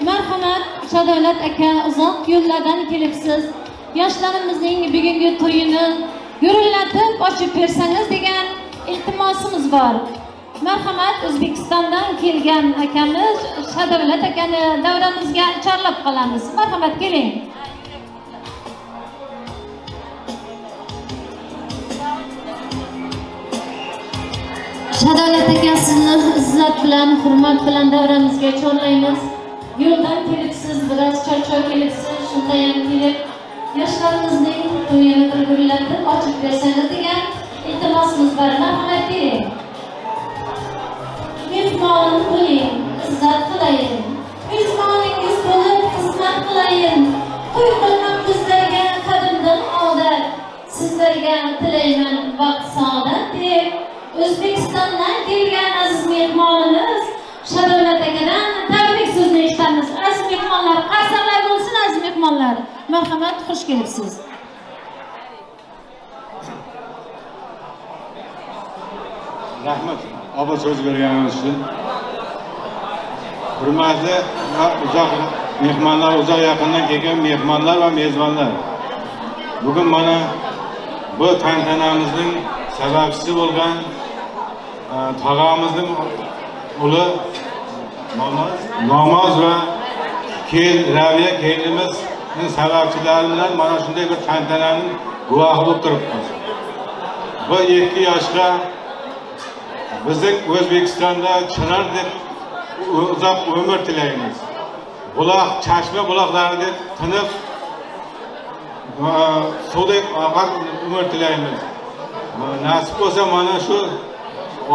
Marhamat Shadavlat aka, uzoq yo'llardan kelibsiz. Yoshlarimizning bugungi to'yini gurullatib ochib bersangiz degan iltimosimiz bor. Marhamat O'zbekistondan kelgan akamiz Shadavlat akani davramizga chorlab qolamiz. Marhamat keling. Shadavlat aka, sizni izzat bilan, hurmat bilan davramizga chorlaymiz. Yo'ldan kelibsiz, biroz charchoq kelibsiz, shunday ham kelib yoshlarimizning to'yini gurullatib ochib bersangiz degan iltimosimiz bor. Marhamat keling. Mehmon bo'ling, izzat qilayin. Mehmoningiz bo'lib xizmat qilayin. To'y qilmoq bizlarga qadimdan odat. Sizlarga tilayman vaqt saodat deb O'zbekistondan kelgan aziz mehmonimiz Shadavlat akadan tabrik so'zini eshitamiz. Aziz mehmonlar, qarsaklar bo'lsin aziz mehmonlar. Marhamat, xush kelibsiz. Rahmat. Oba so'z berganimiz uchun. Hurmatli va uzoq mehmonlar, uzoq yaqindan kelgan mehmonlar va mezbonlar. Bugun mana bu tantanamizning sababchisi bo'lgan tog'amizning uli Namoz va Rabiya kelinimizning sababchilari bilan mana shunday bir tantananing guvohi bo'lib turibmiz. Bu 2 yoshga bizning O'zbekistonda chinar deb uzoq umr tilaymiz. Buloq, chashma buloqlarida tinib suvdek oqar umr tilaymiz. Nasib bo'lsa mana shu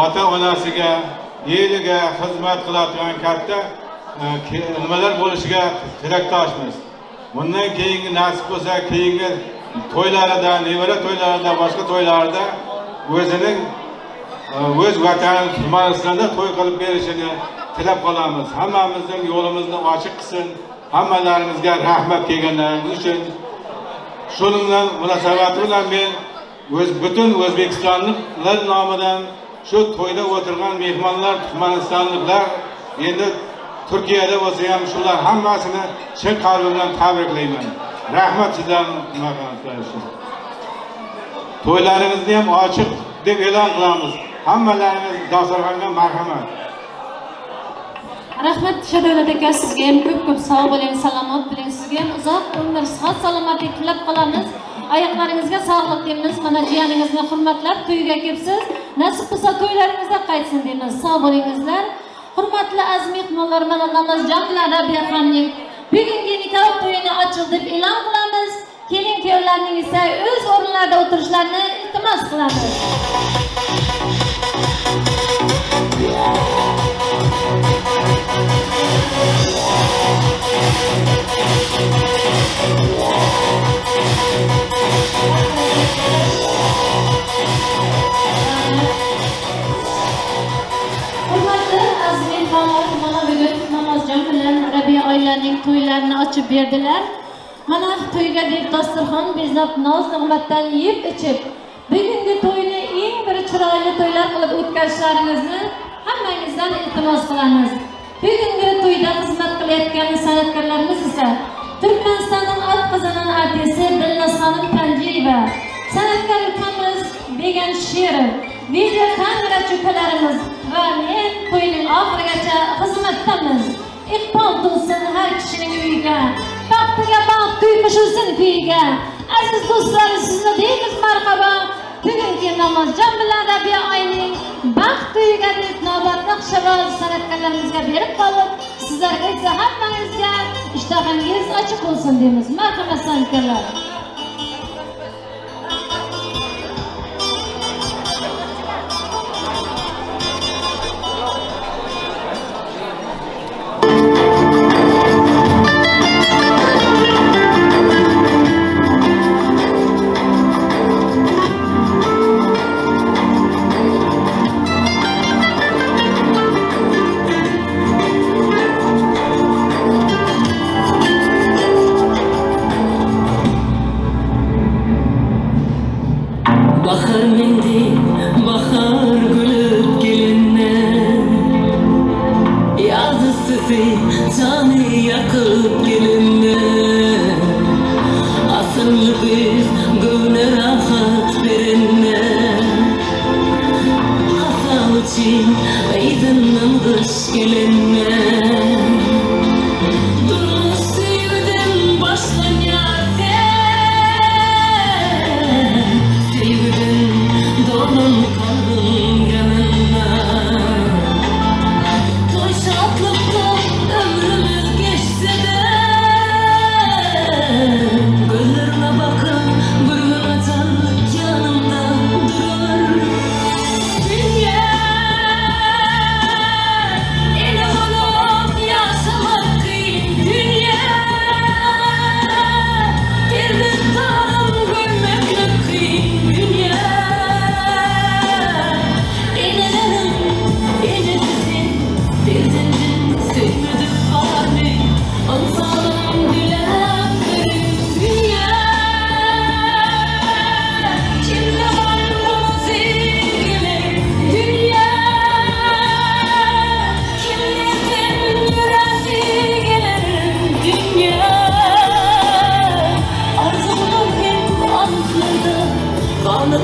ota-onasiga, eliga xizmat qiladigan katta nimalar bo'lishiga tilakdoshmiz. Bundan keyingi nasib bo'lsa, keyingi to'ylarida, nevara to'ylarida, boshqa to'ylarda o'zining o'z vatani Turkmanistonda to'y qilib berishini tilab qolamiz. Hammamizning yo'limizni ochiq qilsin. Hammalaringizga rahmat kelganlaringiz uchun. Shuning bilan munosabati bilan men butun O'zbekistonliklar nomidan shu to'yda o'tirgan mehmonlar, Turkmanistonliklar endi Türkiye'de olsa ham shular hammasini chin qalbimdan tabriklayman. Rahmat sizlarning marhamatlar uchun. To'ylaringizni ham ochiq deb e'lon qilamiz. Hammalaringiz dasturxonga marhamat. Rahmat Shadolat aka, sizga ham ko'p sog' bo'ling, salomat bo'ling. Sizga ham uzoq umr, sihat, salomatlik tilab qolamiz. Oyoqlaringizga sog'lik deymiz. Mana jiyaningizni hurmatlab to'yga kelibsiz. Nasib bo'lsa to'ylaringizda qaytsin deymiz. Sog' bo'lingizlar. Hurmatli aziz mehmonlar, mana Namozjon bilan Rabiya xonimning bugungi nikoh to'yini ochiq deb e'lon qilamiz. Kelin-kuyovlarning esa o'z o'rinlarida o'tirishlarini iltimos qilamiz. Hurmatli aziz mehmonlar, mana bugun Namozjon bilan Rabiya oilasining to'ylarini ochib berdilar. Mana to'yga deb dasturxon bezab, noz-ne'matdan yeb ichib, bugungi to'yni eng bir chiroyli to'ylar qilib o'tkazishlaringizni hammangizdan iltimos qilamiz. Bugungi to'yda xizmat qilayotgan san'atkorlarimiz esa Turkmanistonning ot-qizining artisti Dilnazxonim Panjiyeva, san'atkor ukamiz Began Sherov, video kamerachi ukalarimiz va men to'yning oxirigacha xizmatdamiz. Iqbol bo'lsin har kishining uyiga, baxtiga baxt kuy qo'shilsin kuyiga. Aziz do'stlar, sizni deymiz marhaba. Bugungi Namozjon bilan Rabiya oyining baxt kuyiga deb navbatni xushovoz san'atkorlarimizga berib qolib, sizlarga esa hammangizga ishtahangiz ochiq bo'lsin deymiz. Marhamat san'atkorlar. Zaman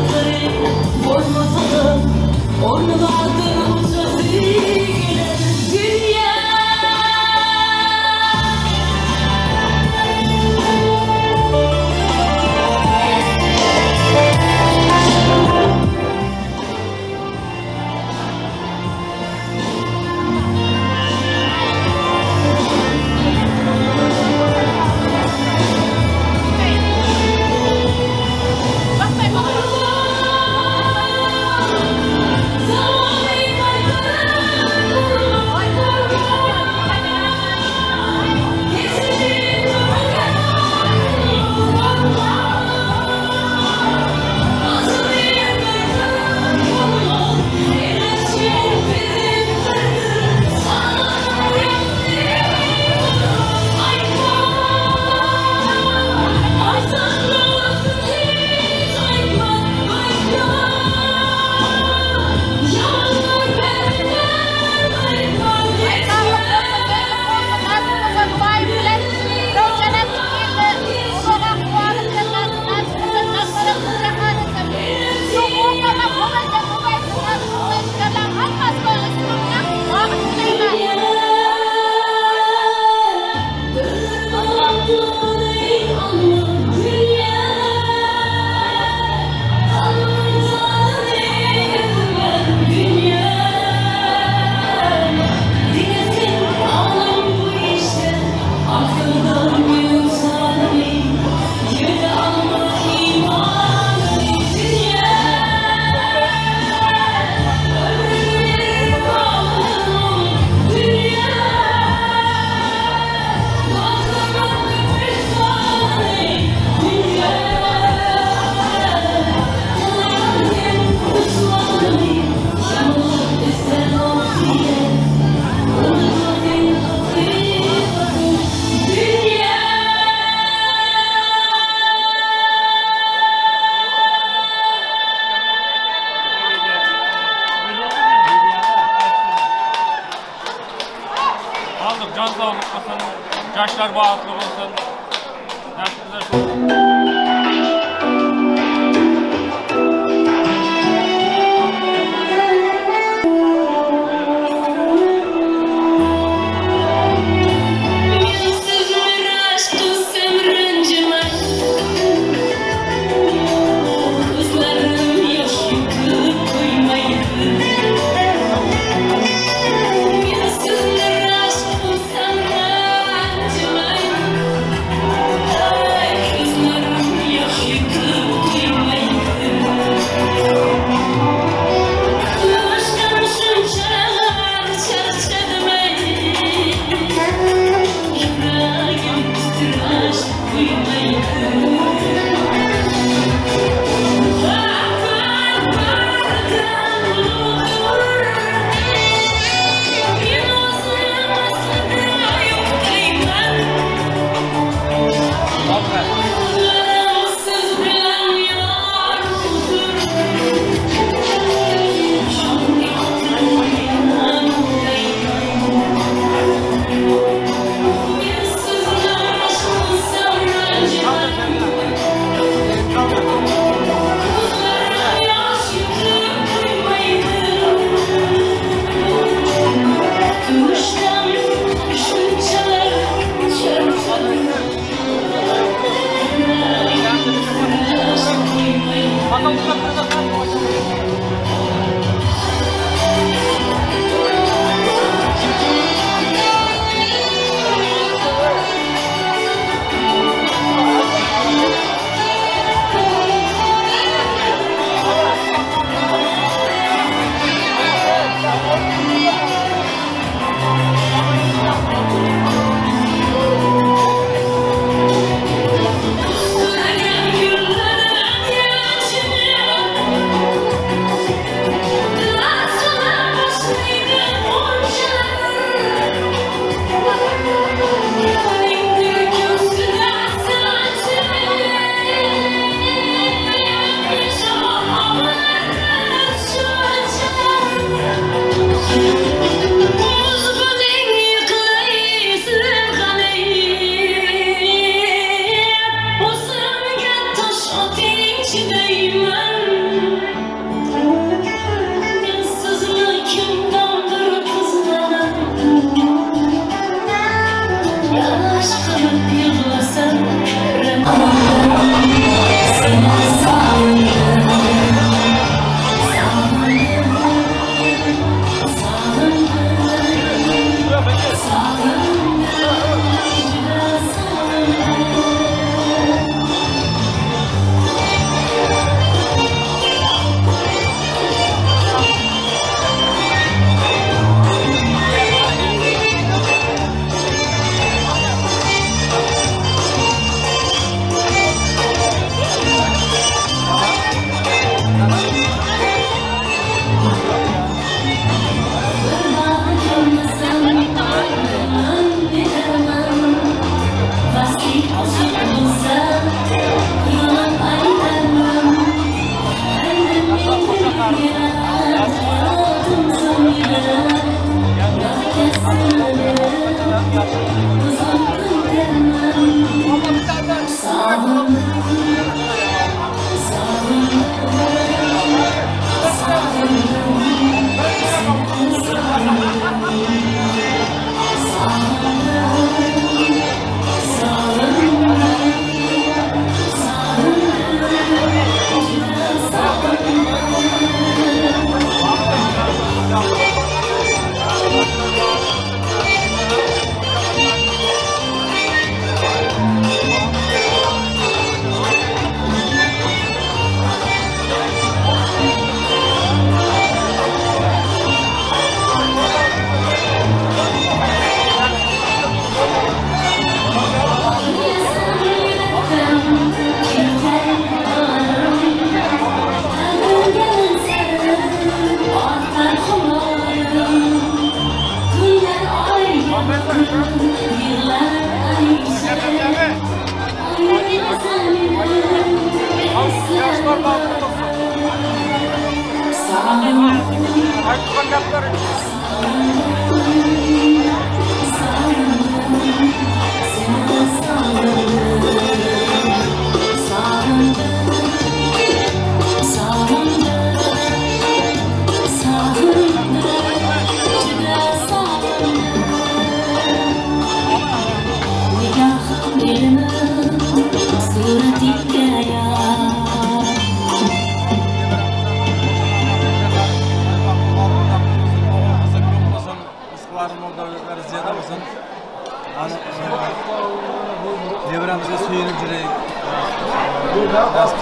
Yaşlar bağlı olsun.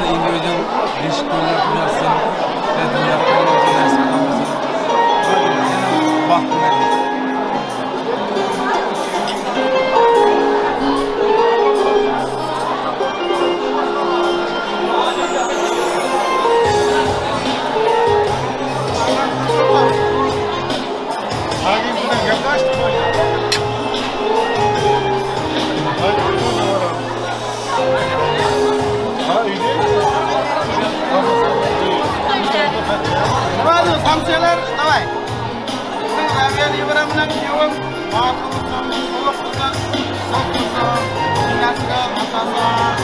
İngilizcem değişik konular kuruyorsun. Ve dünya konularca ders yapamazsın. Hadi baktım yani. Kamsiyalar, davay. Siz avian yıvıramdan yıvım, mağazımızdan, bulukludan, soktuğundan, dinlersiga, matasına,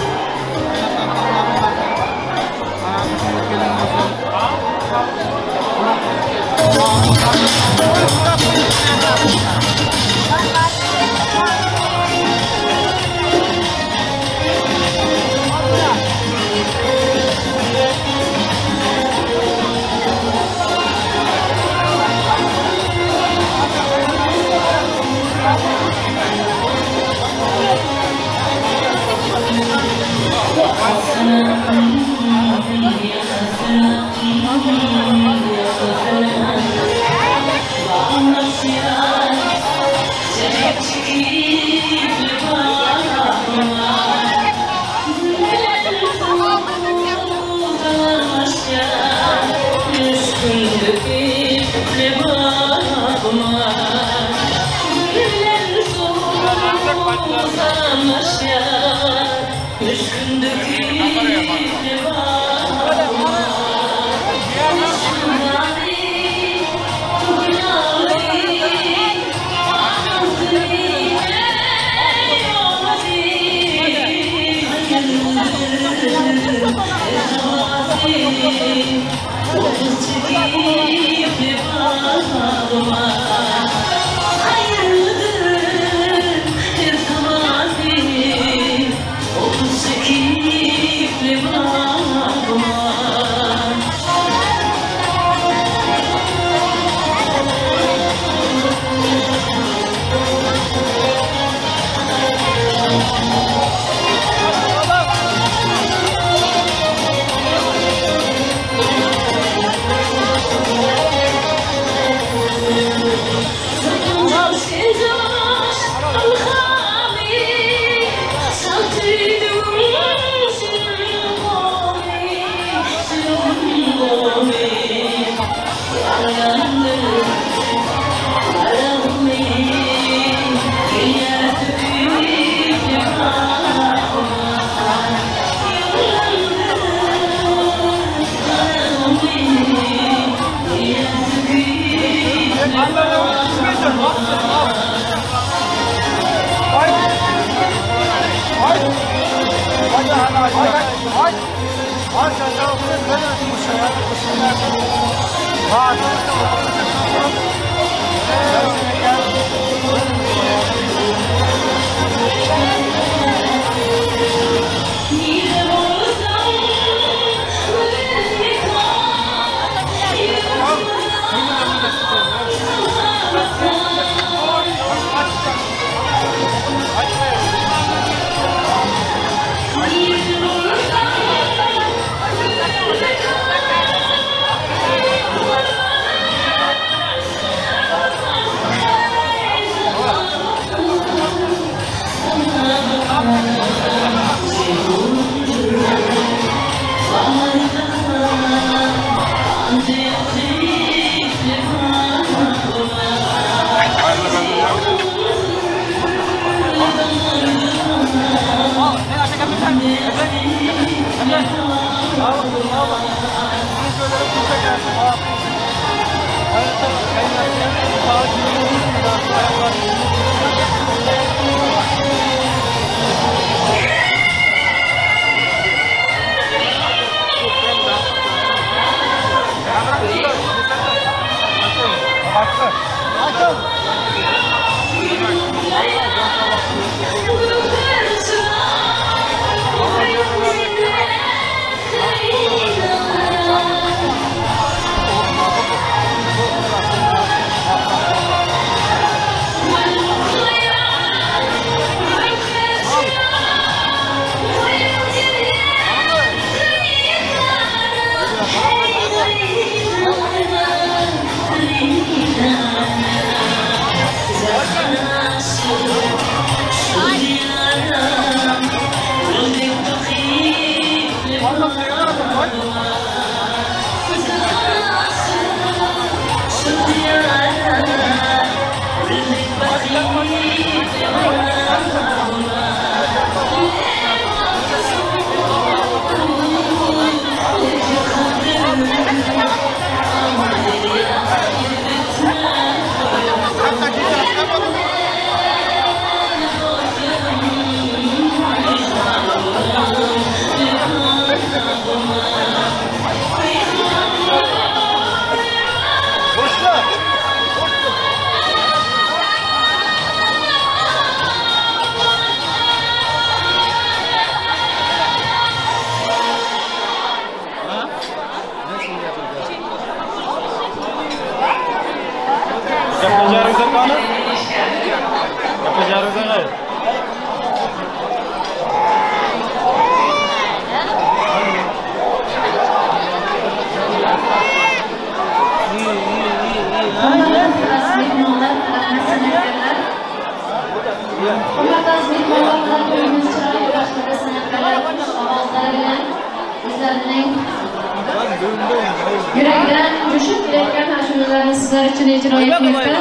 Yürekten coşup kelayotgan ashulalarni sizlar uchun ijro etmoqda.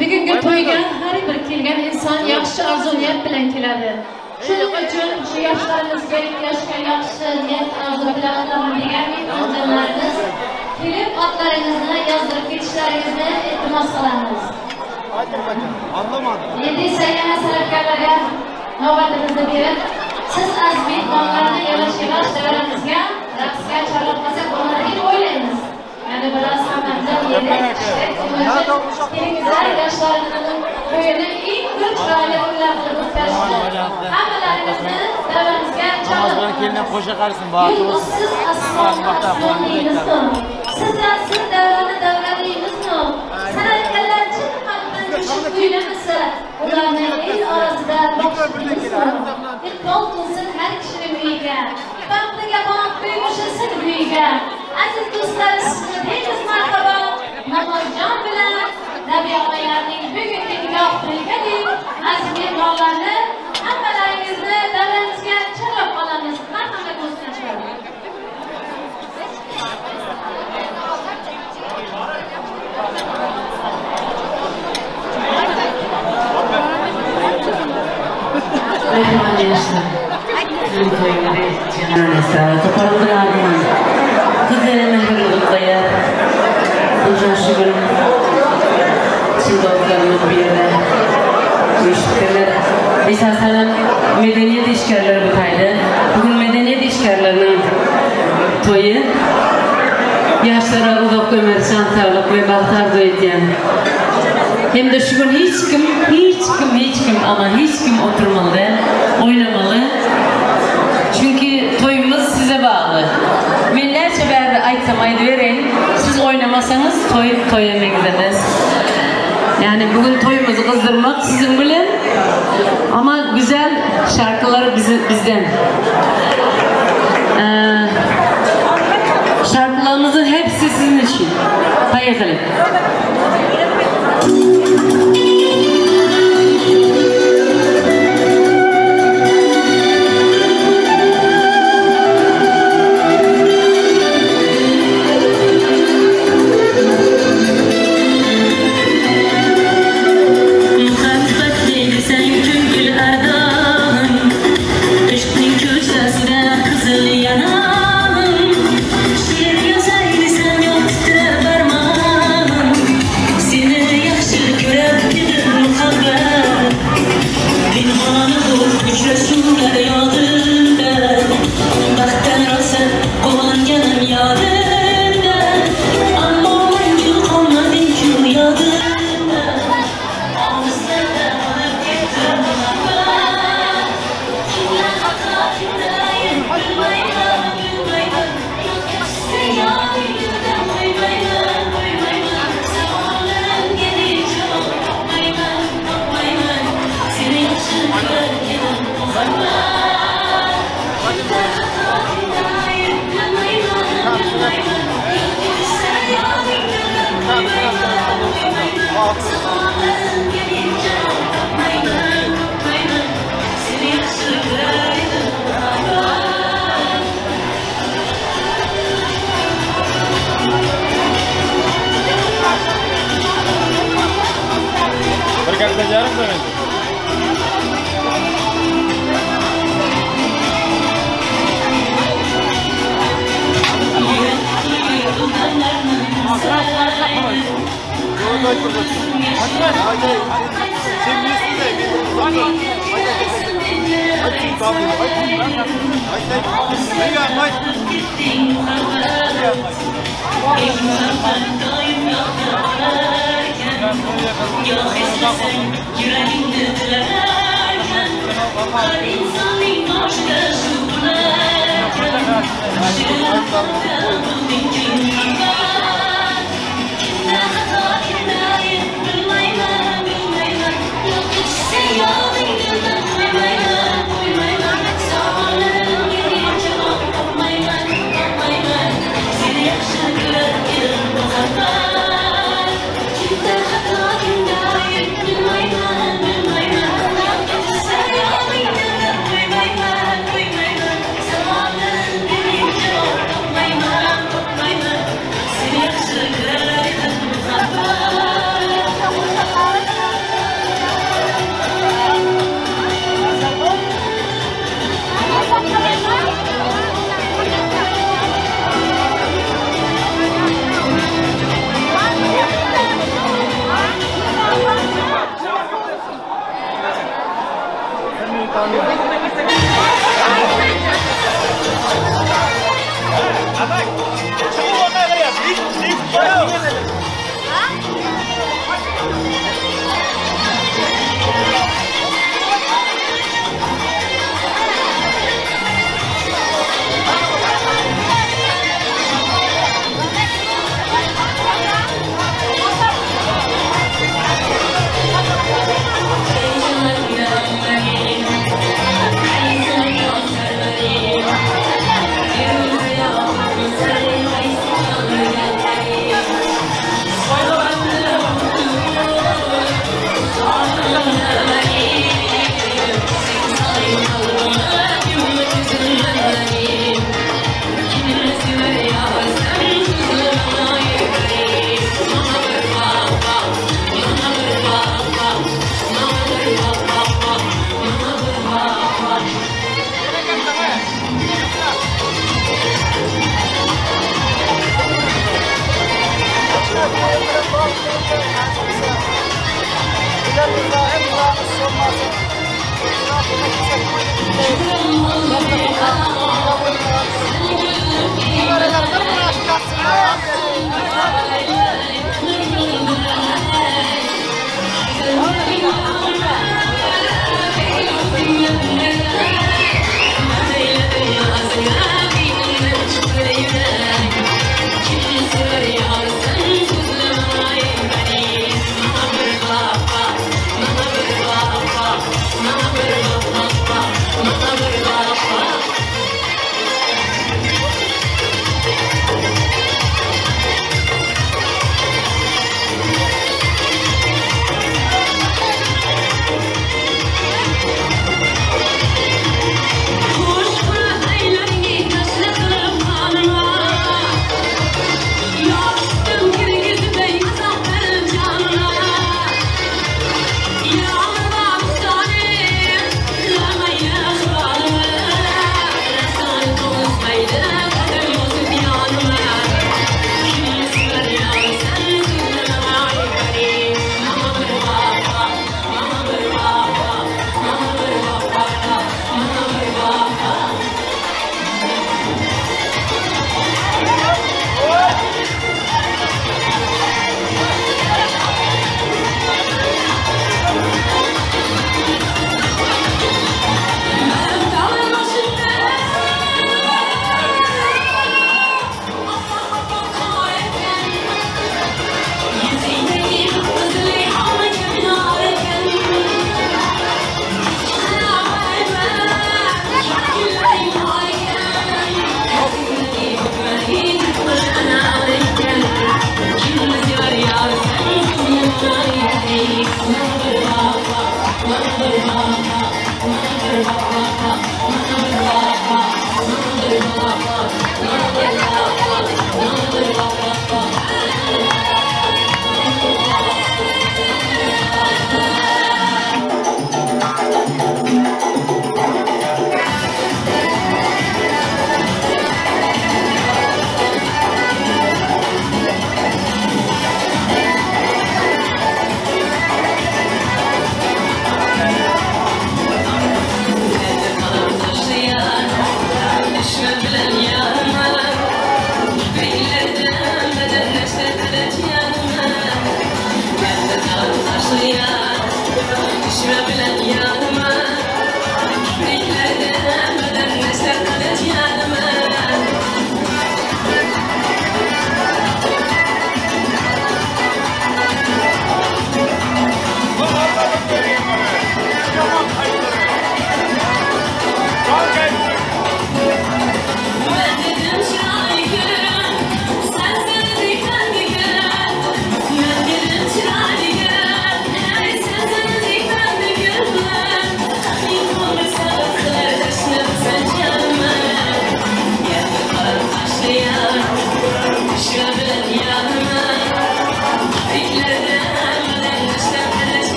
Bugungi to'yga har bir kelgan inson yaxshi orzu-niyat bilan keladi. Shuning uchun shu yoshlarimizga yoshga yaxshi niyat orzu bilan qilaman degan mehmonlarimiz kelib otlaringizni yozdirib ketishlaringizni iltimos qilamiz. Endi esa yana san'atkorlarga navbatimizni berib, siz aziz mehmonlarni yavash-yavash davramizga raqsga chorlatmasak bo'ladi deb o'ylaymiz. Yani biraz hamamdan yerine kelingizlar yoshlarimizning to'yini eng bir chiroyli o'yinlarni o'tkazishdi. Hammalarimizni davramizga chorlatamiz. Yulduzsiz asmon deymizmi? Sizlar siz davrani davradeymizmi? San'atkorlar chin qalbdan jo'shib kuylamasa, ularni el orasida boqishimizmi? Iqbol qilsin har kishining uyiga. Baxtiga bog' qo'yishsin uyiga. Aziz do'stlar, sizni deymiz marhaba. Namozjon bilan Nabiy onalarning bugungi nikoh to'yiga aziz mehmonlarni hammalaringizni davramizga chorlab qolamiz. Marhamat do'stlar. Esasen medeniyet işgərləri butaydı. Bugün medeniyet işgərlərinin toyu yaşlara uzaq ömür, şan sağlık ve baxtar duyduğun. Hem de şu gün hiç kim oturmalı, oynamalı. Çünkü toyumuz size bağlı. Ben nerçe beri aytsam aydı vereyim, siz oynamasanız toy yemeğiniz. Yani bugün toyumuzu kızdırmak sizin bilen ama güzel şarkıları bizden. Şarkılarımızın hepsi sizin için. Hayırlı. Yanan, şiir güzel sen yok tire varman. Becerip dönüldü.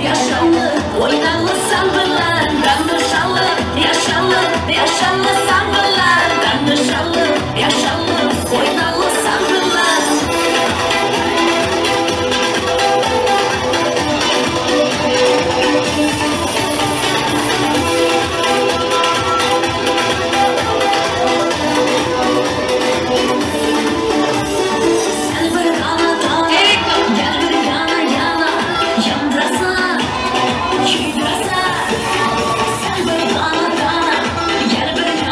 yaşalı, oynalı sen bilen. Ben de şalı, yaşalı, yaşalı sen bilen. Ben de şalı, yaşalı, oynalı sen bilen. Sen bir dana dana, gel bir yana yana, yandrasa, küdrasa. Sen bir dana dana, gel bir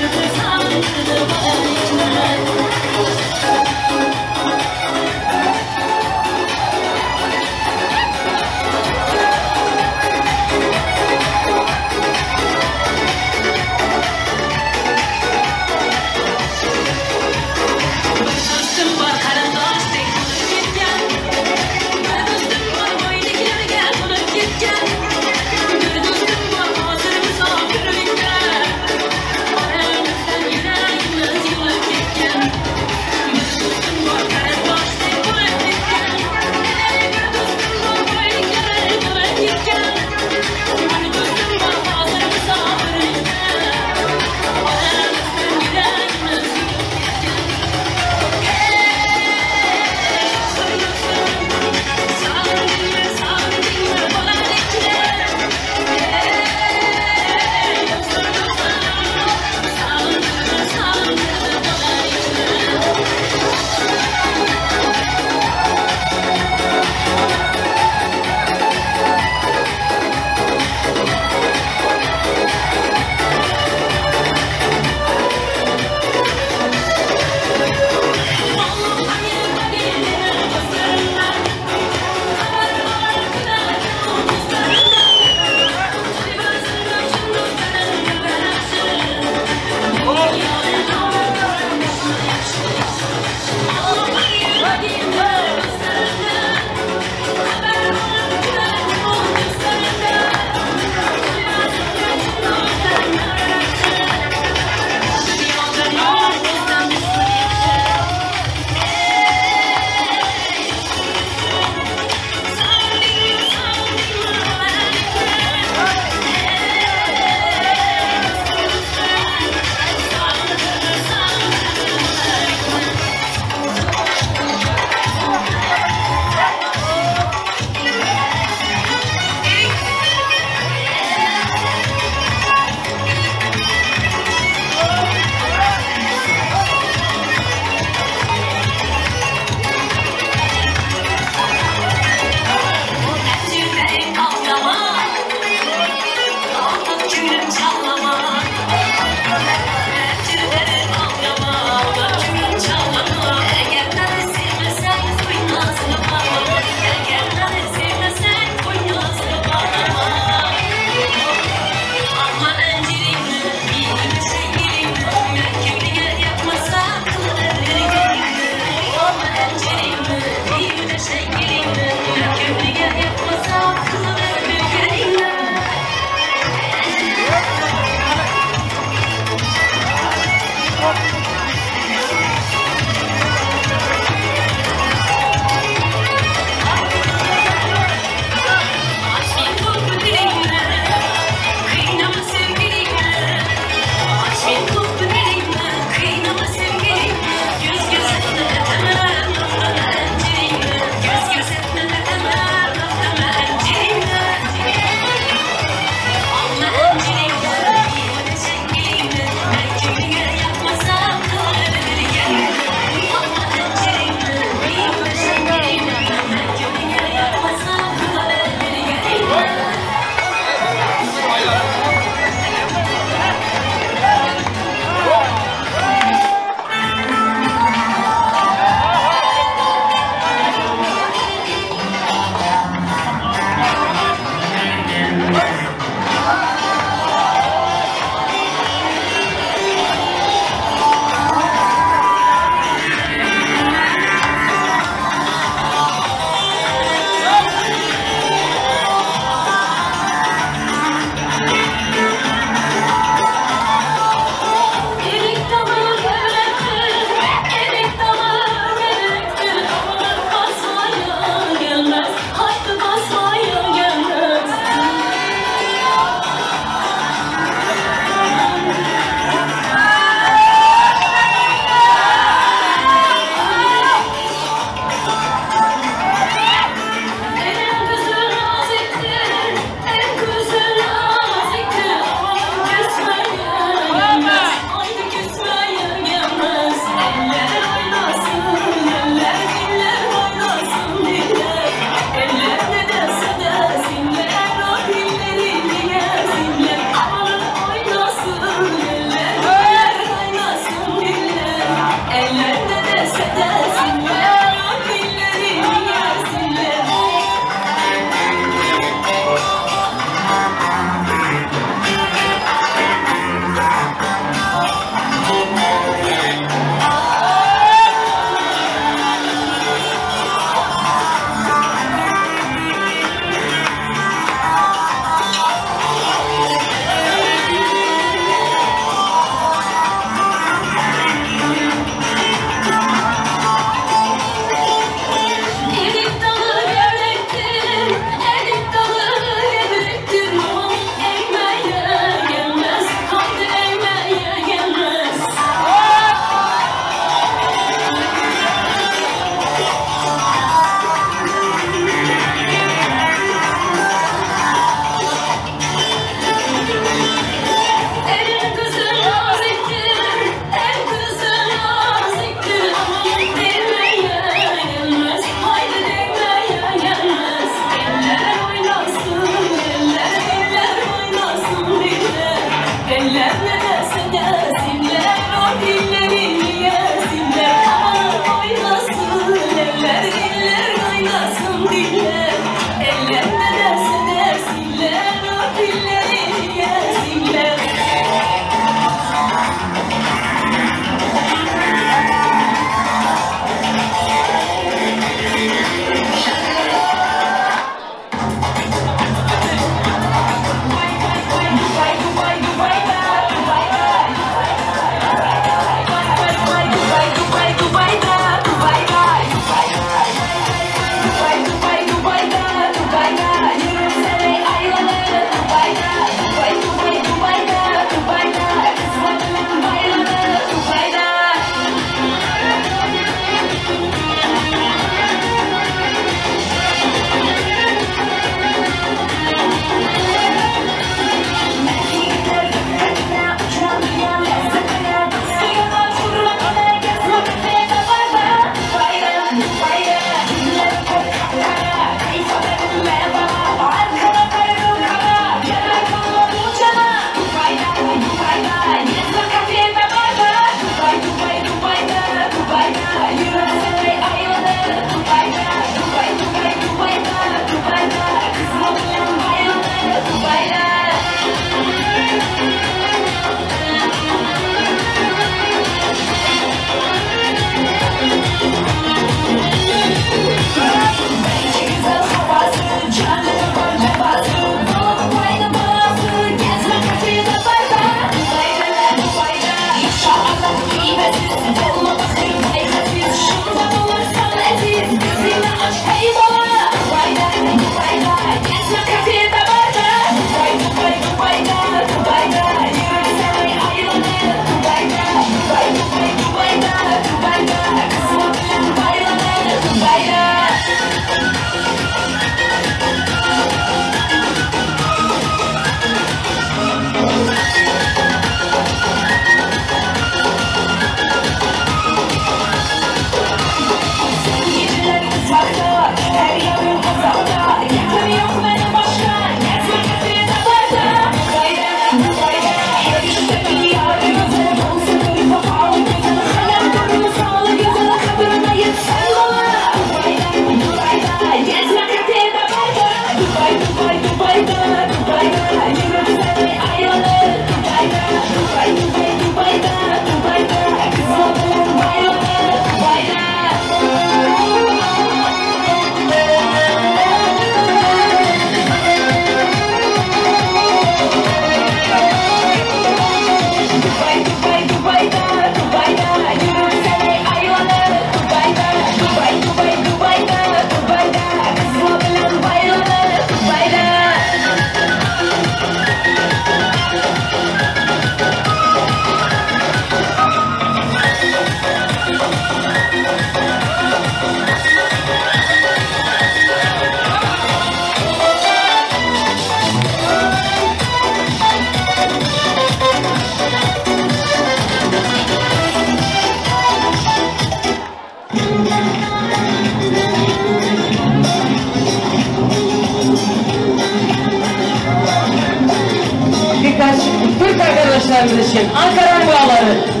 gençlerimiz için. Ankara'nın bağları.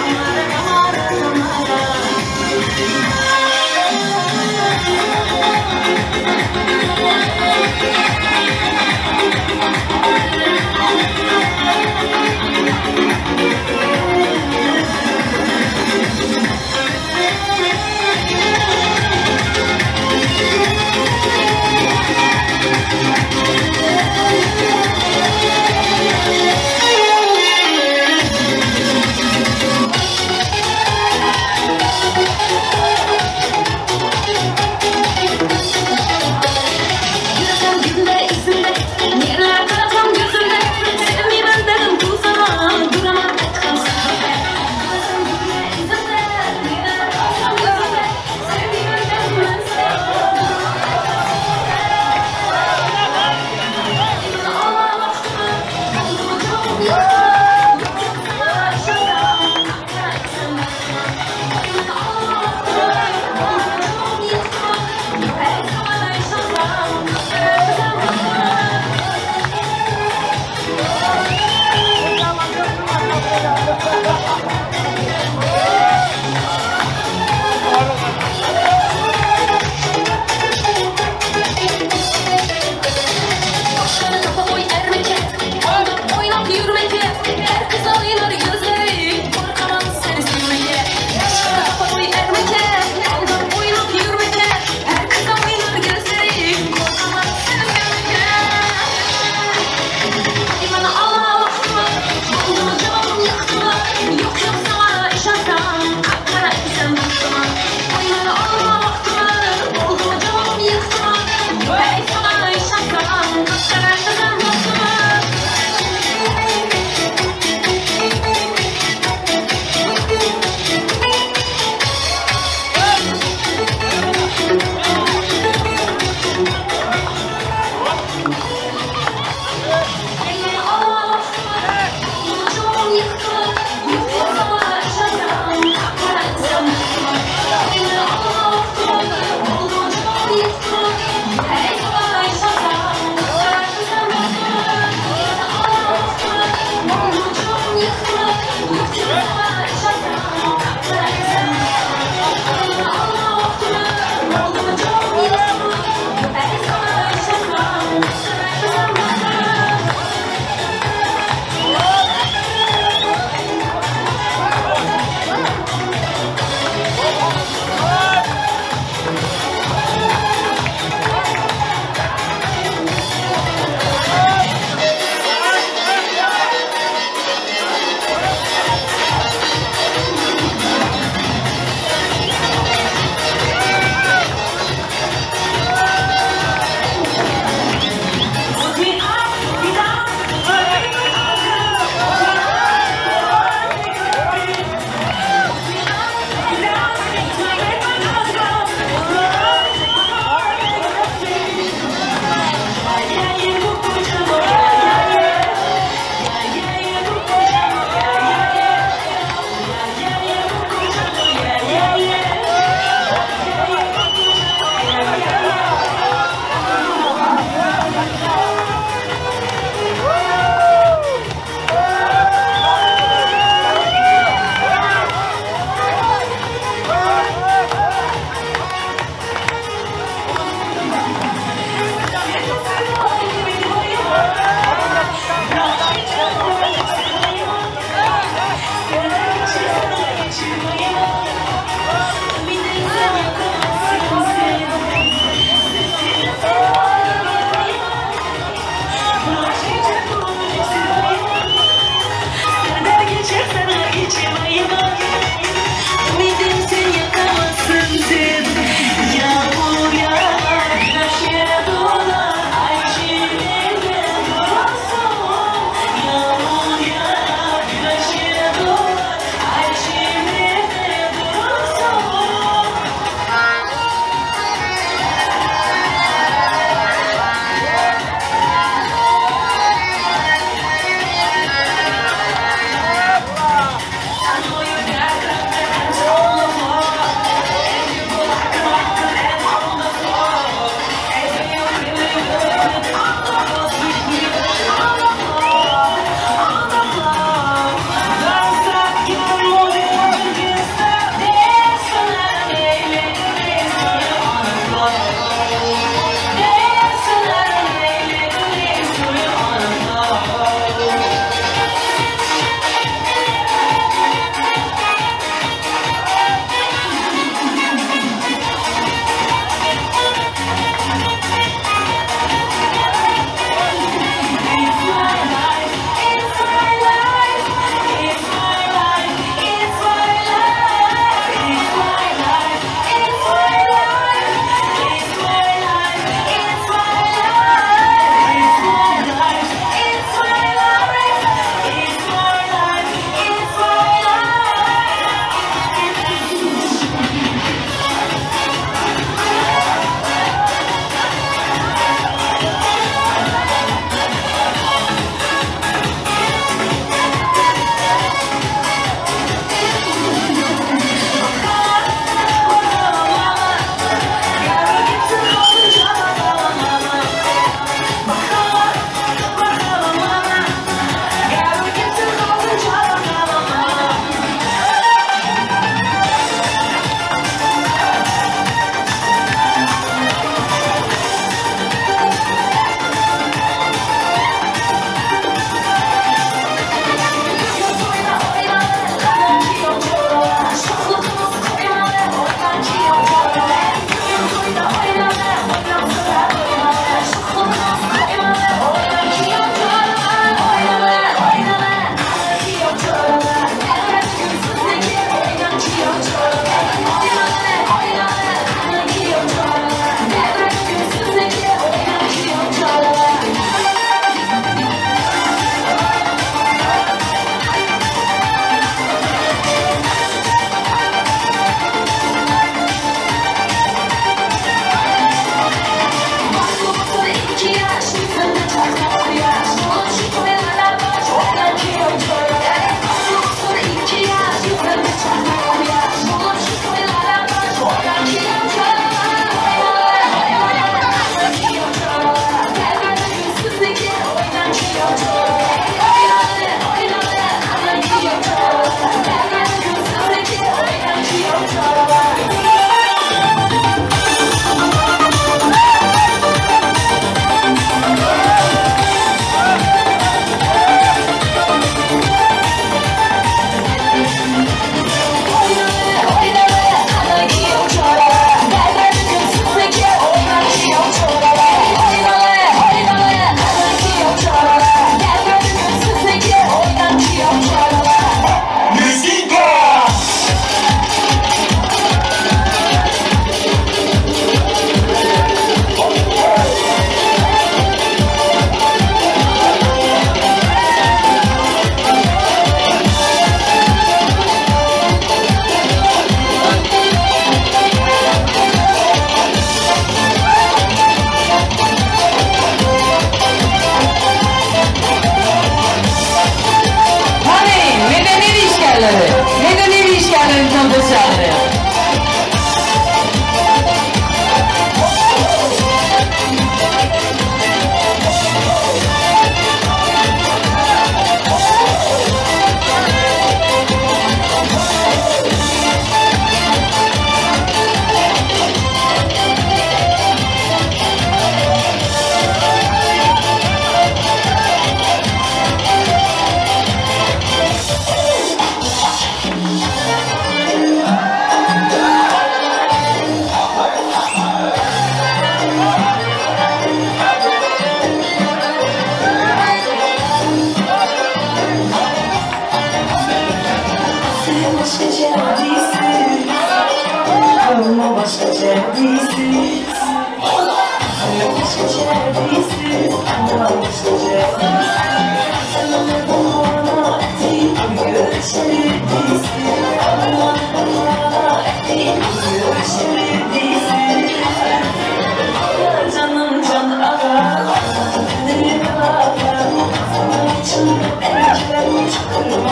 Tamara, Tamara, Tamara.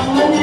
Oh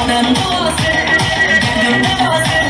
Onam do'st, gardim do'st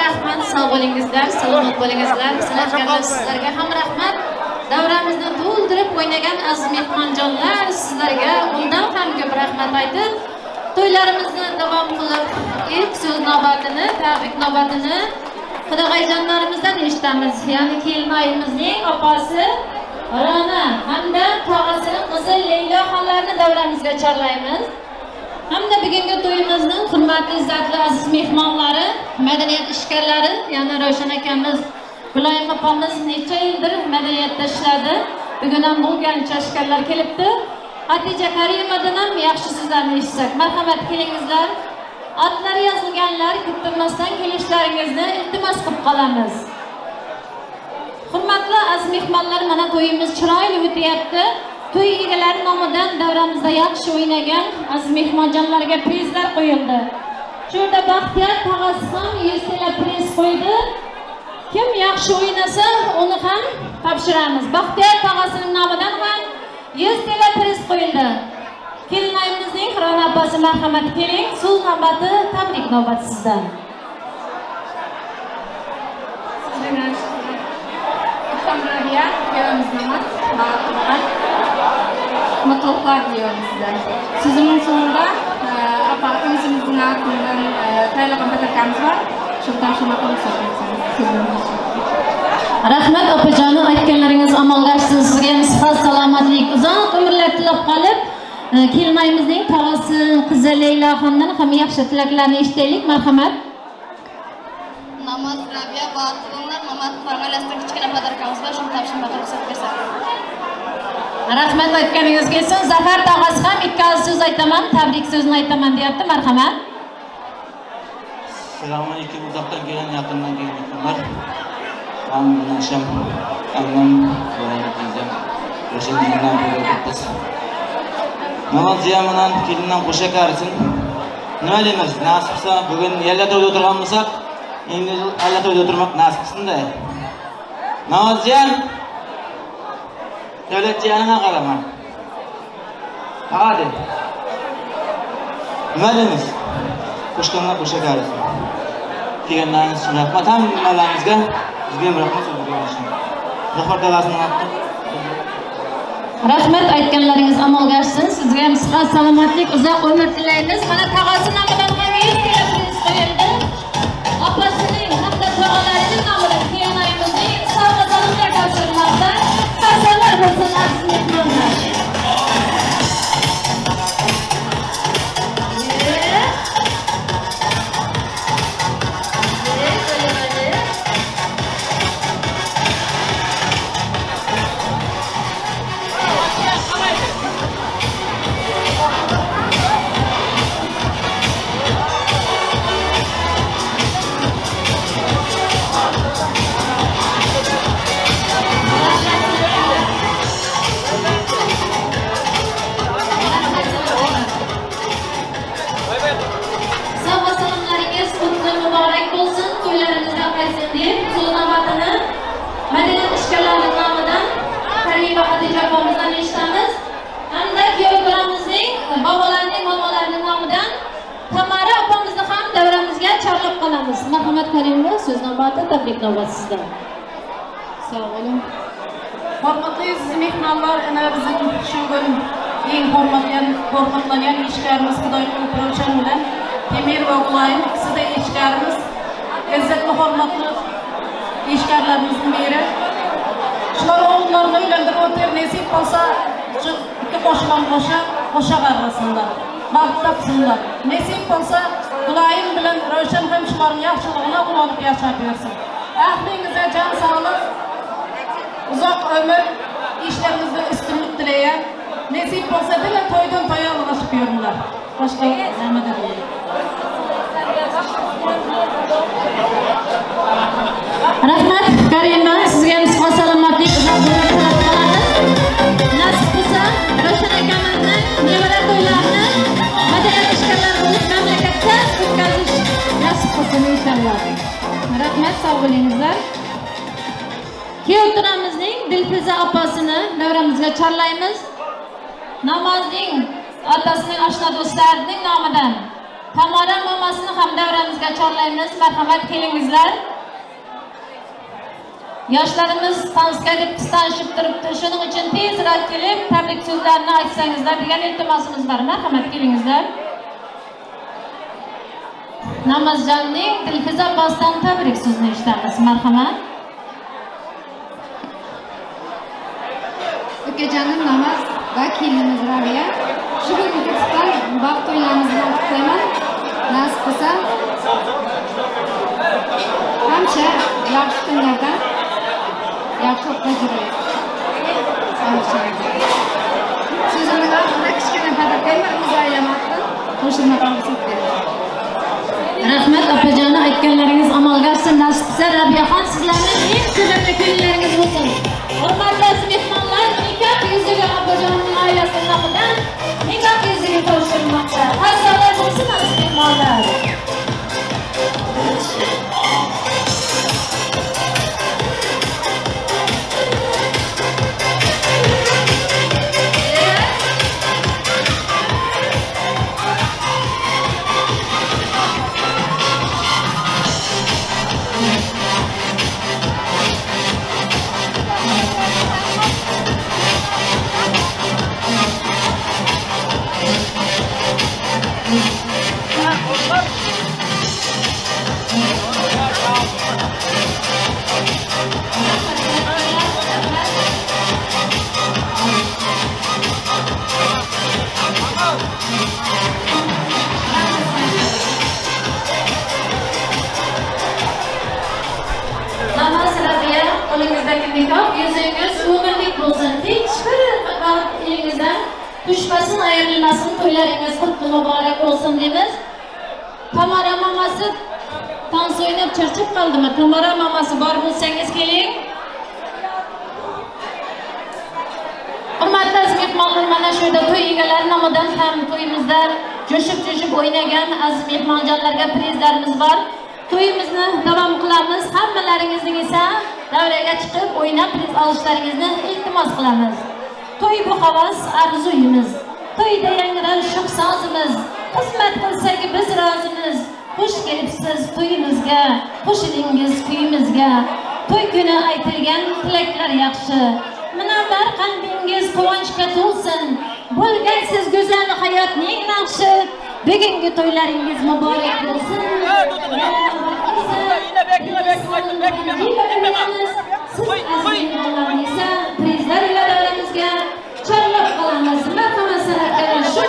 rahmat, sog' bo'lingizlar, salomat bo'lingizlar. Sizlarga sizlarga ham rahmat. Davramizni to'ldirib o'ynagan aziz mehmonjonlar, sizlarga undan ham ko'p rahmat aytib, to'ylarimizni davom qilib, ilk so'z navbatini, tabrik navbatini qudag'ayjonlarimizdan eshitamiz. Ya'ni kelinayimizning opasi Rana hamda tog'asining qizi Leyla xonlarni davramizga chorlaymiz. Hamda bugungi to'yimizning hurmatli, izzatli aziz mehmonlari, madaniyat ishkorlari, ya'ni Ravshan akamiz, Guloyim opamiz necha yildir madaniyatda ishladi. Bugun ham bo'lgancha ishkorlar kelibdi. Hatice Karimadan ham yaxshi so'zlarni eshitsak, marhamat kelingizlar. Atlari yozilganlar kuttirmasdan kelishlaringizni iltimos qilib qolamiz. Hurmatli aziz mehmonlar, mana to'yimiz chiroyli o'tyapti. To'y egalari nomidan davramizda yaxshi o'ynagan aziz mehmonjonlarga prizlar qo'yildi. Shu yerda Baxtiyor tog'asi ham 100 ta priz qo'ydi. Kim yaxshi o'ynasa, uni ham topshiramiz. Baxtiyor tog'asining nomidan ham 100 ta priz qo'yildi. Kelinayimizning Rana opasi, marhamat keling. So'z navbati, tabrik navbati sizdan. Kameraga ko'ramiz namat. Mutluluklar diliyorum sizden. Sözümün sonunda o'zimizning atidan tayyorlagan batarkamiz var. Shundan shuna qilib so'zlaymiz. Rahmat opajoni, aytganlaringiz amalga oshsin. Sizga ham sihat, salomatlik, uzoq umrlar tilab qolib, kelinayimizning tog'asi qizi Leyla xondan ham yaxshi tilaklarni eshitaylik. Marhamat. Namoz Rabiya Botirlar Mamat familiyasidan kichkina batarkamiz var. Shuni topshirib ruxsat bersangiz. Rahmat aytganingiz kelsin. Zafar tog'asi ham ikki oz so'z aytaman, tabrik so'zini aytaman deyapti. Marhamat. Assalomu alaykum, uzoqdan kelgan, yaqindan kelganlar. Hamma sham, ammam, boyag'izim, o'shandan ko'rib Namoz jamidan kelindan qo'sha qarsin. Nima deymiz? Nasibsa bugun yalla to'yda o'tirgan bo'lsak, endi alla to'yda o'tirmoq nasibsinda. Namozjon Devletçi yanına kalama. Hadi. Nima deymiz? Qo'shqonlar qo'sha qarsin. Kelganlaringiz uchun rahmat. Hammalaringizga bizga ham rahmat so'zlayman. Zafar tog'asini aytdim. Rahmat aytganlaringiz amalga oshsin. Sizga ham sihat, salomatlik, uzoq umr tilaymiz. Mana tog'asi nomidan ham 100 ta priz qo'yildi. Opasining hamda tog'alarining nomidan kelinayimizning sovg'a salomlar topshirilmoqda. Qasamlar bo'lsin aziz mehmonlar. Madaniyat ishkorlari nomidan Karima Hatice opamizdan eshitamiz. Hamda kuyovlarimizning, bobolarining, momalarining nomidan Tamara opamizni ham davramizga chorlab qolamiz. Marhamat Karima, so'z navbati, tabrik navbati sizdan. Sog' bo'ling. Hurmatli aziz mehmonlar, ana bizning shu kun eng hurmatlangan ishchilarimiz Xudoyning Ravshan bilan Temir va Guloyim ikkisida ishchilarimiz, izzatli hurmatli ishchilarimizning biri. Shular o'g'illarni uylantirib o'tir, nasib bo'lsa, shu ikki qo'shilon qo'sha qarg'asinlar. Baxt topsinlar. Nasib bo'lsa, Guloyim bilan Ravshan ham shularning yaxshiligini quvonib yashab bersin. Ahlingize can sağlık, uzak ömür, işlerinizde üstünlük dileyen, nasip olsa bile toydan toya ulaşıp yorumlar. Başka rahmet edeyim. Rahmat Karima, sizga nisbatan salomatlik, uzoq umr tilab qolamiz. Nasib bo'lsa, Ravshan akamizni nevara to'ylarini madaniyat ishkorlari bo'lib mamlakatda o'tkazish nasib bo'lsin inshaalloh. Rahmat, sog' bo'lingizlar. Kuyovlarimizning Dilfiza opasini davramizga chorlaymiz. Namozning otasining oshna do'stlarining nomidan Tamara mamasini ham davramizga chorlaymiz. Marhamat kelingizlar. Yoshlarimiz tansiga deb qistanishib turibdi. Shuning uchun tezroq kelib, tabrik so'zlarini aytsangizlar degan iltimosimiz bor. Marhamat kelingizlar. Namozjonning Dilfiza Abbosdan tabrik so'zini eshitamiz. Marhamat. Ukajonim Namoz va kelinimiz Rabiya. Shu kungi iftor baxt to'ylarimizni kutlayman. Nasib bo'lsa, hamcha yaxshi kunlarda yaxshi o'qituvchilar. So'zimni oxirida kichkina padakayman, o'zaylamatdan qo'shilma qilib beraman. Rahmat opajonni aytganlaringiz amalga oshsin. Nasib bo'lsa, Rabiyaxon sizlarning eng sevimli kunlaringiz bo'lsin. Hurmatli mehmonlar, nikoh yuziga opajonning oilasi nomidan nikoh yuziga qo'shilmoqda. Xayrlar bo'lsin aziz mehmonlar. Qo'lingizdagi nikoh yuzingiz umrlik bo'lsin. Hech bir vaqt elingizdan tushmasin, ayrilmasin. To'ylaringiz qutlu muborak bo'lsin deymiz. Tamara mamasi tans o'ynab charchab qoldimi? Tamara mamasi bor bo'lsangiz keling. Hurmatli mehmonlar, mana shu yerda to'y egalari nomidan ham to'yimizda jo'shib o'ynagan aziz mehmonjonlarga prizlarimiz bor. To'yimizni davom qilamiz. Hammalaringizning esa davraga chiqib o'ynab priz olishlaringizni iltimos qilamiz. To'y bu havas arzuyimiz. To'yda yangrar sho'x sozimiz. Xizmat qilsak biz rozimiz. Xush kelibsiz to'yimizga, qo'shildingiz kuyimizga. To'y kuni aytilgan tilaklar yaxshi. Munavvar qalbingiz quvonchga to'lsin. Bo'lgansiz go'zal hayotning naqshi. Bugungi to'ylaringiz muborak bo'lsin. Prizlar ila davramizga chorlab qolamiz. Marhamat san'atkalar shu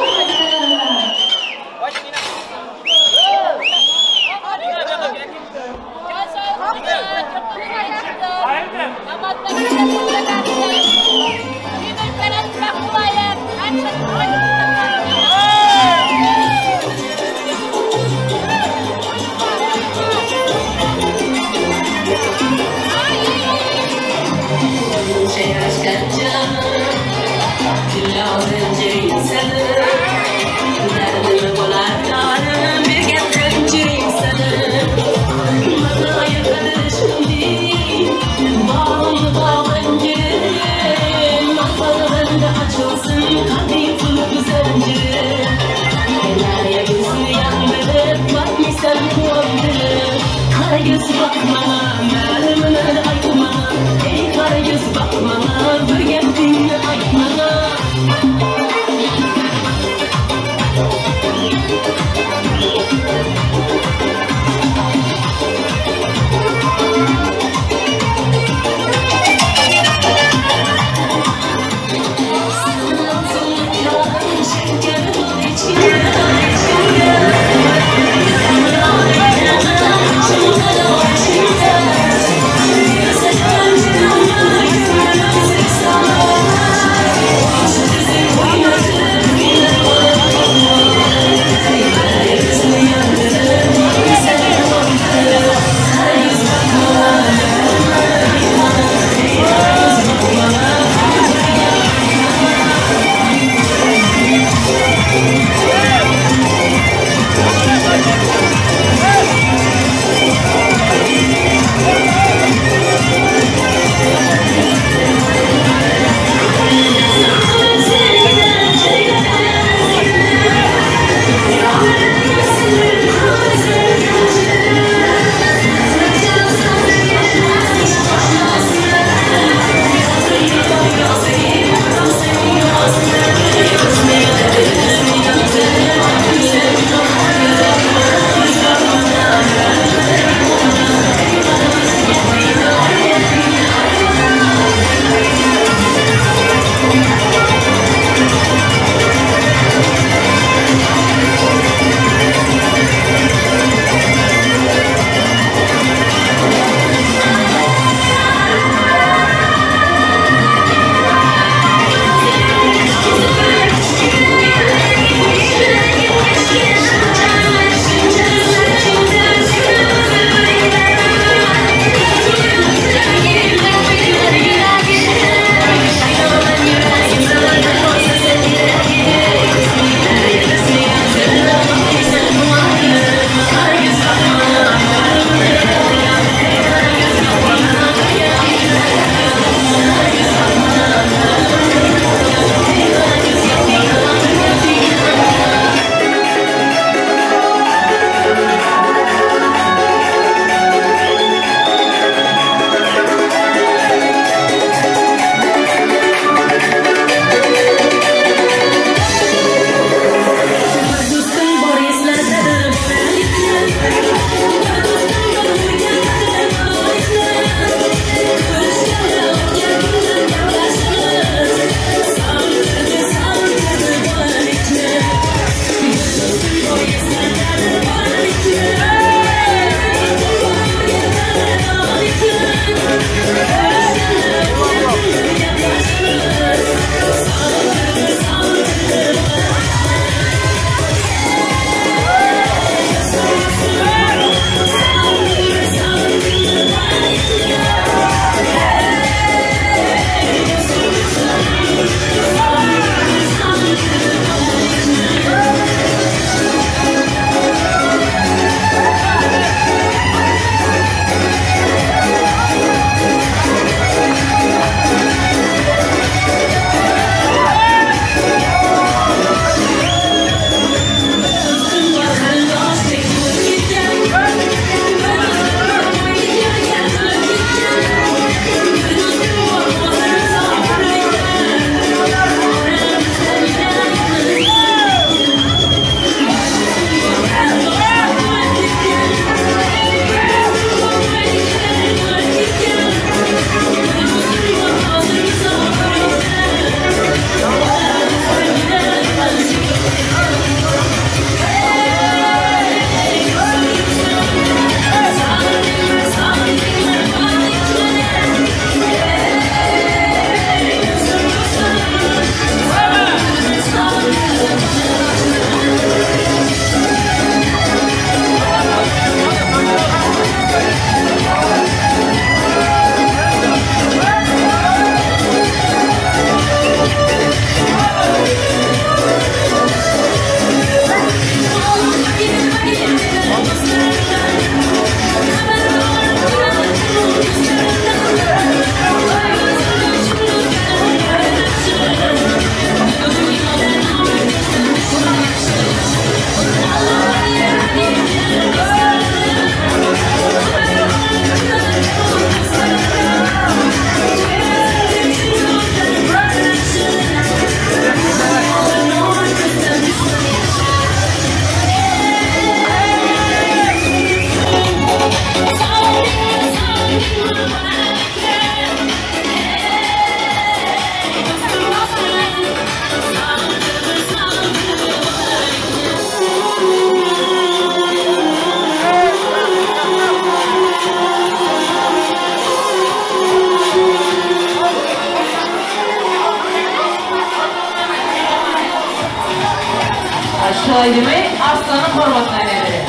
olay demey, aslanın hormatlanadi.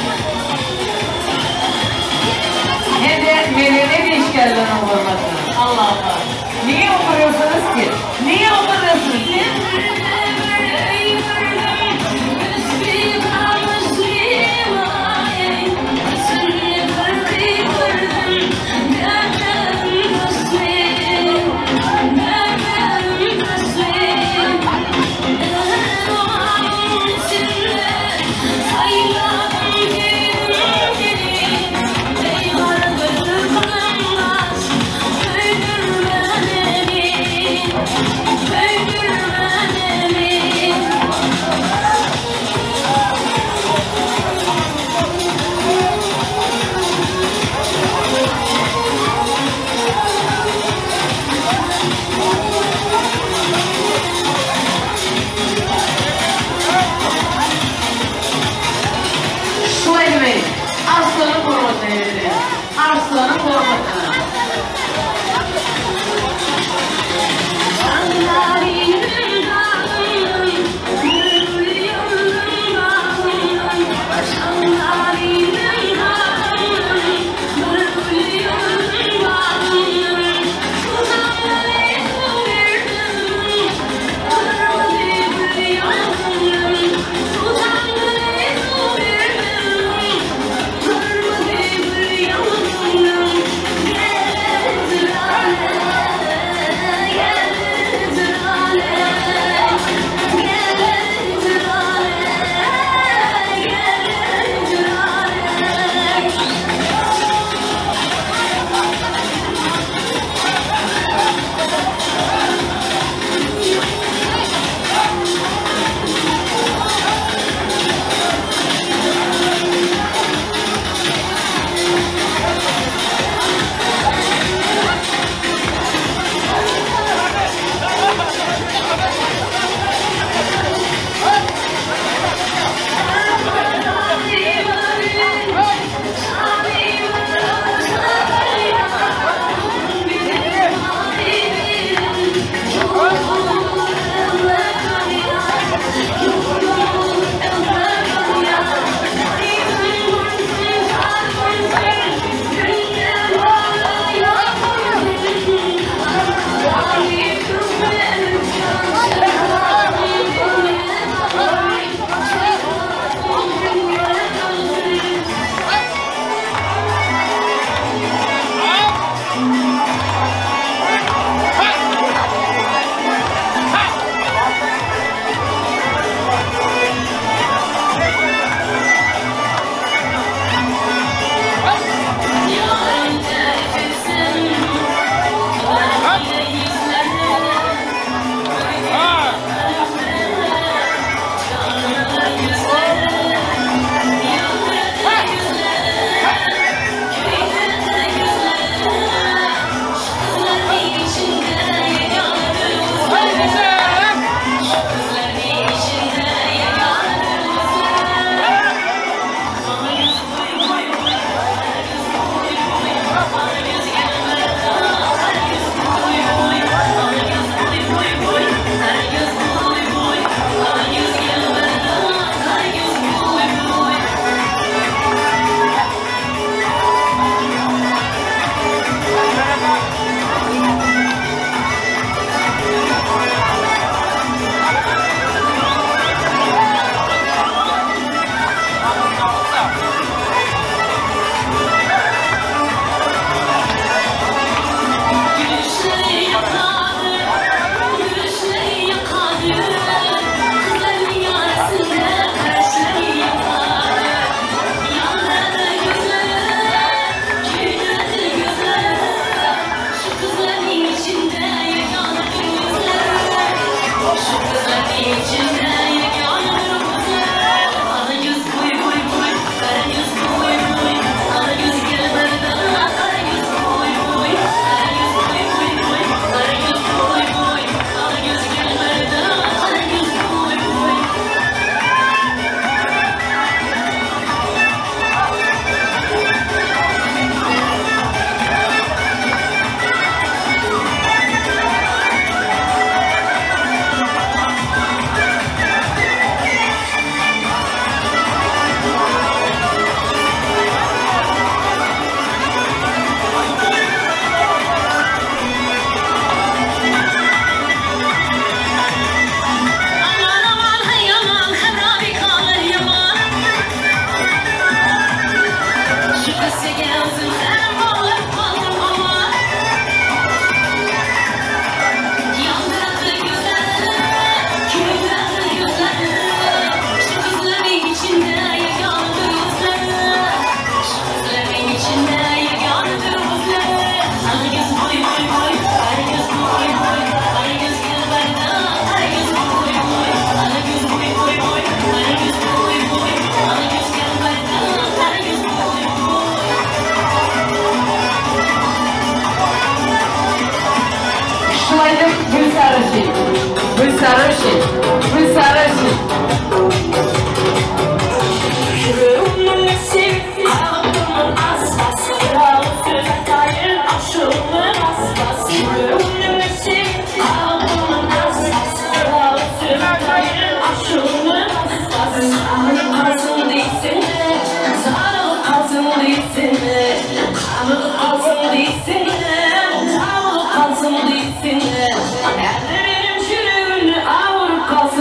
Endi menene deyishganlarni hormatlan. Allohga. Niye okuyorsunuz ki? Niye okuyorsunuz? Öldürmeni sarışın, bu sarışın. Yüreğimin nesi, kalbimın asfası, yağlısı kayır, aşığımın asfası. Yüreğimin nesi, kalbimın asfası, yağlısı kayır, aşığımın asfası. Sarılık kalsın değilsin de, sarılık kalsın değilsin de, sarılık kalsın değilsin de, sarılık kalsın değilsin de. Benim yüreğimle ağır kalsın.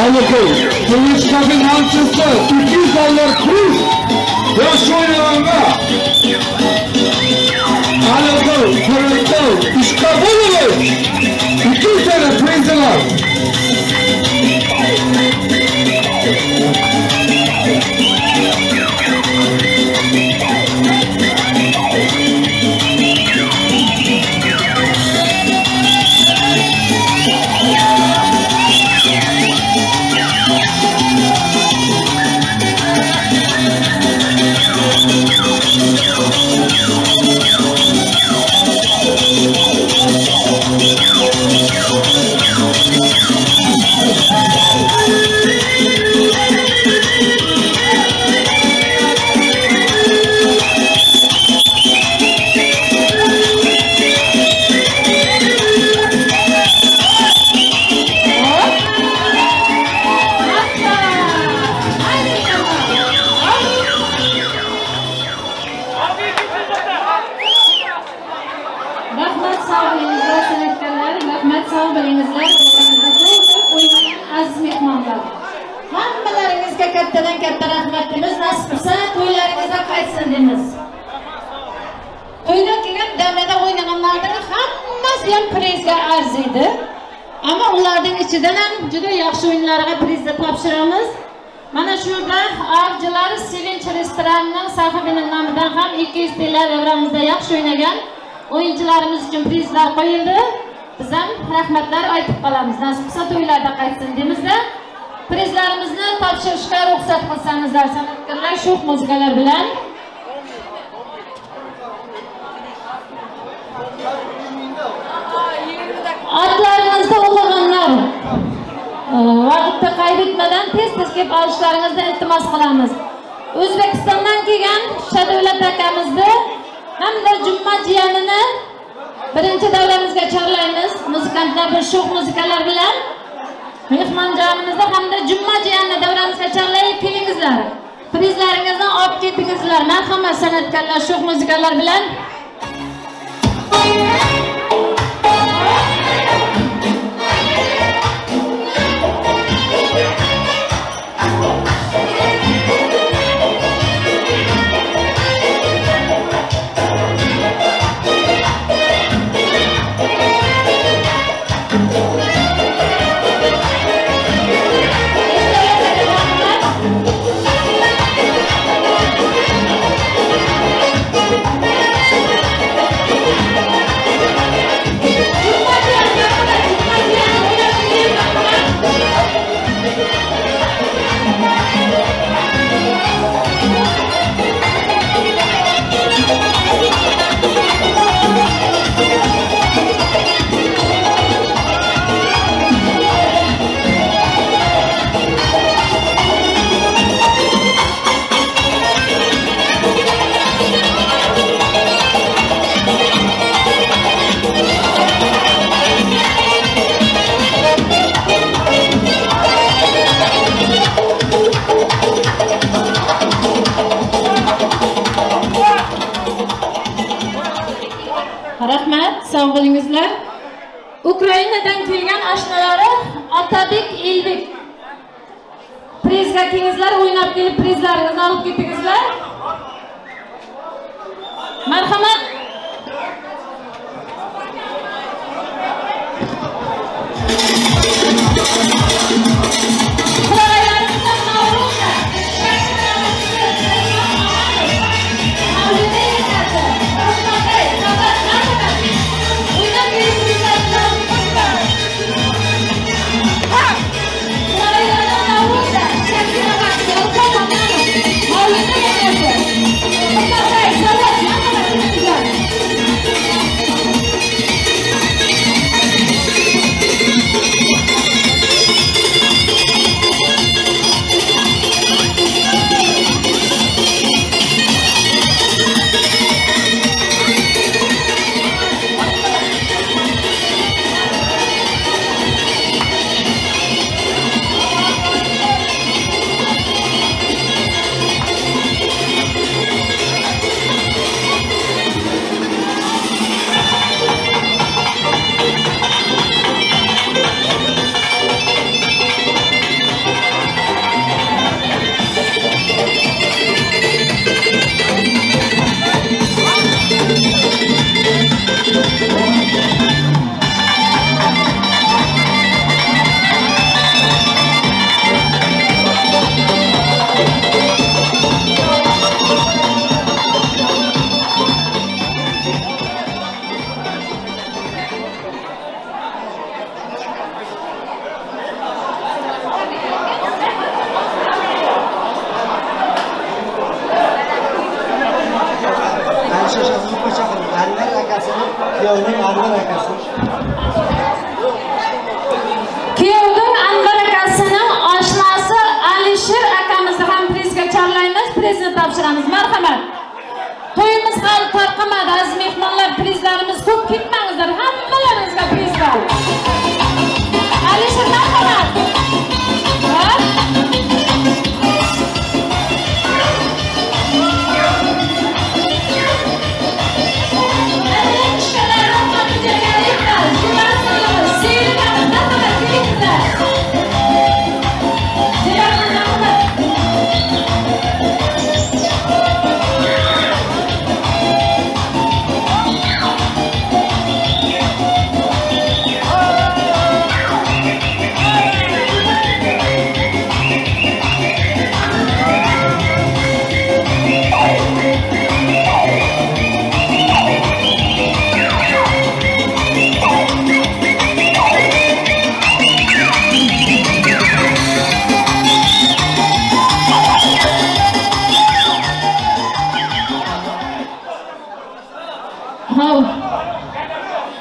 Alıkoy. Kılıçdaroğlu Manchester 200 dolar priz. Yaş oynamanga. Alıkoy, Kılıçdaroğlu, İşkabulu. 200 tane priz var. Ama onlardan içinden ham juda yaxshi o'yinlarga prizlar topshiramiz. Mana shurda avchilar Sevinch restoranining sohibining nomidan ham 200 tilla davramizda yaxshi o'ynagan o'yinchilarimiz uchun prizlar qo'yildi. Biz ham rahmatlar aytib qolamiz. Nasib bo'lsa to'ylarda qaytsin deymizda. Prizlarimizni topshirishga ruxsat qilsanizlar, san'atkorlar sho'x muzikalar bilan. Adlarınızda o'qiganlar vaqtni kaybetmeden tez kelib olishlaringizni iltimos qilamiz. O'zbekistondan kelgan Shadavlat akamizni hamda Jumma jiyanini birinchi davramizga chorlaymiz. Muzikantlar bir sho'x muzikalar bilan mehmonjonimizni hamda Jumma jiyanini davramizga chorlayib kelingizlar. Prizlaringizni olib ketingizlar. Marhamat san'atkorlar sho'x muzikalar bilan. Rahmat, sağ bo'lingizlar. Ukrainadan kelgan ashnalari Otabek Elbek. Prizga kelingizlar, o'ynab kelib prizlaringizni olib ketingizlar. Marhamat. Thank you. prizni topshiramiz. Marhamat. To'yimiz hali tarqamadi, aziz mehmonlar, prizlarimiz ko'p ketmangizlar. Hammalaringizga prizlar. Alisher, marhamat.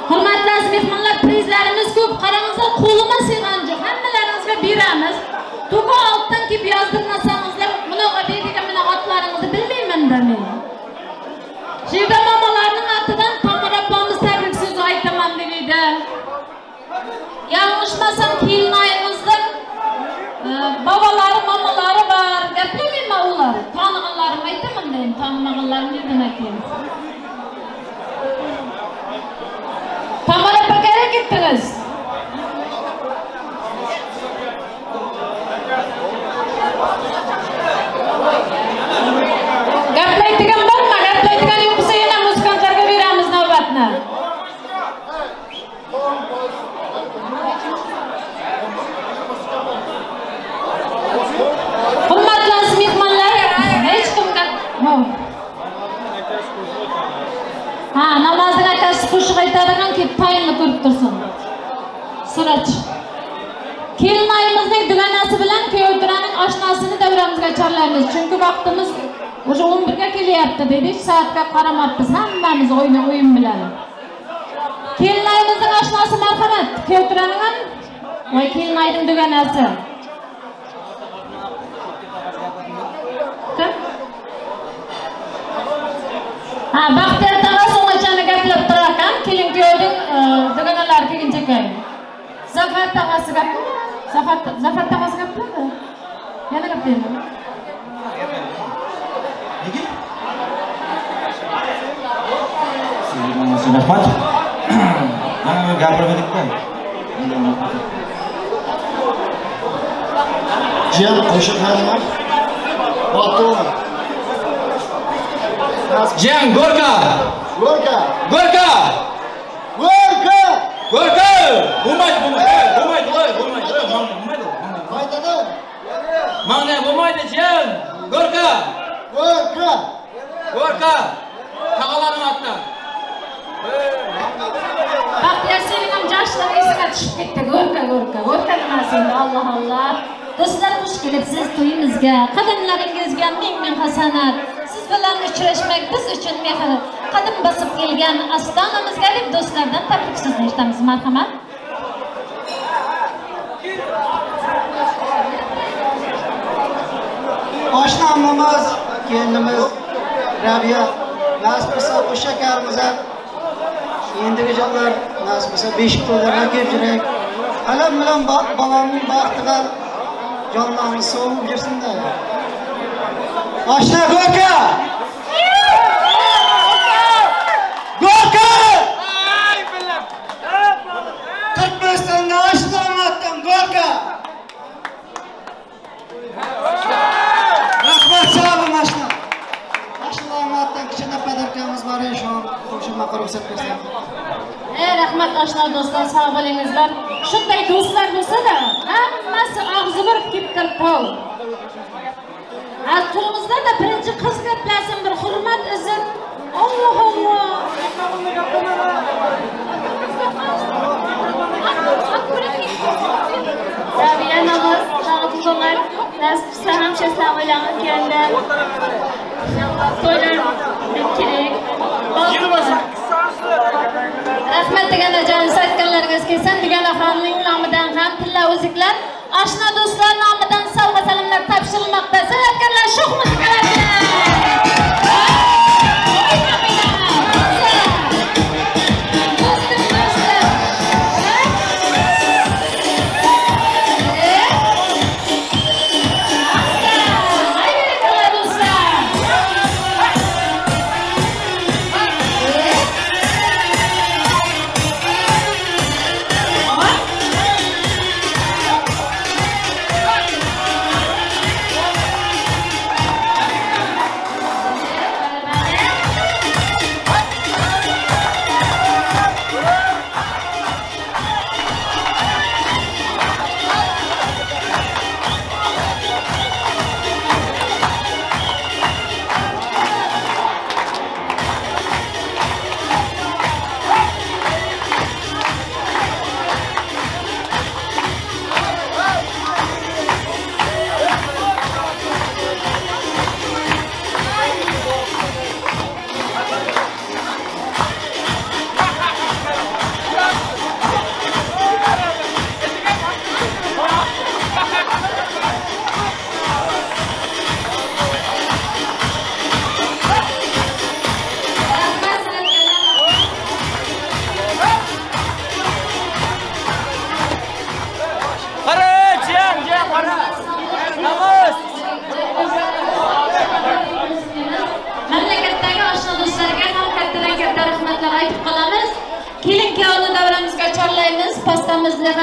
Hurmatli aziz mehmonlar, prizlarimiz ko'p. Qarangizlar, qo'lima sig'an yo'q. Hammalaringizga beramiz. To'g'ri altdan kelib yozdirmasangizlar, bunaqa deydigan meni otlaringizni bilmayman-da men. Shida mamalarning atidan Tamar opamiz tabrik so'zi aytaman deydi. Yanlışmasam kelinayimizning babalari, mamalari bor. Gapirmayman ular. Tanıganlarim aytaman deyim, tanımaganlarim neden aytayım? Tamar opa kerak ettiniz. Gaplaydigan bo'lma, gaplaydigan yo'q bo'lsa yana muzikantlarga beramiz navbatni. Hurmatli aziz mehmonlar, hech kimga namozning akasi qo'shiq aytadigan ki tayinni ko'rib tursin. Sirach. Kelinayimizning dugonasi bilan kuyovtiraning oshnasini davramizga chorlaymiz. Chunki vaqtimiz o'sha 11 ga kelyapti dedik, soatga qaramabmiz. Hammamiz o'yin bilan. Kelinayimizning oshnasi marhamat, kuyovtiraning ham va kelinayning dugonasi. Baxtiyor tog'a so'ngachani gaplab turar ekan, keyin kuyovning dugonalari kelguncha keyin. Zafar tog'asi gapmi? Zafar tog'asi gapmi? Yana gaplayman. Sizga rahmat. Mana gapirmadik-da. Jiyan qo'shiqlarni Botova. Jiyan Gorka. Gorka. Gorka. Gorka. Gorka. Bo'lmaydi. Mayda. Mana bo'lmaydi Jiyan. Gorka. Tog'alarim otdan. Baxtiyor sening ham joshlar esiga tushib ketdi. Gorka nimasi endi? Allah. Do'stlar, xush kelibsiz to'yimizga. Qadamlaringizga ming hasanat. Siz bilan uchrashmak biz uchun mehr. Qadam bosib kelgan ostonamizga deb do'stlardan tabrik so'zni eshitamiz. Marhamat. Oshna ammamiz, kelinimiz Rabiya nasib bo'lsa o'sha karimiz endigi jonlar nasib bo'lsa beshik to'ylarga kelib yurak. Alam bilan bolamning baxtiga jonlarimiz sog'ib yursin-da. Oshna Gorka! Ay billah. Turkmanistonda oshna amatdan Gorka. Rahmat sağolun oshna. Oshna amatdan kichkina padarkamiz bor edi, shu qo'shilmoqqa ruxsat bersangiz. Rahmat oshna do'stlar, sog' bo'lingizlar. Shunday do'stlar bo'lsa-da, hammasi og'zi bir kelib turib. Turumizda da birinchi qiz gaplasin, bir hurmat izin. Allah. Rabiya namoz, tog'lar, nasibsa hamsha sağlayalım kendi. Toylar kerak. Rahmat deganda jonsiz aytganlaringiz kelsin, deganda xonning nomidan ham tilla o'ziklar, oshna do'stlar nomidan sovg'a salomlar topshirilmoqda. San'atkorlar sho'x muzikalar bilan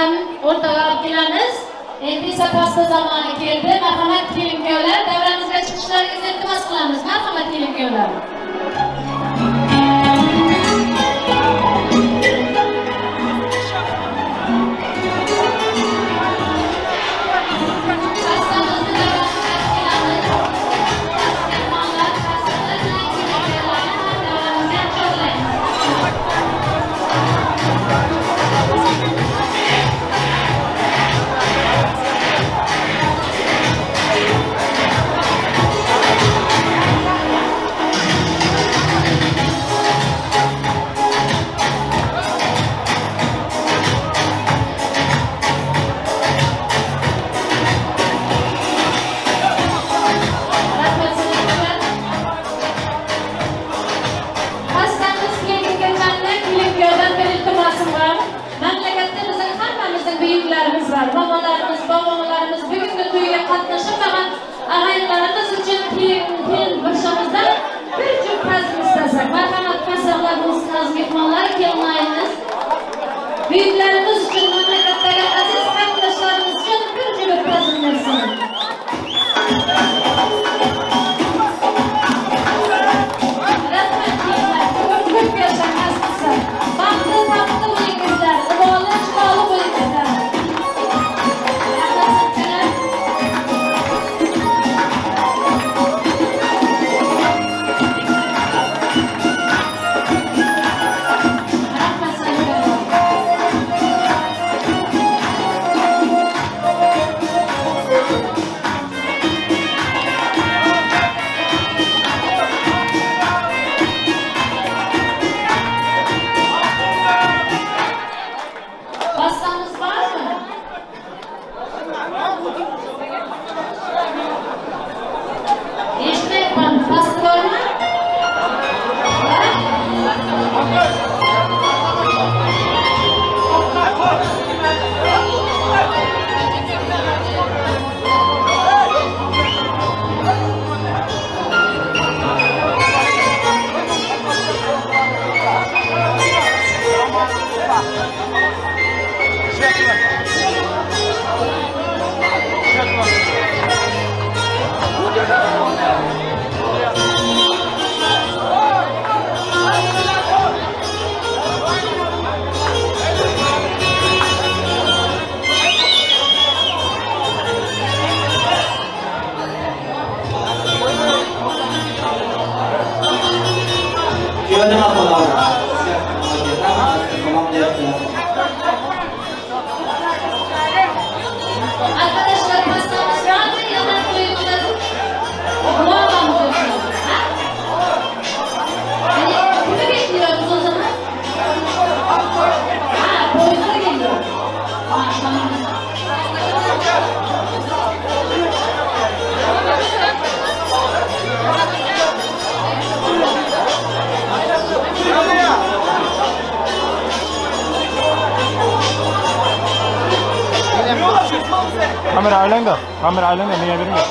ham o'rtaga olib kelamiz. Endi esa pasta zamoni keldi. Marhamat kelin-kuyovlar, davramizga chiqishlaringizni iltimos qilamiz. Marhamat kelin-kuyovlar. Büyüklerimiz var, babalarımız, babalarımız bugünkü to'yga qatnashmagan ağaylarımız için kelin başımızdan bir cüp tazim istesak. Marhamat kasırlarımız, mehmonlar kelmayınız. Büyüklerimiz için, memleketteki aziz arkadaşlarımız için bir cüp tazim versin. Rahmet kelin, köp yaşa hastası. Baktı taptı bu ikizler, ıvalı çıkalı bu ikizler. Pastamız var mı? İşte pasta var mı? Arkadaşlar pastamız var mı? Yanak koymaları. Bulamam diyorsunuz. Hani kimi bekliyoruz o zaman? Ha, boyuna geliyor. Kamera ailende. Kamera ailende. Niye vermiyor?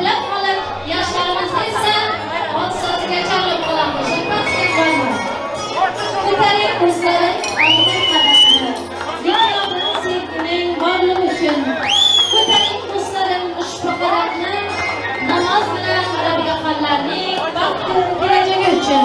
Eplab qolib, yoshlarimizni esa o'z so'ziga chalib qolamiz. Ko'taring ko'zlaring oldin qadamini. Dunyoning sevgining borligi uchun. Ko'taring ko'zlaring ushbu qadamni namoz bilan Robbiga qallarning baxtli kelajagi uchun.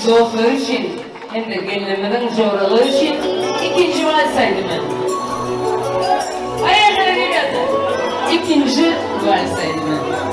Doğru için, hem de gelinimizin zorluğu için ikinci valsaydım ben. Ayaklara geldi. İkinci valsaydım ben.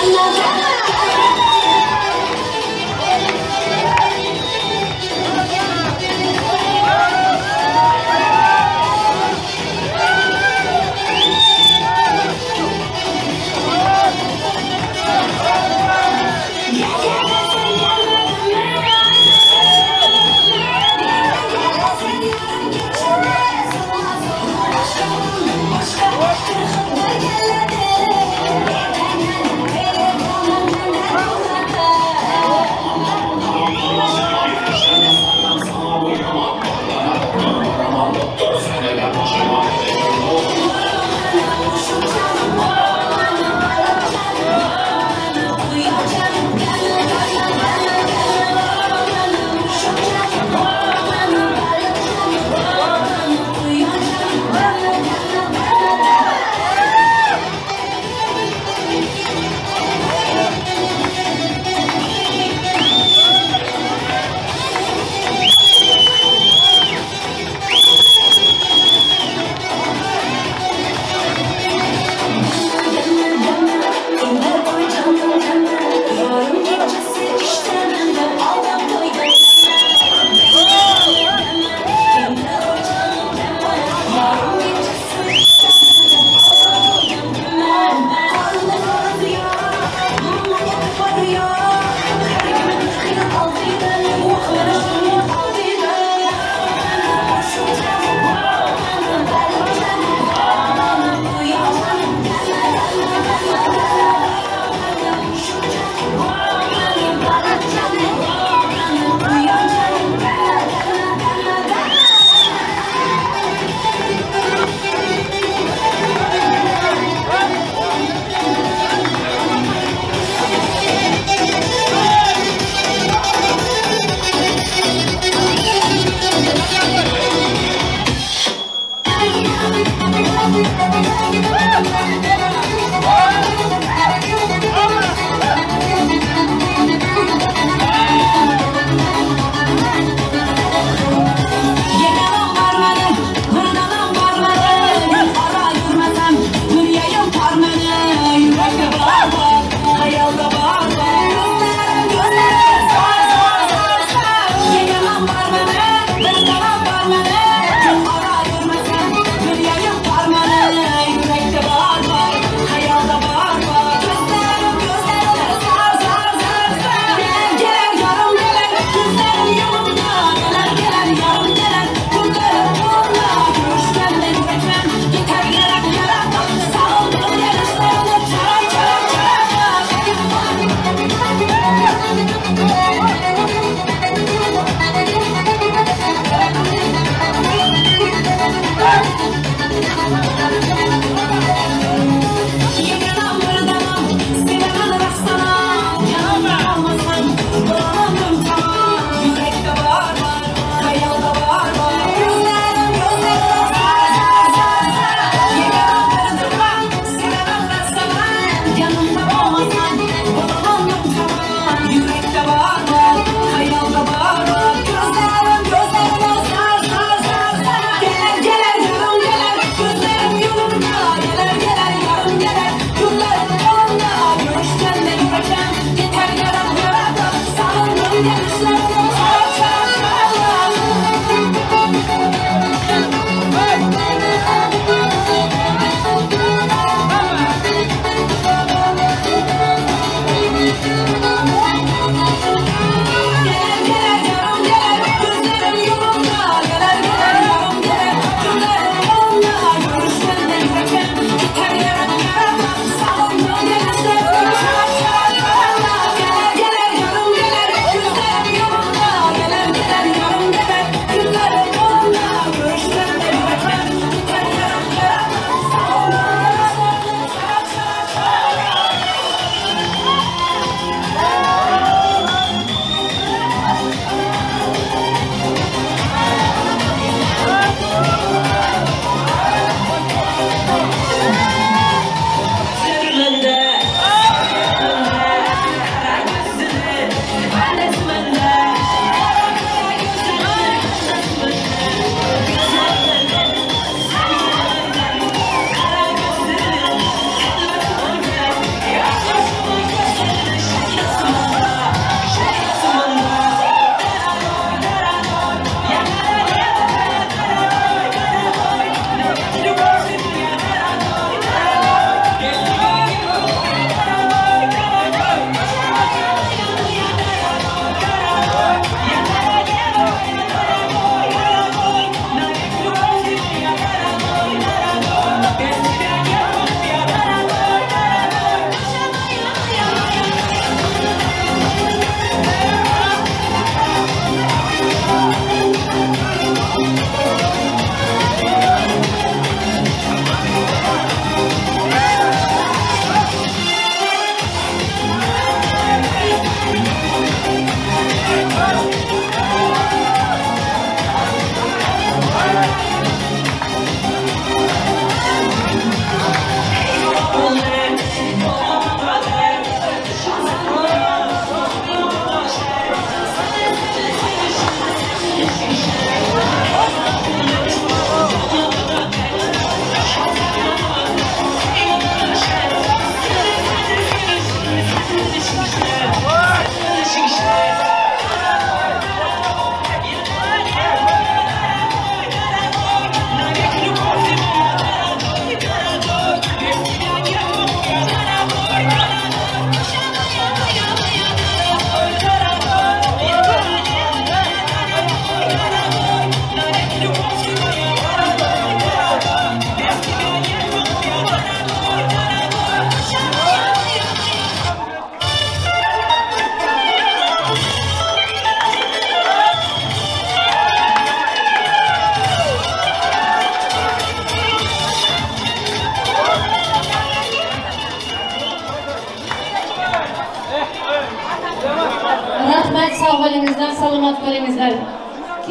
Başka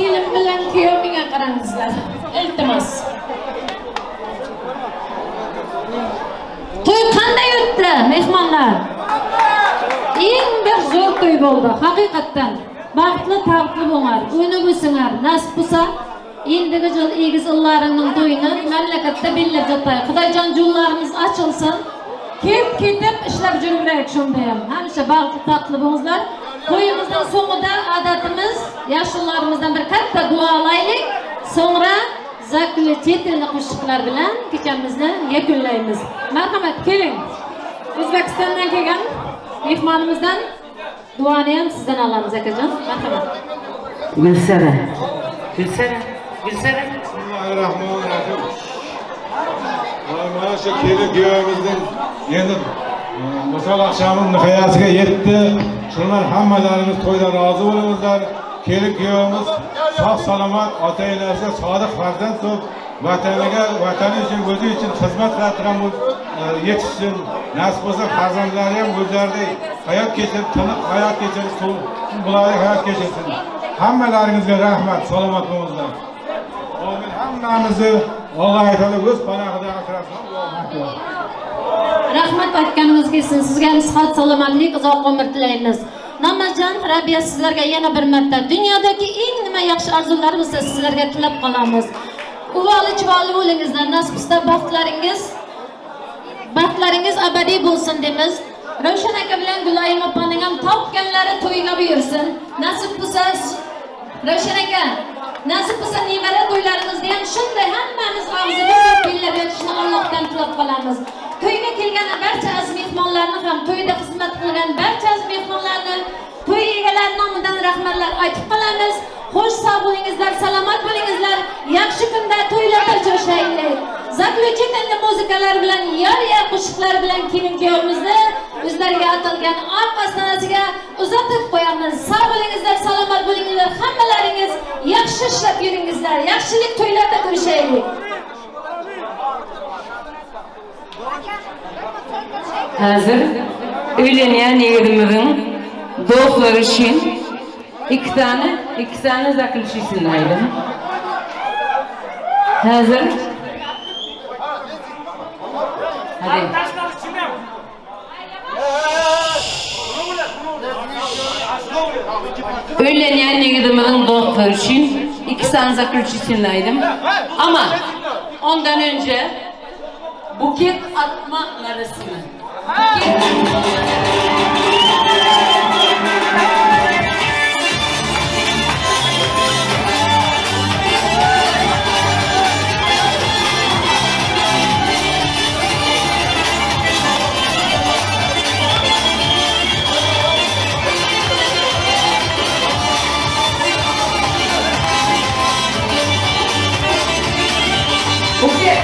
kelim bilan kuyovimga qarangizlar. Iltimos. To'y qanday o'tdi, mehmonlar? Eng bir zo'r to'y bo'ldi, haqiqatdan. Baxtli, taqdir bo'linglar, o'ynab o'singlar, nasib bo'lsa, endigi yil egiz o'llaringning to'yini mamlakatda bellab jatay. Xudojon yo'llarimiz ochilsin. Ketib ishlab yuraveraylik shunda ham. Hamisha baxtli, taqdir bo'linglar. To'yimizning so'ngida odatimiz, yoshlarımızdan bir katta duolaylik. Sonra zaklchetelni qo'shiqlar bilan kechamizni yakunlaymiz. Marhamat, keling. O'zbekistondan kelgan mehmonimizdan duoni ham sizdan olamiz akajon. Marhamat. Gulsara. Bismillahirrahmanirrahim. Mana shu kelin kuyovimizning endi Musal akşamın nihayasiga yetdi. Şunlar hammalarimiz to'ydan rozi bo'lingizlar. Kelin kuyovimiz sog' salomat, ota-onasiga sodiq farzand bo'lib, vatani uchun, o'zi uchun xizmat qiladigan yetishsin. Nasib bo'lsa farzandlari ham o'zlaridek hayot kechirib, tiniq hayot kechirib, bularga hayot kechirsin. Hammalaringizga rahmat, salomat bo'lingizlar. Amin. Hammamizni Alloh taolo o'z panohida asrasin. Rahmat aytganingiz kelsin. Sizga sihat, salomatlik, uzoq umr tilaymiz. Namazjon, Rabbiya sizlarga yana bir marta dunyodagi eng nima yaxshi orzular bo'lsa sizlarga tilab qolamiz. Uvoli chivoli bo'lingizlar, nasib bo'lsa baxtlaringiz abadiy bo'lsin deymiz. Ravshan aka bilan Gulayim opaning ham topganlari to'yga buyursin. Nasib bo'lsa Ravshan aka, nasib bo'lsa nevara to'ylarimizda ham shunday hammamiz og'zimizni billab yotishni Allohdan tilab qolamiz. To'yga kelgan barcha aziz mehmonlarni ham, to'yda xizmat qilgan barcha aziz mehmonlarni, to'y egalari nomidan rahmatlar aytib qolamiz. Xo'sh, sog' bo'lingizlar, salomat bo'lingizlar. Yaxshi kunda to'ylarda jo'shaylik. Zaklchetelni muzikalar bilan, yor-yor qo'shiqlar bilan kelin kuyovimizni o'zlariga atalgan oq ostonasiga uzatib qo'yamiz. Sog' bo'lingizlar, salomat bo'lingizlar. Hammalaringiz yaxshi ishlab yuringizlar. Yaxshilik to'ylarda ko'rishaylik. Hazır öğlenen yerimizin doğukları için iki tane zakılışısını aydım. Hazır. Hadi. Öğlenen yerimizin doğukları için iki tane zakılışısını aydım. Ama ondan önce buket atma arasını. Buket.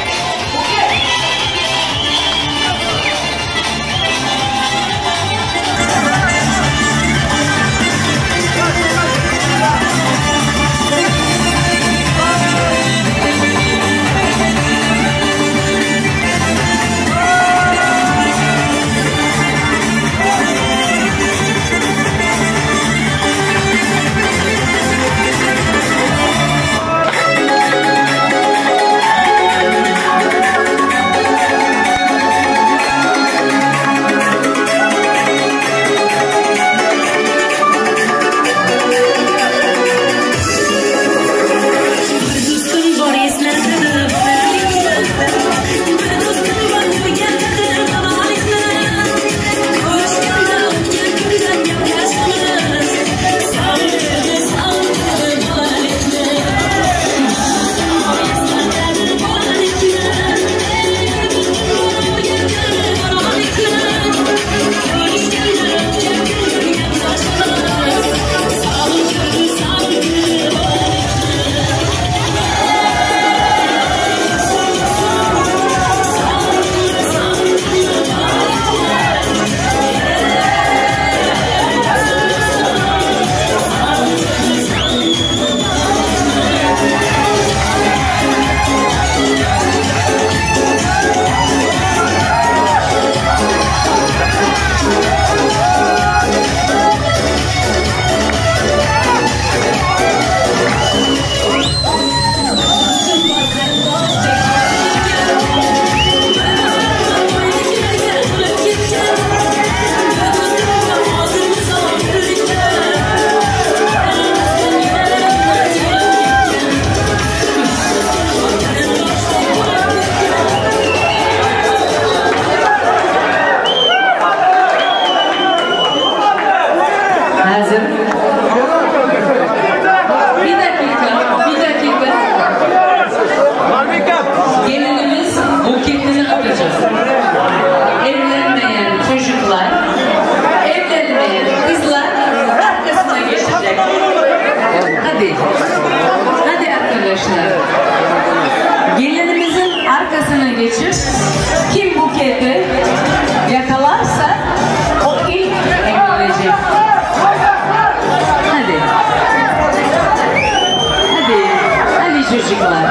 çocuklar.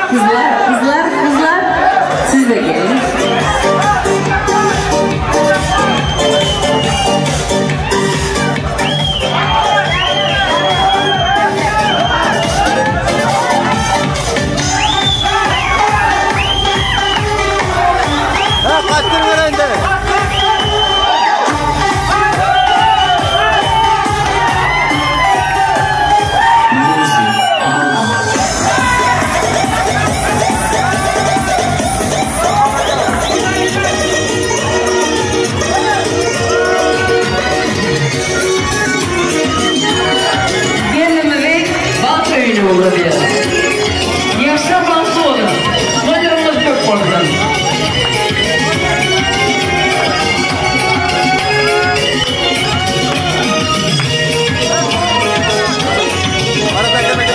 Kızlar, siz de gelin. olabilir. Yaşlardan sonra modelimiz çok fazla. Orada girme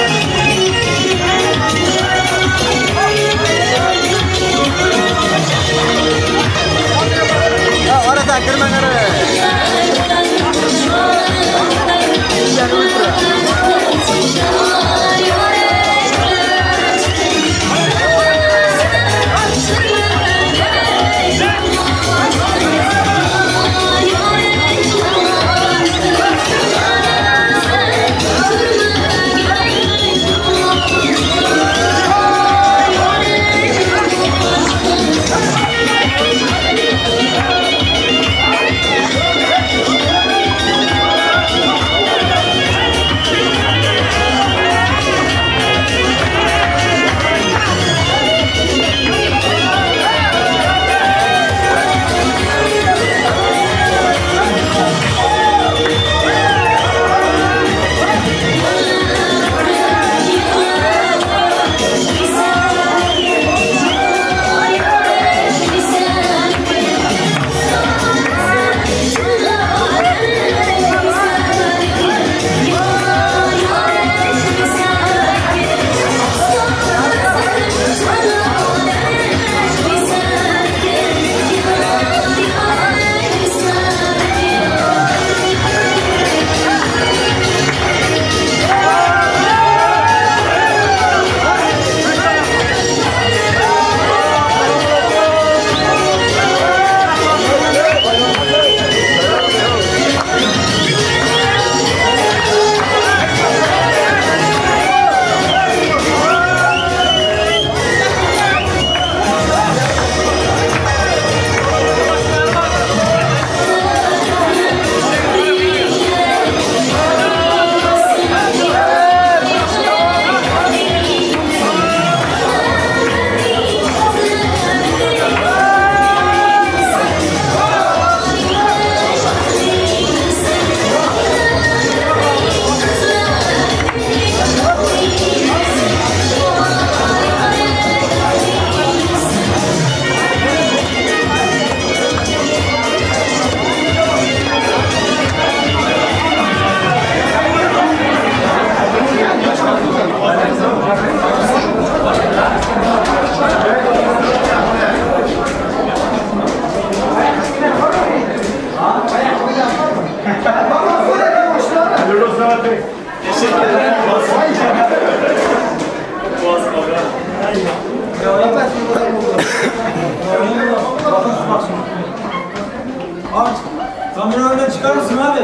Kamera önünden çıkar mısın abi?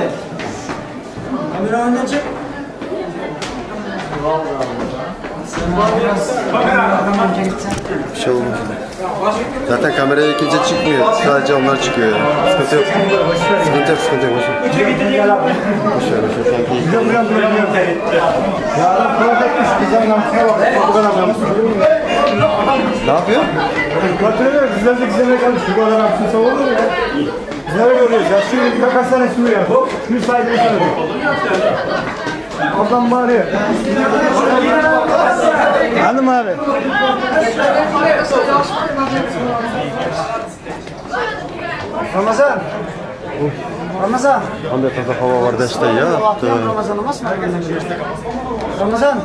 Kamera önünden çık. Bir şey olmaz. Zaten kameraya kimse çıkmıyor. Sadece onlar çıkıyor yani. Sıkıntı yok. Sıkıntı yok, sıkıntı yok. Boş ver. Ne yapıyor? Katılıyor, güzel de güzel kalmış. Bu kadar hapsın olur mu ya? Güzel görüyoruz ya. Şimdi kaç tane sürü ya? Müsaade edin. Oradan bağırıyor. Hanım abi. Ramazan. Ramazan. Anda taze hava var da işte ya. Ramazan olmaz mı? Ramazan.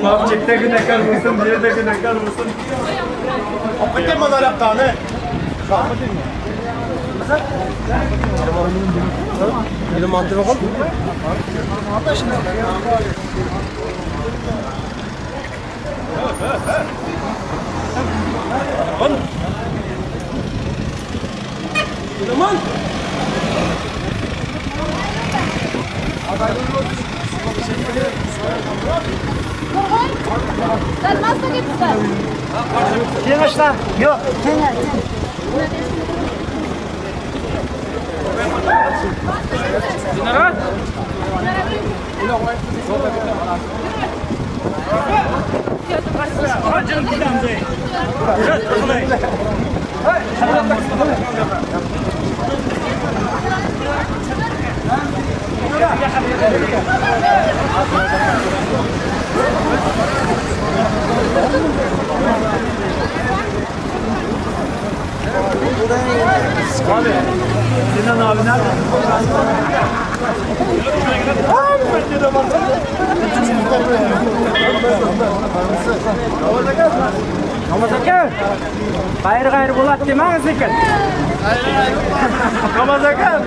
Mahmut'ta güne kalmasın, diye de güne kalmasın. Hakikaten mi var yaptığını? Rahmet edin. Bir de mantığı bakalım. Aman. Sen nasıl gitsin? Yavaşla. Yok. General. Canım gidem de. Abi, Sinan abi nerede? Kamazaka, gayrı bulat demeniz ekan. Kamazaka.